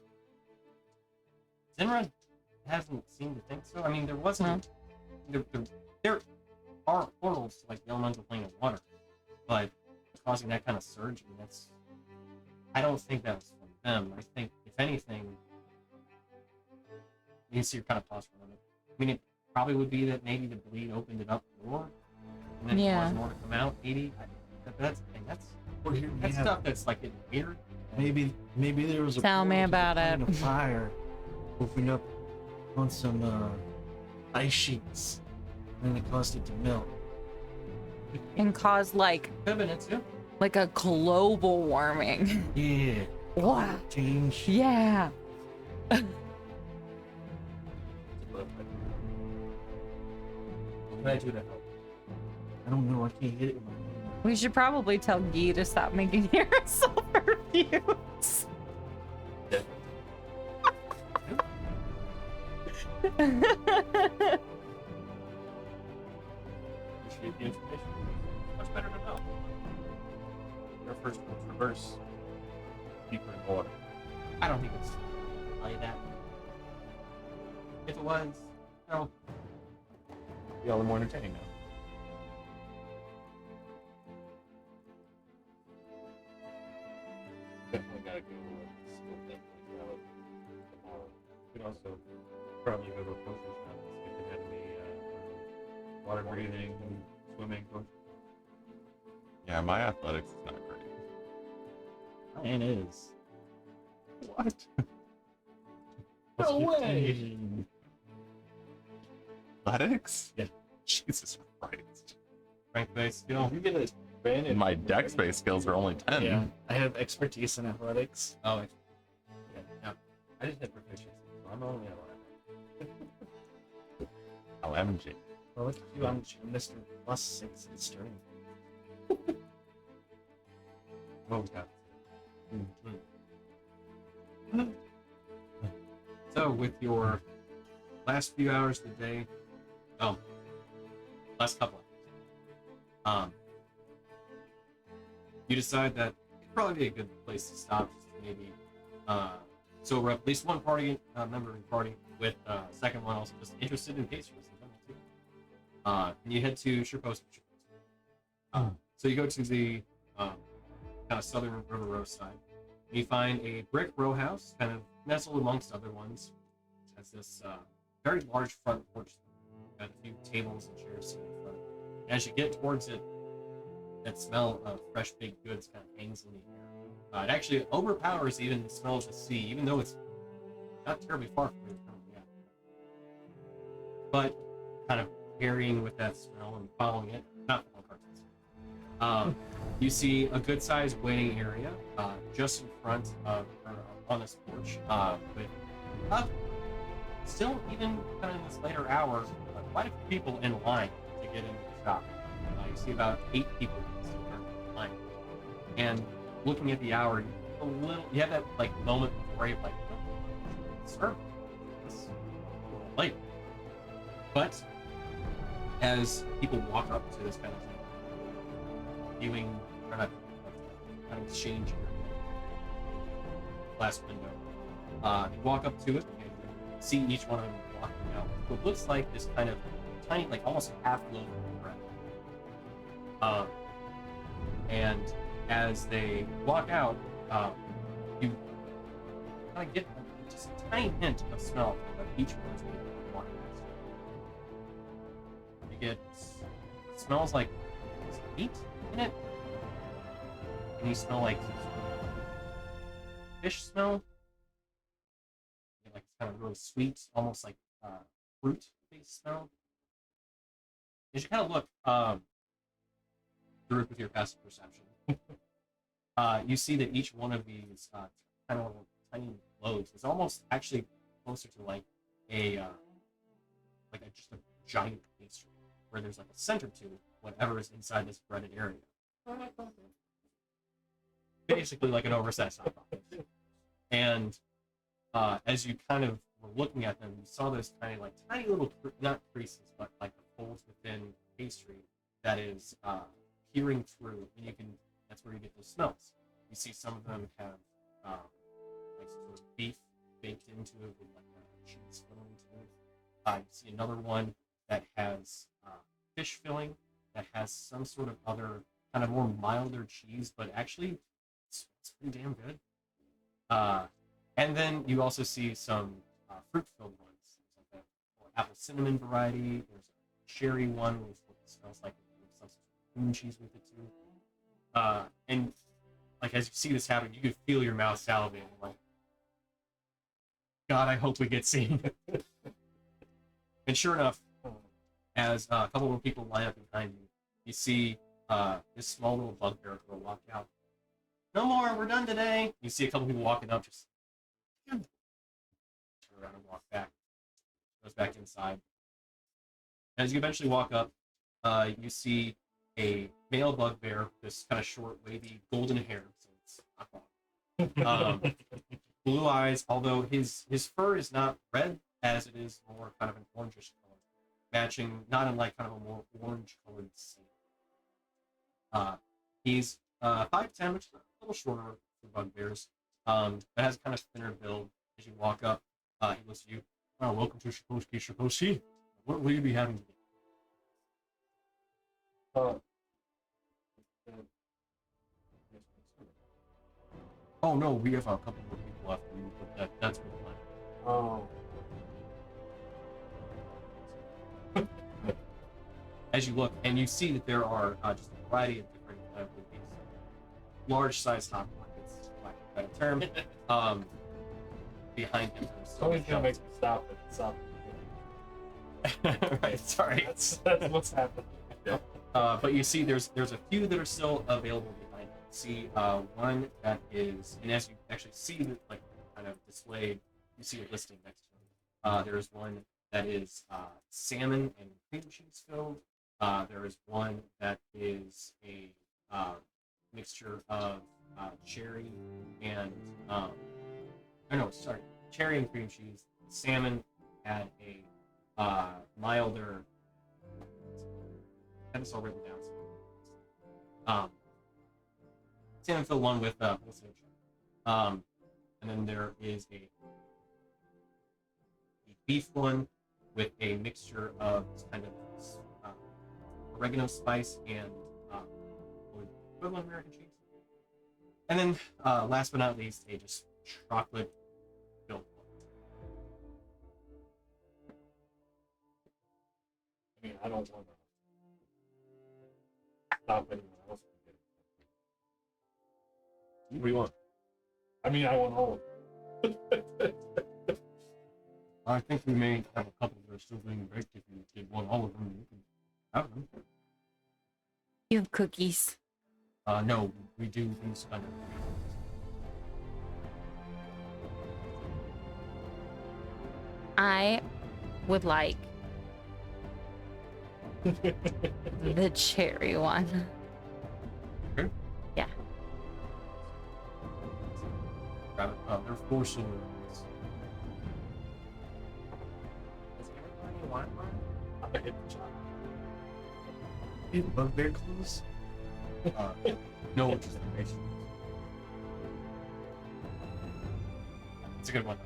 Zinra hasn't seemed to think so. I mean, there wasn't. There are portals to the elemental plane of water, but causing that kind of surge, I don't think that was from them. I think, if anything, you can see you're kind of tossed around it. I mean, it probably would be that maybe the bleed opened it up more, and then it Yeah. caused more to come out. Maybe that's Or here, that's yeah, stuff that's getting weird. maybe there was a Tell me portal to the about plane it. of fire opened up on some ice sheets, and it caused it to melt. And cause Could have been it too. a global warming. Yeah. Wow. Change. Yeah. What can I do to help? I don't know. I can't hit it with my hand. We should probably tell Guy to stop making aerosol perfumes. Appreciate the information. Much better to know. Our first was reverse. Deeper in the water. I don't think it's tell you that. If it was, no. Be all the more entertaining now. Definitely gotta go scope that place out tomorrow. We could also probably go to a potion shop and see if they had any water breathing and swimming potions. Yeah, my athletics is not great. Mine is. What? No way. 15. Athletics? Yeah. Jesus Christ. Strength-based skill. You get advantage. My dex-based skills are only 10. Yeah, I have expertise in athletics. Oh, yeah. No. I just had proficiency, so I'm only at 11. OMG. Well, look at you, I'm Mr. +6 in Sterling. Oh, God. So, with your last few hours of the day, last couple hours, you decide that it'd probably be a good place to stop, just to maybe sober up at least one party member in the party, with second one also just interested in case you're something too. And you head to Shirpost. So you go to the kind of southern river row side. You find a brick row house, kind of nestled amongst other ones. It has this very large front porch. Got a few tables and chairs sitting in front. As you get towards it, that smell of fresh baked goods kind of hangs in the air. It actually overpowers even the smell of the sea, even though it's not terribly far from where you're currently at. But kind of carrying with that smell and following it, not following cartoons. You see a good-sized waiting area just in front of, or on this porch, with still, even kind of in this later hour, quite a few people in line to get into the shop. You see about 8 people still in line. And looking at the hour, you have that like moment before you're like, sir, it's late. But as people walk up to this kind of thing, viewing, or not, kind of exchange glass window, you walk up to it and see each one of them walking out. What looks like this kind of tiny, like almost half loaf of bread. And as they walk out, you kind of get just a tiny hint of smell of each one of those people walking past. You get, it smells like there's meat in it, and you smell like fish smell. You get like kind of really sweet, almost like fruit-based smell. As you kind of look through it with your passive perception, you see that each one of these kind of little tiny loaves is almost actually closer to like just a giant pastry, where there's like a center to whatever is inside this breaded area. Basically like an oversized hot pocket. And as you kind of were looking at them, you saw those tiny little, not creases, but like the folds within pastry that is peering through, and that's where you get those smells. You see some of them have like sort of beef baked into it with like a cheese filling to it. You see another one that has fish filling that has some sort of other kind of more milder cheese, but actually it's pretty damn good. And then you also see some fruit-filled ones. There's like a apple cinnamon variety. There's a cherry one with what smells like some cream cheese with it too. And like as you see this happen, you can feel your mouth salivating. Like, God, I hope we get seen. And sure enough, as a couple of people line up behind you, you see this small little bugbear girl walk out. No more, we're done today. You see a couple people walking up, just turn around and walk back. Goes back inside. As you eventually walk up, you see a male bugbear, this kind of short, wavy, golden hair. So it's not wrong. Blue eyes, although his fur is not red, as it is more kind of an orangish color, matching not unlike kind of a more orange-colored sand. He's 5'10", which is a little shorter for bugbears, but has kind of thinner build. As you walk up, he looks at you. Oh, welcome to Shirposhi. What will you be having today? Oh no, we have a couple more people after you, but that's the plan. Oh. As you look, and you see that there are just a variety of different of these large-sized hot pockets, for lack of a better term, behind him. Always gonna make me stop it. Stop it. Right, sorry. That's what's happening. Yeah. But you see, there's a few that are still available behind him. See one that is, and as you actually see it like kind of displayed, you see a listing next to him. There's one that is salmon and cream cheese filled. There is one that is a mixture of cherry and cherry and cream cheese. Salmon had a milder. I have this all written down. Salmon filled one with and then there is a beef one with a mixture of kind of oregano spice and equivalent American cheese. And then last but not least, a just chocolate filled one. I mean, I don't want to stop anyone else from getting. What do you want? I mean, I want all of them. I think we may have a couple that are still being baked. If you did want all of them, you can have them. You have cookies. No, we do these kind of. I would like the cherry one. Okay. Yeah. Grab it. They're 4 silver. Does everybody want one? I'm gonna hit the shot. Did bugbear clothes? No information. It's a good one.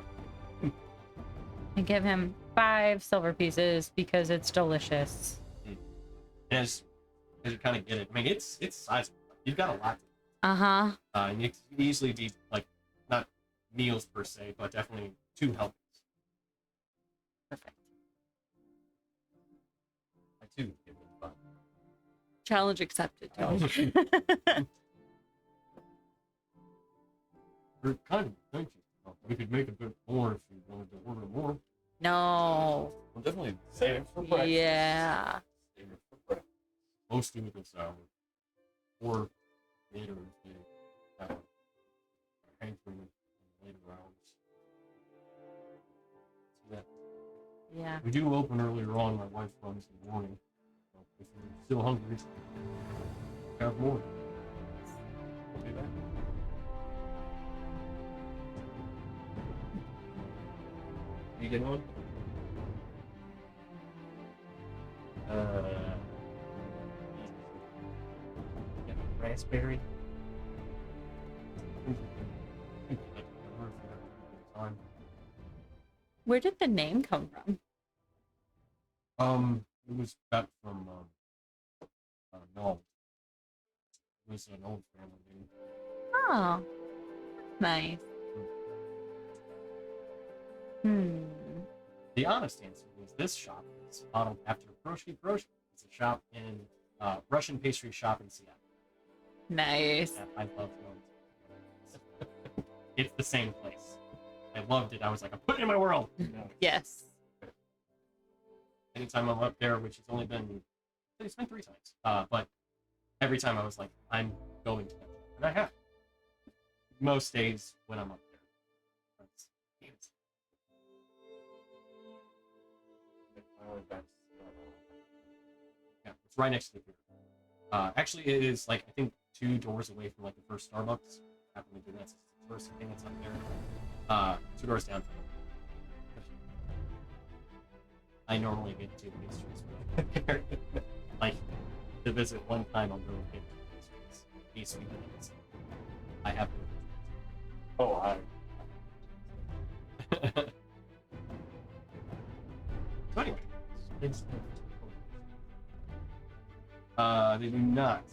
I give him 5 silver pieces because it's delicious. As you kind of get it, I mean, it's sizable. You've got a lot. Uh-huh. And it could easily be like not meals per se, but definitely 2 helpings. Perfect. I too get it fun. Challenge accepted. We're kind of thinking we could make a bit more if you wanted to order more. No. We'll definitely save it for breakfast. Yeah. Save it for breakfast. Mostly with this hour. Or later if they have a hankering in later hours. So yeah. Yeah. We do open earlier on. My wife runs in the morning. So if you're still hungry, have more. We'll do that. You get one? Yeah, raspberry. Where did the name come from? It was got from no. It was an old family name. Oh. Nice. The honest answer is this shop is modeled after Proshki Proshki. It's a shop in Russian pastry shop in Seattle. Nice. That I love going to. It's the same place. I loved it. I was like, I'm putting it in my world. Yes. Anytime I'm up there, which has only been, it's been 3 times. But every time I was like, I'm going to that shop. And I have. Most days when I'm up there. That's, damn it. Yeah, it's right next to the pier. Actually, it is like I think 2 doors away from like the first Starbucks. Happen to do that's the first thing that's up there. 2 doors down. I normally get 2 pastries. Like to visit one time, I'll go and get 2 pastries. These sweet ones. I have. Oh, I. So anyway, it's they do not.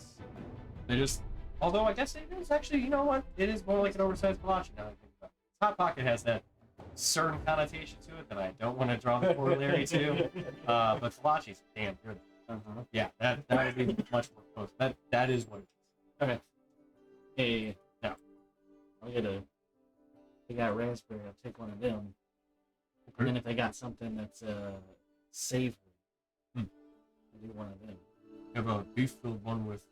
They just, although I guess it is actually, you know what? It is more like an oversized kolache now that I think about it. Hot Pocket has that certain connotation to it that I don't want to draw the corollary to. But kolache's damn good. Yeah, that would be much more close. That is what it is. Okay. Hey, now I'll get a. They got raspberry. I'll take one of them. And then if they got something that's savory, I'll do one of them. You have a beef filled one with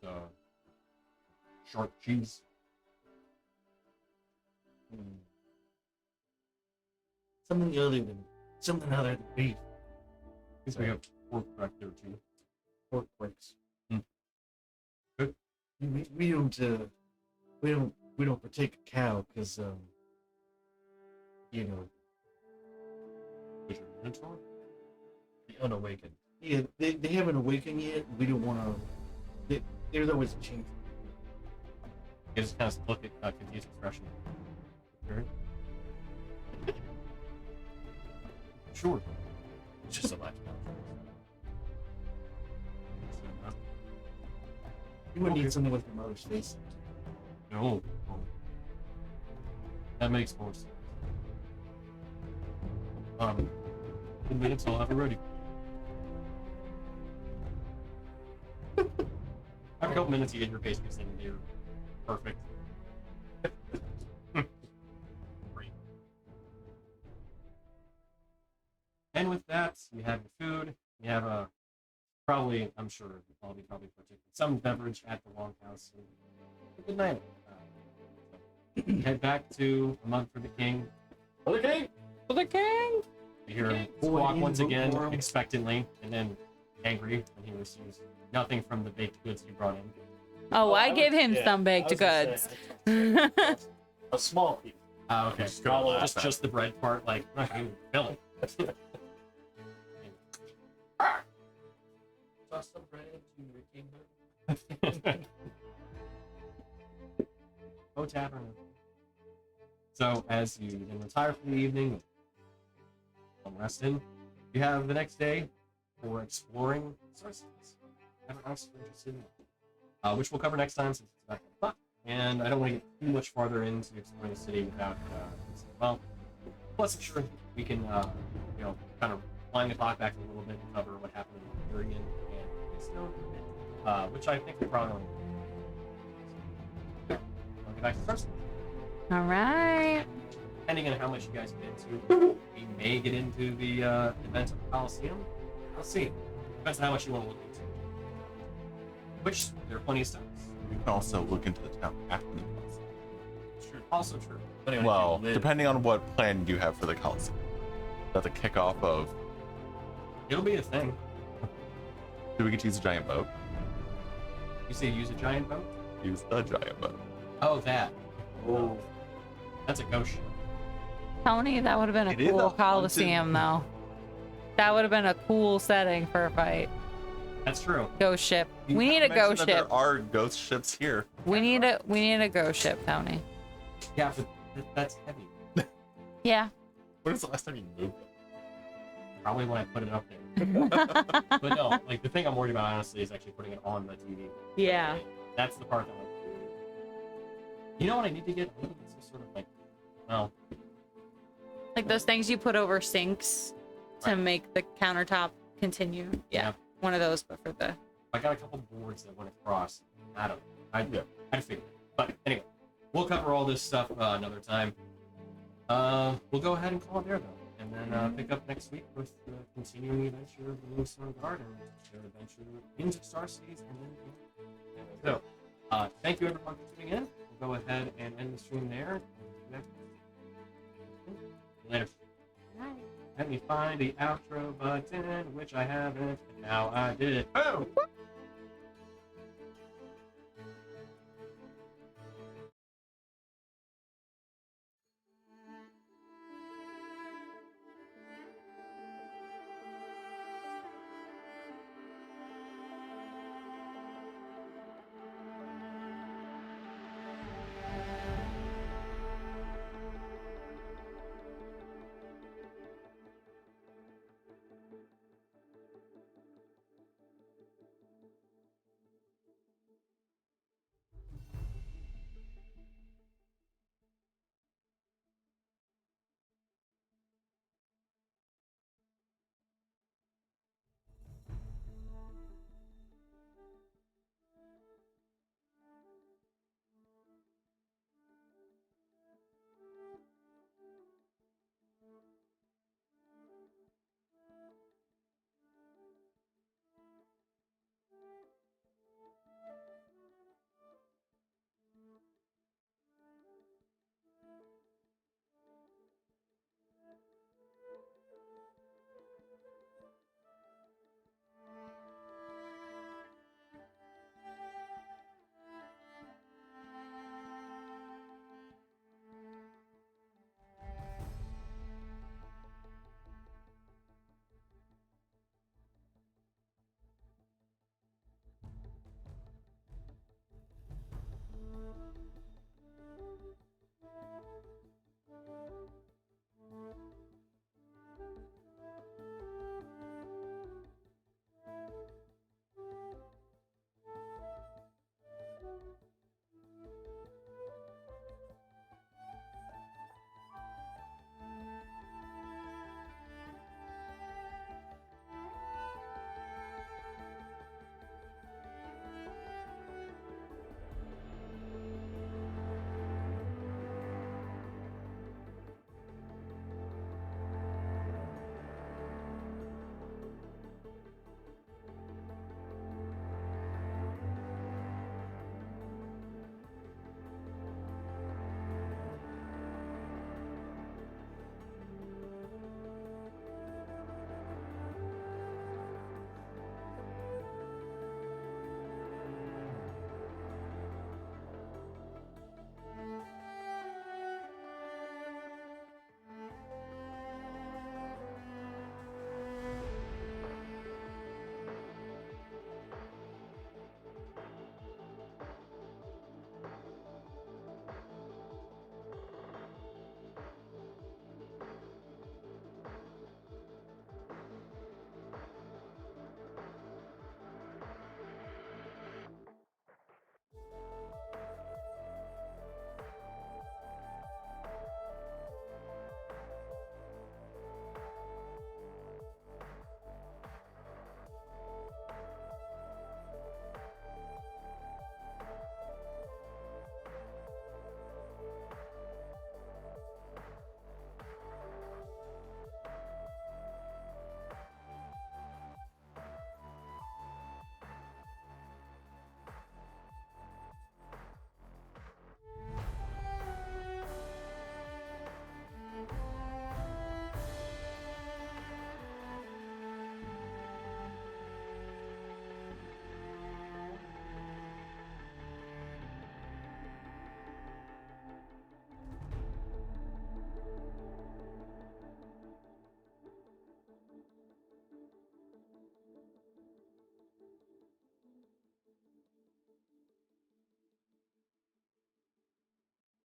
sharp cheese. Something other than beef. Guess we have pork back there too. Pork quicks. Good. We don't partake a cow because you know, Is your mentor? The unawakened. yeah, they haven't awakened yet. We don't want to. There's always a chance. You just kind of look at confused expression. Sure. Sure. It's just a lifestyle. You wouldn't need someone with your mother's face. No. That makes more sense. 10 minutes, I'll have it ready. After a couple minutes, you get your face mixed in, you're perfect. Great. And with that, you have your food. You have a probably, I'm sure, I'll be probably partaking some beverage at the Longhouse. And good night. You head back to A Month for the King. For the king! For the king! You hear him Boy, squawk didn't once vote again, for him. expectantly, and then angry when he receives nothing from the baked goods you brought in. Oh, I give him yeah, some I baked was gonna goods. say, a small piece. Okay. Just gonna laugh Just, at just the bread part, like, not even filling. Toss some bread into your kingdom. Oh, tavern. So, as you then retire for the evening, resting, you have the next day for exploring Starsitese. Everyone else interested in which we'll cover next time since it's about 10 o'clock. And I don't want to get too much farther into exploring the city without, well, plus I'm sure we can, kind of wind the clock back a little bit and cover what happened in Istoria and Keystone, which I think we probably want to do. I'll get back to Starsitese. All right. Depending on how much you guys get into, we may get into the event of the Coliseum. We'll see. Depends on how much you want to look into. Which, there are plenty of steps. You can also look into the town after the Coliseum. True. Also true. Depending on if Well, you live- depending on what plan you have for the Coliseum. That's a kickoff of, It'll be a thing. do we get to use a giant boat? You say use a giant boat? Use the giant boat. Oh, that. Oh. That's a ghost ship. Tony, that would have been a It is a cool haunted- Coliseum, though. That would have been a cool setting for a fight. That's true. Ghost ship. You We need a haven't mentioned ghost that ship. There are ghost ships here. We need a ghost ship, Tony. Yeah, but that's heavy. Yeah. When was the last time you moved? Probably when I put it up there. But no, like the thing I'm worried about honestly is actually putting it on the TV. Yeah. That's the part that like. You know what I need to get? I need to get some sort of like, well, Like those things you put over sinks to Right. make the countertop continue. Yeah. Yeah. One of those, but for the. I got a couple boards that went across. I don't know. Yeah. I'd figure it. But anyway, we'll cover all this stuff another time. We'll go ahead and call it there though. And then pick up next week with the continuing adventure of the Moonstone Garden, their adventure into Starsitese, and then so. Thank you everyone for tuning in. We'll go ahead and end the stream there. Later. Let me find the outro button, which I haven't, and now I did it. Boom!